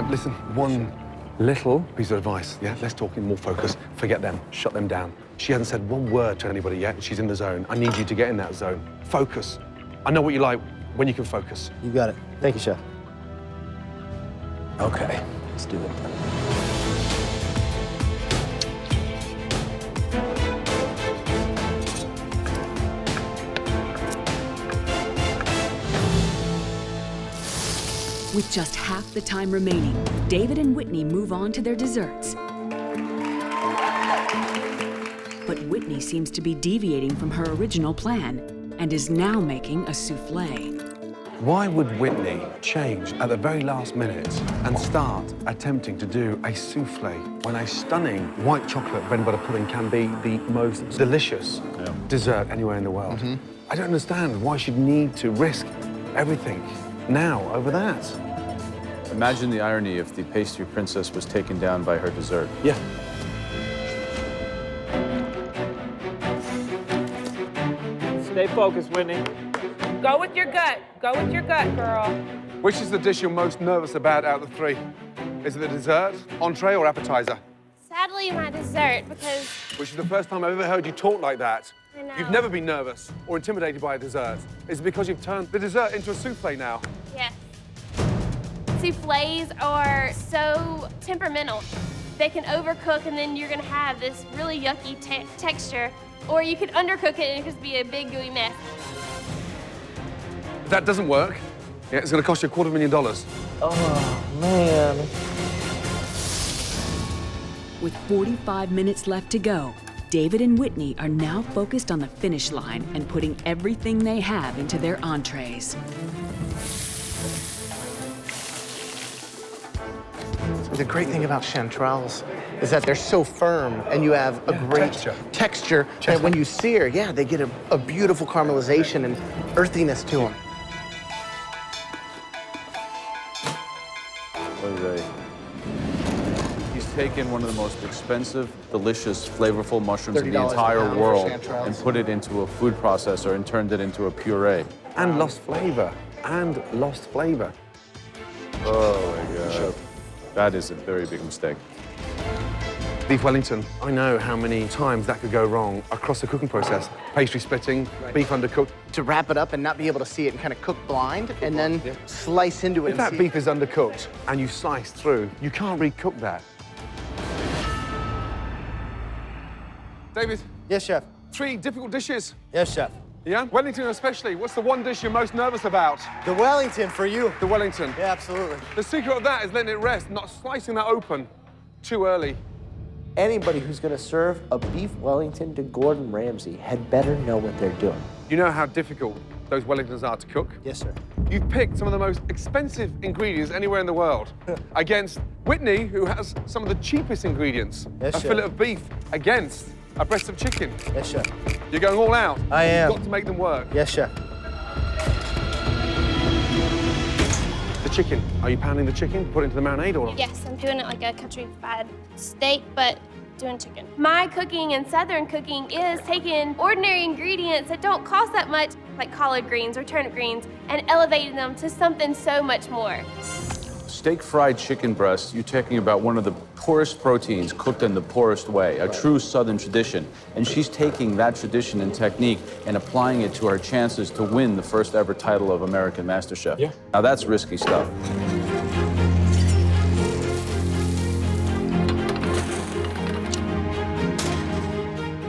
Listen, one little piece of advice, yeah? Let's talk in more focus. Forget them. Shut them down. She hasn't said one word to anybody yet. She's in the zone. I need you to get in that zone. Focus. I know what you like when you can focus. You got it. Thank you, Chef. Okay, let's do it. With just half the time remaining, David and Whitney move on to their desserts. But Whitney seems to be deviating from her original plan and is now making a souffle. Why would Whitney change at the very last minute and start attempting to do a souffle when a stunning white chocolate bread and butter pudding can be the most delicious dessert anywhere in the world? I don't understand why she'd need to risk everything now over that. Imagine the irony if the pastry princess was taken down by her dessert. Yeah. Stay focused, Whitney. Go with your gut. Go with your gut, girl. Which is the dish you're most nervous about out of the three? Is it the dessert, entree, or appetizer? Sadly, my dessert, because Which is the first time I've ever heard you talk like that. I know. You've never been nervous or intimidated by a dessert. Is it because you've turned the dessert into a souffle now? yes. Souffles are so temperamental. They can overcook and then you're gonna have this really yucky texture, or you could undercook it and it could be a big gooey mess. If that doesn't work, yeah, it's gonna cost you $250,000. Oh, man. With 45 minutes left to go, David and Whitney are now focused on the finish line and putting everything they have into their entrees. The great thing about chanterelles is that they're so firm and you have a great texture that when you sear, yeah, they get a beautiful caramelization and earthiness to them. He's taken one of the most expensive, delicious, flavorful mushrooms in the $30 entire a pound for world chanterelles. and put it into a food processor and turned it into a puree. And lost flavor. And lost flavor. Oh my God. That is a very big mistake. Beef Wellington, I know how many times that could go wrong across the cooking process. Pastry splitting, beef undercooked. To wrap it up and not be able to see it and kind of cook blind and then slice into it. If that beef is undercooked and you slice through, you can't recook that. David. Yes, chef. 3 difficult dishes. Yes, chef. Yeah? Wellington especially. What's the one dish you're most nervous about? The Wellington for you. The Wellington. Yeah, absolutely. The secret of that is letting it rest, not slicing that open too early. Anybody who's going to serve a beef Wellington to Gordon Ramsay had better know what they're doing. You know how difficult those Wellingtons are to cook? Yes, sir. You've picked some of the most expensive ingredients anywhere in the world against Whitney, who has some of the cheapest ingredients. Yes, a chef. fillet of beef against a breast of chicken. Yes, chef. You're going all out. I am. You've got to make them work. Yes, chef. The chicken. Are you pounding the chicken? Put it into the marinade or? Yes, I'm doing it like a country-fried steak, but doing chicken. My cooking and Southern cooking is taking ordinary ingredients that don't cost that much, like collard greens or turnip greens, and elevating them to something so much more. Steak fried chicken breast, you're talking about one of the poorest proteins cooked in the poorest way, a true Southern tradition. And she's taking that tradition and technique and applying it to her chances to win the first ever title of American MasterChef. Yeah. Now that's risky stuff.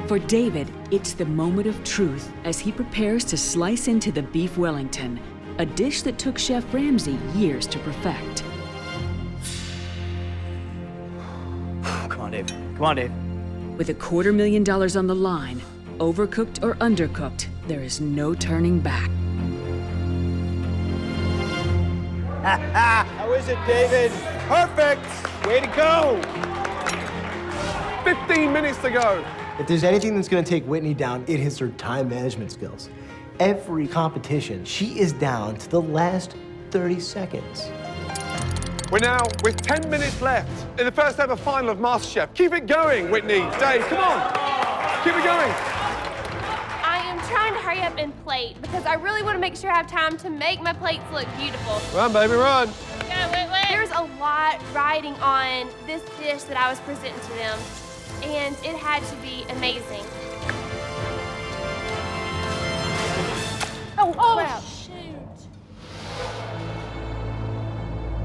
For David, it's the moment of truth as he prepares to slice into the beef Wellington, a dish that took Chef Ramsay years to perfect. Come on, Dave. Come on, Dave. With $250,000 on the line, overcooked or undercooked, there is no turning back. How is it, David? Perfect! Way to go! 15 minutes to go. If there's anything that's going to take Whitney down, it is her time management skills. Every competition, she is down to the last 30 seconds. We're now with 10 minutes left in the first ever final of MasterChef. Keep it going, Whitney. Dave, come on. Keep it going. I am trying to hurry up and plate because I really want to make sure I have time to make my plates look beautiful. Run, baby, run. There's a lot riding on this dish that I was presenting to them, and it had to be amazing. Oh, wow. shoot.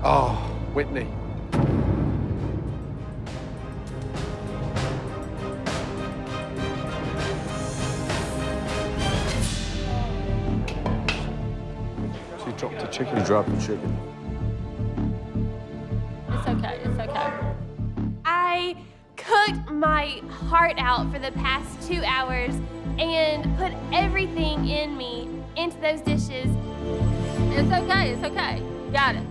Oh, Whitney. She dropped the chicken. You dropped the chicken. It's okay, it's okay. I cooked my heart out for the past 2 hours and put everything in me into those dishes. It's okay, it's okay. Got it.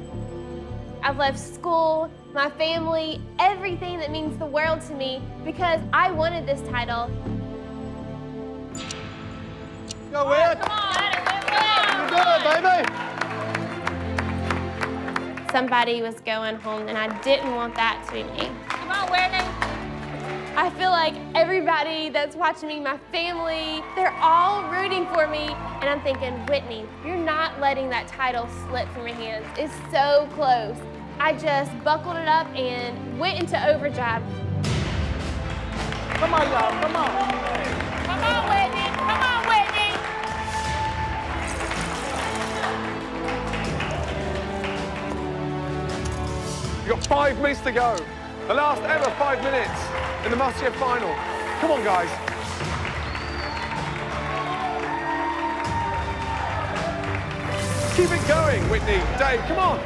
I've left school, my family, everything that means the world to me because I wanted this title. Go, Whit! Come on! You did it, baby! Somebody was going home and I didn't want that to be me. Come on, Whitney! I feel like everybody that's watching me, my family, they're all rooting for me. And I'm thinking, Whitney, you're not letting that title slip from your hands. It's so close. I just buckled it up and went into overdrive. Come on, y'all, come on. Come on, Whitney, come on, Whitney. You've got 5 minutes to go. The last ever 5 minutes in the MasterChef final. Come on, guys. Keep it going, Whitney. Dave, come on.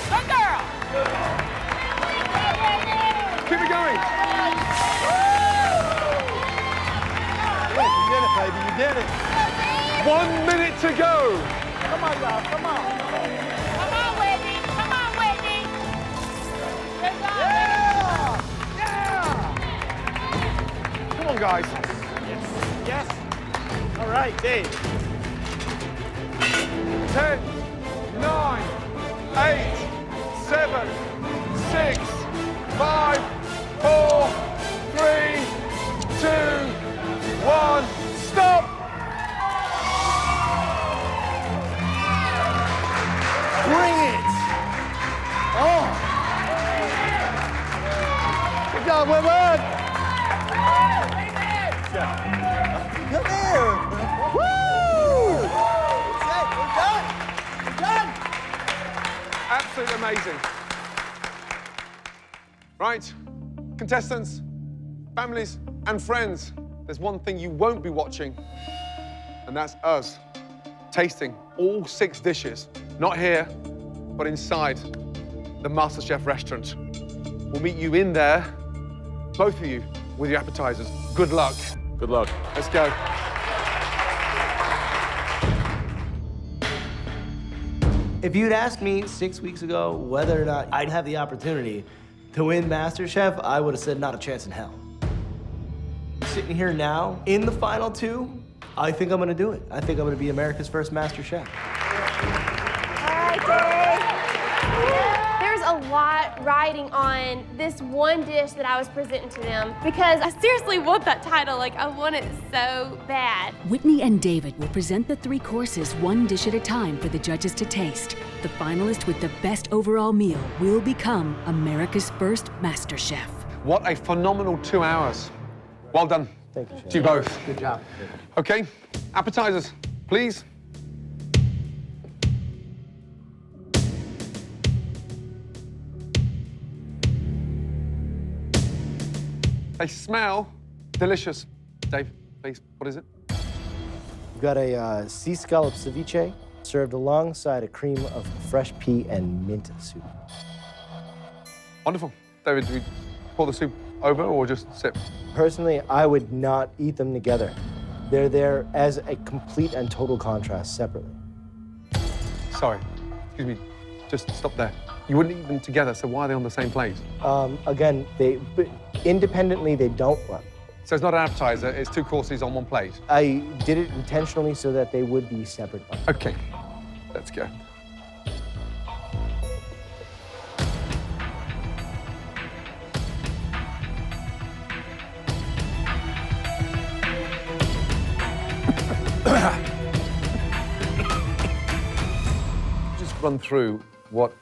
Good girl. Good girl. Keep it going. Yes, you did it, baby, you did it. 1 minute to go. Come on, y'all, come on. Come on, Whitney. Come on, Whitney. Good job. Yeah! Come on, guys. Yes. All right, Dave. 10, 9, 8, 7, 6, 5, 4, 3, 2, 1. Stop! Bring it! Oh! Good job, Whitman! Come here! Woo! That's it, we're done! We're done! Absolutely amazing. Right, Contestants, families, and friends, there's one thing you won't be watching, and that's us tasting all 6 dishes, not here, but inside the MasterChef restaurant. We'll meet you in there, both of you, with your appetizers. Good luck. Good luck. Let's go. If you'd asked me 6 weeks ago whether or not I'd have the opportunity to win MasterChef, I would have said not a chance in hell. Sitting here now, in the final 2, I think I'm gonna do it. I think I'm gonna be America's first MasterChef. There's a lot riding on this one dish that I was presenting to them because I seriously want that title. Like, I want it so bad. Whitney and David will present the 3 courses 1 dish at a time for the judges to taste. The finalist with the best overall meal will become America's first MasterChef. What a phenomenal 2 hours. Well done. Thank you, Chef. To you both. Good job. Okay, appetizers, please. They smell delicious. Dave, please, what is it? We've got a sea scallop ceviche served alongside a cream of fresh pea and mint soup. Wonderful. David, do we pour the soup over or just sip? Personally, I would not eat them together. They're there as a complete and total contrast separately. Sorry, excuse me, just stop there. You wouldn't eat them together, so why are they on the same plate? Again, but independently, they don't run. So it's not an appetizer, it's 2 courses on 1 plate? I did it intentionally so that they would be separate. Okay, let's go. Just run through what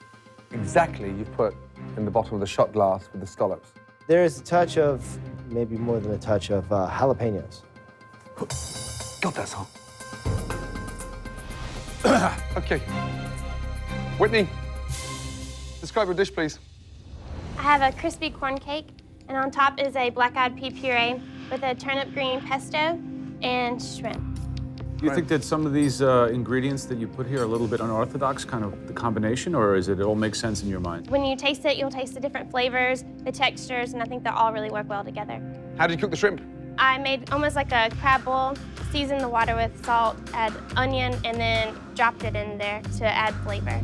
exactly you've put in the bottom of the shot glass with the scallops. There is a touch of, maybe more than a touch of jalapenos. God, that's hot. Okay. Whitney, describe your dish, please. I have a crispy corn cake, and on top is a black-eyed pea puree with a turnip green pesto and shrimp. Do you think that some of these ingredients that you put here are a little bit unorthodox, kind of the combination, or is it all make sense in your mind? When you taste it, you'll taste the different flavors, the textures, and I think they all really work well together. How did you cook the shrimp? I made almost like a crab bowl, seasoned the water with salt, add onion, and then dropped it in there to add flavor. I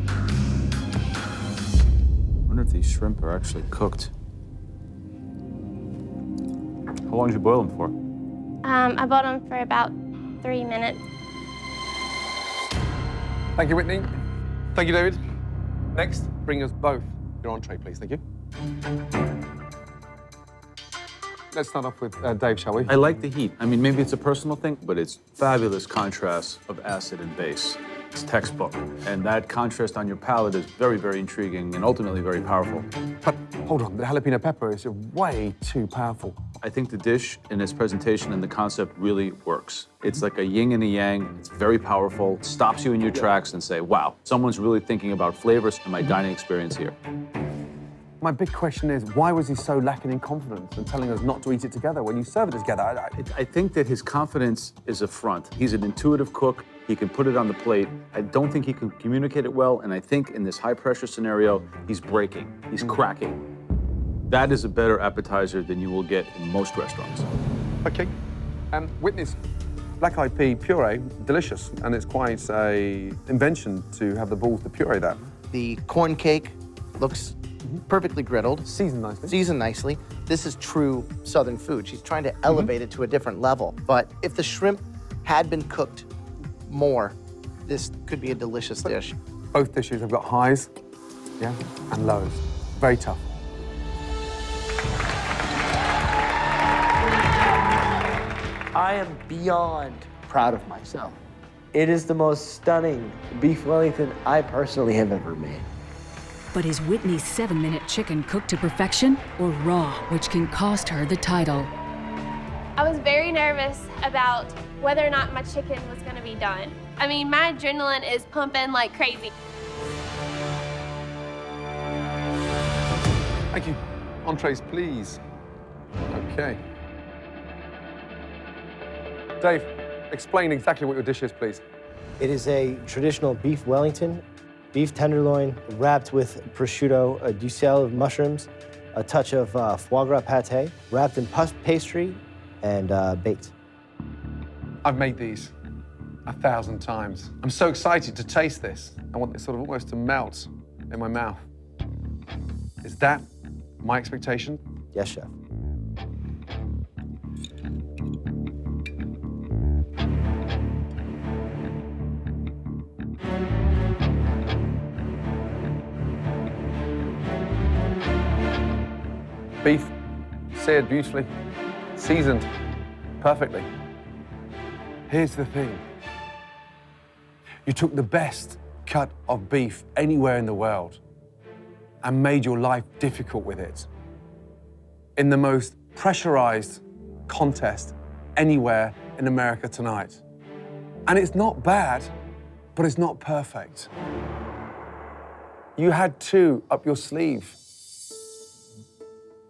wonder if these shrimp are actually cooked. How long did you boil them for? I boiled them for about 3 minutes. Thank you, Whitney. Thank you, David. Next, bring us both your entree, please. Thank you. Let's start off with Dave, shall we? I like the heat. I mean, maybe it's a personal thing, but it's fabulous contrast of acid and base. It's textbook. And that contrast on your palate is very, very intriguing and ultimately very powerful. But hold on, the jalapeno pepper is way too powerful. I think the dish in its presentation and the concept really works. It's like a yin and a yang. It's very powerful. It stops you in your tracks and say, wow, someone's really thinking about flavors in my dining experience here. My big question is, why was he so lacking in confidence and telling us not to eat it together when you serve it together? I think that his confidence is a front. He's an intuitive cook. He can put it on the plate. I don't think he can communicate it well, and I think in this high-pressure scenario, he's breaking. He's cracking. That is a better appetizer than you will get in most restaurants. Okay. Witness, black-eyed pea puree, delicious, and it's quite a invention to have the balls to puree that. The corn cake looks perfectly griddled. Seasoned nicely. Seasoned nicely. This is true Southern food. She's trying to elevate it to a different level. But if the shrimp had been cooked more, this could be a delicious dish. Both dishes have got highs, yeah, and lows. Very tough. I am beyond proud of myself. It is the most stunning beef Wellington I personally have ever made. But is Whitney's 7-minute chicken cooked to perfection or raw, which can cost her the title? I was very nervous about whether or not my chicken was gonna be done. I mean, my adrenaline is pumping like crazy. Thank you. Entrees, please. Okay. Dave, explain exactly what your dish is, please. It is a traditional beef Wellington, beef tenderloin wrapped with prosciutto, a duxelle of mushrooms, a touch of foie gras pate, wrapped in puff pastry, and baked. I've made these 1,000 times. I'm so excited to taste this. I want this sort of almost to melt in my mouth. Is that my expectation? Yes, chef. Beef, seared beautifully, seasoned perfectly. Here's the thing. You took the best cut of beef anywhere in the world and made your life difficult with it. In the most pressurized contest anywhere in America tonight. And it's not bad, but it's not perfect. You had two up your sleeve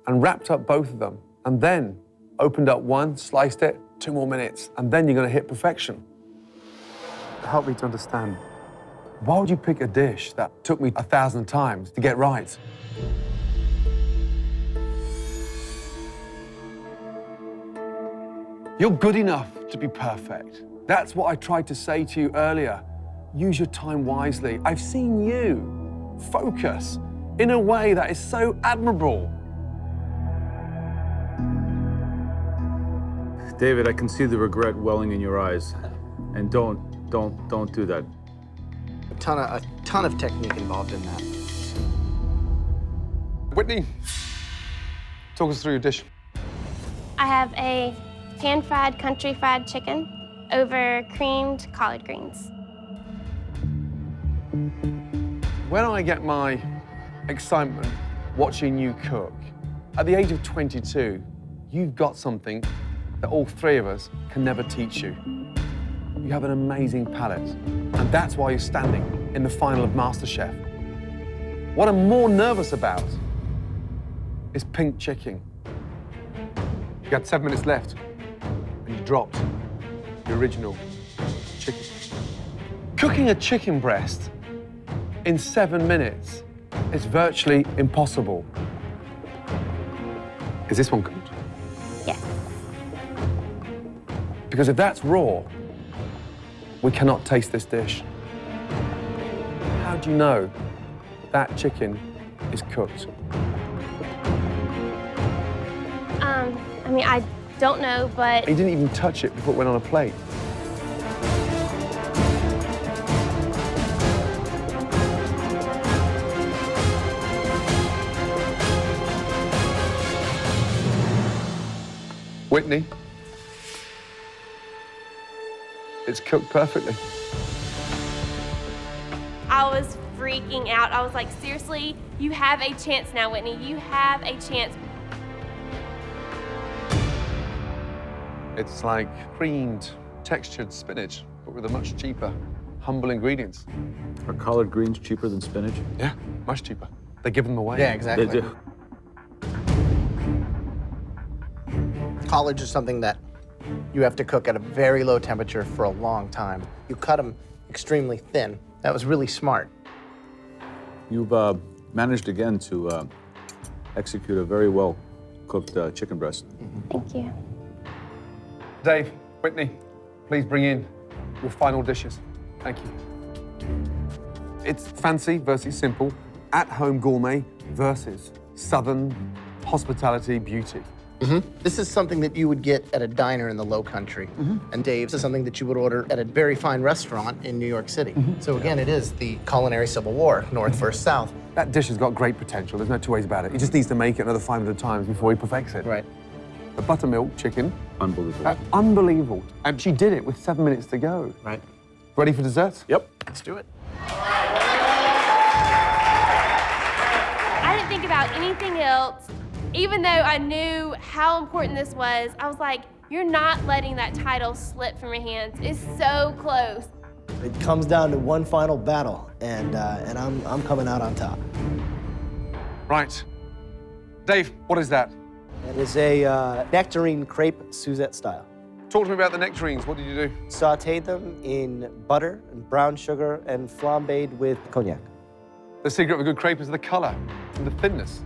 and wrapped up both of them, and then opened up one, sliced it, 2 more minutes, and then you're gonna hit perfection. Help me to understand, why would you pick a dish that took me 1,000 times to get right? You're good enough to be perfect. That's what I tried to say to you earlier. Use your time wisely. I've seen you focus in a way that is so admirable. David, I can see the regret welling in your eyes. And don't do that. A ton of technique involved in that. Whitney, talk us through your dish. I have a pan-fried country fried chicken over creamed collard greens. When I get my excitement watching you cook, at the age of 22, you've got something that all three of us can never teach you. You have an amazing palate, and that's why you're standing in the final of MasterChef. What I'm more nervous about is pink chicken. You had 7 minutes left, and you dropped the original chicken. Cooking a chicken breast in 7 minutes is virtually impossible. Is this one cooked? Yes. Because if that's raw, we cannot taste this dish. How do you know that chicken is cooked? I mean, I don't know, but... You didn't even touch it before it went on a plate. Whitney, it's cooked perfectly. I was freaking out. I was like, seriously, you have a chance now, Whitney. You have a chance. It's like creamed, textured spinach, but with a much cheaper, humble ingredients. Are collard greens cheaper than spinach? Yeah, much cheaper. They give them away. Yeah, exactly. They do. Collards is something that you have to cook at a very low temperature for a long time. You cut them extremely thin. That was really smart. You've managed again to execute a very well cooked chicken breast. Thank you. Dave, Whitney, please bring in your final dishes. Thank you. It's fancy versus simple, at-home gourmet versus southern hospitality beauty. This is something that you would get at a diner in the Low Country. And Dave's is something that you would order at a very fine restaurant in New York City. So again, it is the culinary civil war, North versus South. That dish has got great potential. There's no two ways about it. He just needs to make it another 500 times before he perfects it. Right. The buttermilk chicken. Unbelievable. Unbelievable. And she did it with 7 minutes to go. Right. Ready for dessert? Yep. Let's do it. I didn't think about anything else. Even though I knew how important this was, I was like, you're not letting that title slip from your hands. It's so close. It comes down to one final battle, and I'm coming out on top. Right. Dave, what is that? It is a nectarine crepe Suzette style. Talk to me about the nectarines. What did you do? Sauteed them in butter and brown sugar and flambéed with cognac. The secret of a good crepe is the color and the thinness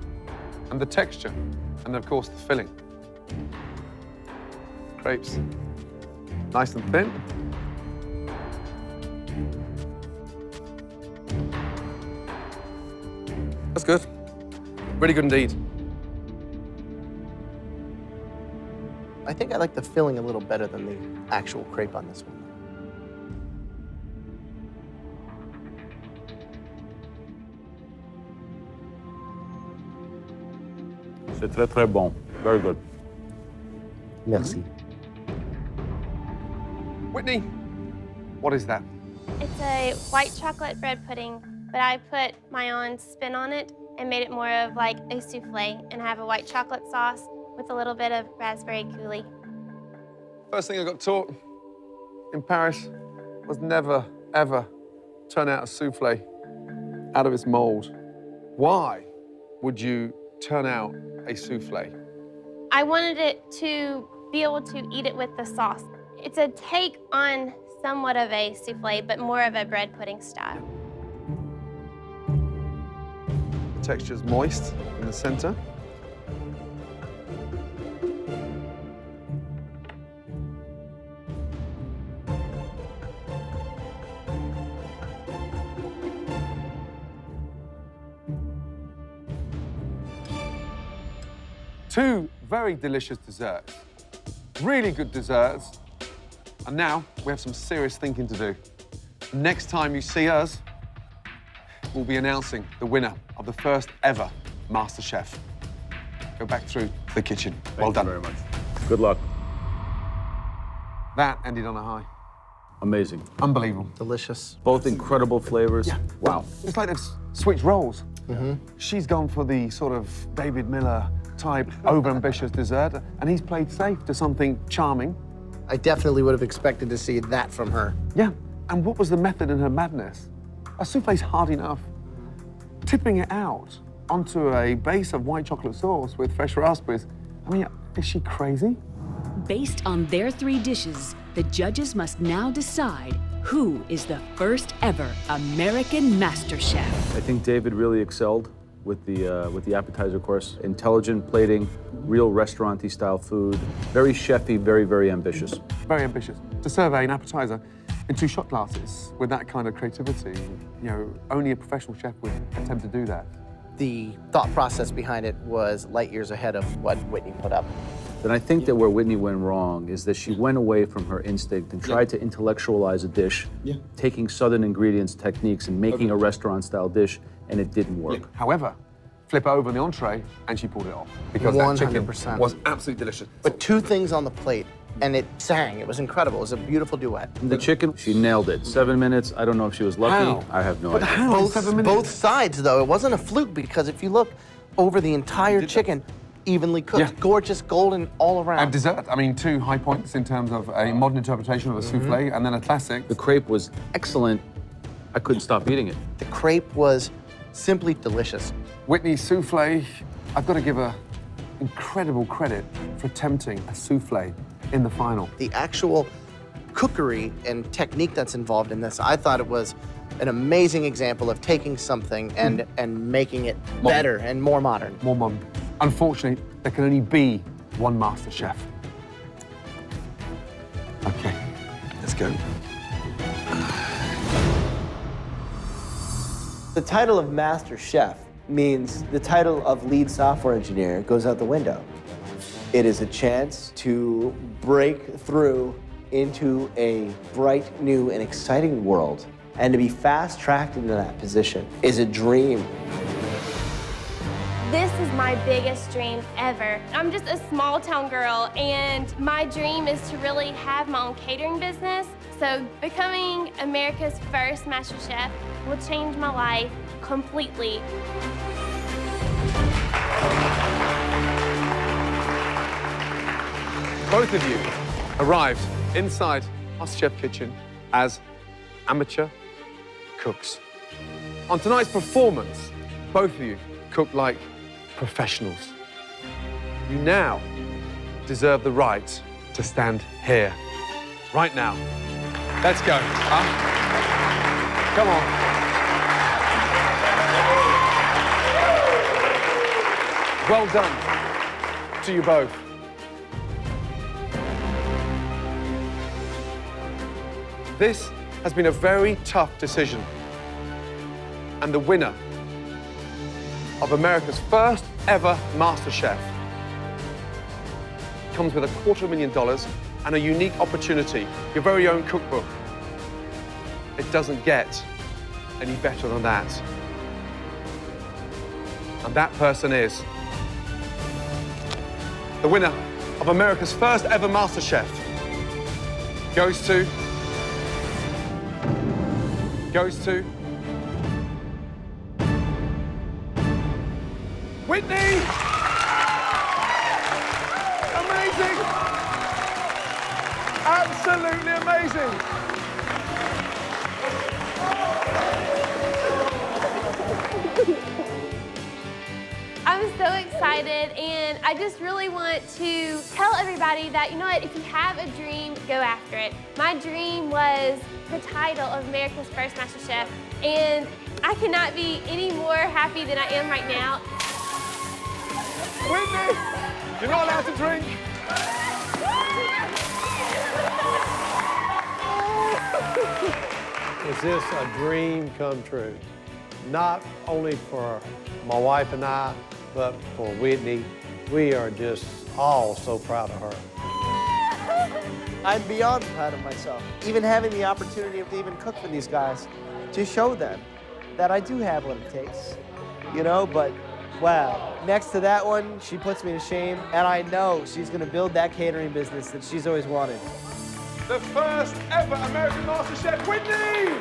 and the texture and, of course, the filling. Crepes, nice and thin. That's good. Really good indeed. I think I like the filling a little better than the actual crepe on this one. C'est très, très bon. Very good. Merci. Whitney, what is that? It's a white chocolate bread pudding, but I put my own spin on it and made it more of like a souffle, and I have a white chocolate sauce with a little bit of raspberry coulis. First thing I got taught in Paris was never, ever turn out a souffle out of its mold. Why would you turn out a souffle? I wanted it to be able to eat it with the sauce. It's a take on somewhat of a souffle, but more of a bread pudding style. The texture is moist in the center. Two very delicious desserts, really good desserts. And now we have some serious thinking to do. Next time you see us, we'll be announcing the winner of the first ever MasterChef. Go back through the kitchen. Well done. Thank you very much. Good luck. That ended on a high. Amazing. Unbelievable. Delicious. Both incredible flavors. Yeah. Wow. It's like they've switched roles. Mm-hmm. She's gone for the sort of David Miller type over-ambitious dessert, and he's played safe to something charming. I definitely would have expected to see that from her. Yeah, and what was the method in her madness? A souffle's hard enough. Tipping it out onto a base of white chocolate sauce with fresh raspberries. I mean, is she crazy? Based on their 3 dishes, the judges must now decide who is the first ever American MasterChef. I think David really excelled with the appetizer course. Intelligent plating, real restaurant-y style food. Very chefy, very, very ambitious. Very ambitious. To serve an appetizer in 2 shot glasses with that kind of creativity, you know, only a professional chef would attempt to do that. The thought process behind it was light years ahead of what Whitney put up. And I think that where Whitney went wrong is that she went away from her instinct and tried to intellectualize a dish, taking Southern ingredients, techniques, and making a restaurant-style dish, and it didn't work. However, flip over the entree, and she pulled it off. Because that chicken 100%. was absolutely delicious. But 2 things on the plate, and it sang. It was incredible. It was a beautiful duet. The chicken, she nailed it. 7 minutes. I don't know if she was lucky. How? I have no idea. Both sides, though. It wasn't a fluke, because if you look over the entire chicken, evenly cooked, Yeah. gorgeous, golden all around. And dessert, I mean, 2 high points in terms of a modern interpretation of a souffle, and then a classic. The crepe was excellent. I couldn't stop eating it. The crepe was simply delicious. Whitney's souffle, I've got to give her incredible credit for attempting a souffle in the final. The actual cookery and technique that's involved in this, I thought it was an amazing example of taking something and making it better and more modern. More modern. Unfortunately, there can only be one master chef. Okay, let's go. The title of Master Chef means the title of lead software engineer goes out the window. It is a chance to break through into a bright, new, and exciting world. And to be fast-tracked into that position is a dream. This is my biggest dream ever. I'm just a small town girl, and my dream is to really have my own catering business. So becoming America's first Master Chef will change my life completely. Both of you arrived inside MasterChef kitchen as amateur cooks. On tonight's performance, both of you cooked like professionals. You now deserve the right to stand here, right now. Let's go, huh? Come on. Well done to you both. This has been a very tough decision. And the winner of America's first ever MasterChef comes with $250,000 and a unique opportunity, your very own cookbook. It doesn't get any better than that. And that person is the winner of America's first ever MasterChef. Goes to Whitney! Amazing! Absolutely amazing! I'm so excited, and I just really want to tell everybody that, you know what, if you have a dream, go after it. My dream was the title of America's First MasterChef, and I cannot be any more happy than I am right now. Whitney, you're not allowed to drink. Is this a dream come true? Not only for my wife and I, but for Whitney. We are just all so proud of her. I'm beyond proud of myself. Even having the opportunity to even cook for these guys, to show them that I do have what it takes, you know, but wow. Next to that one, she puts me to shame, and I know she's gonna build that catering business that she's always wanted. The first ever American MasterChef, Whitney!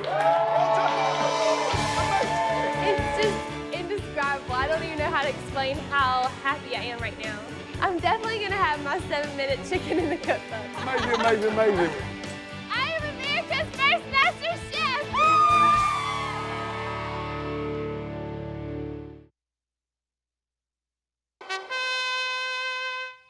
It's just indescribable. I don't even know how to explain how happy I am right now. I'm definitely gonna have my 7-minute chicken in the cookbook. Amazing, amazing, amazing.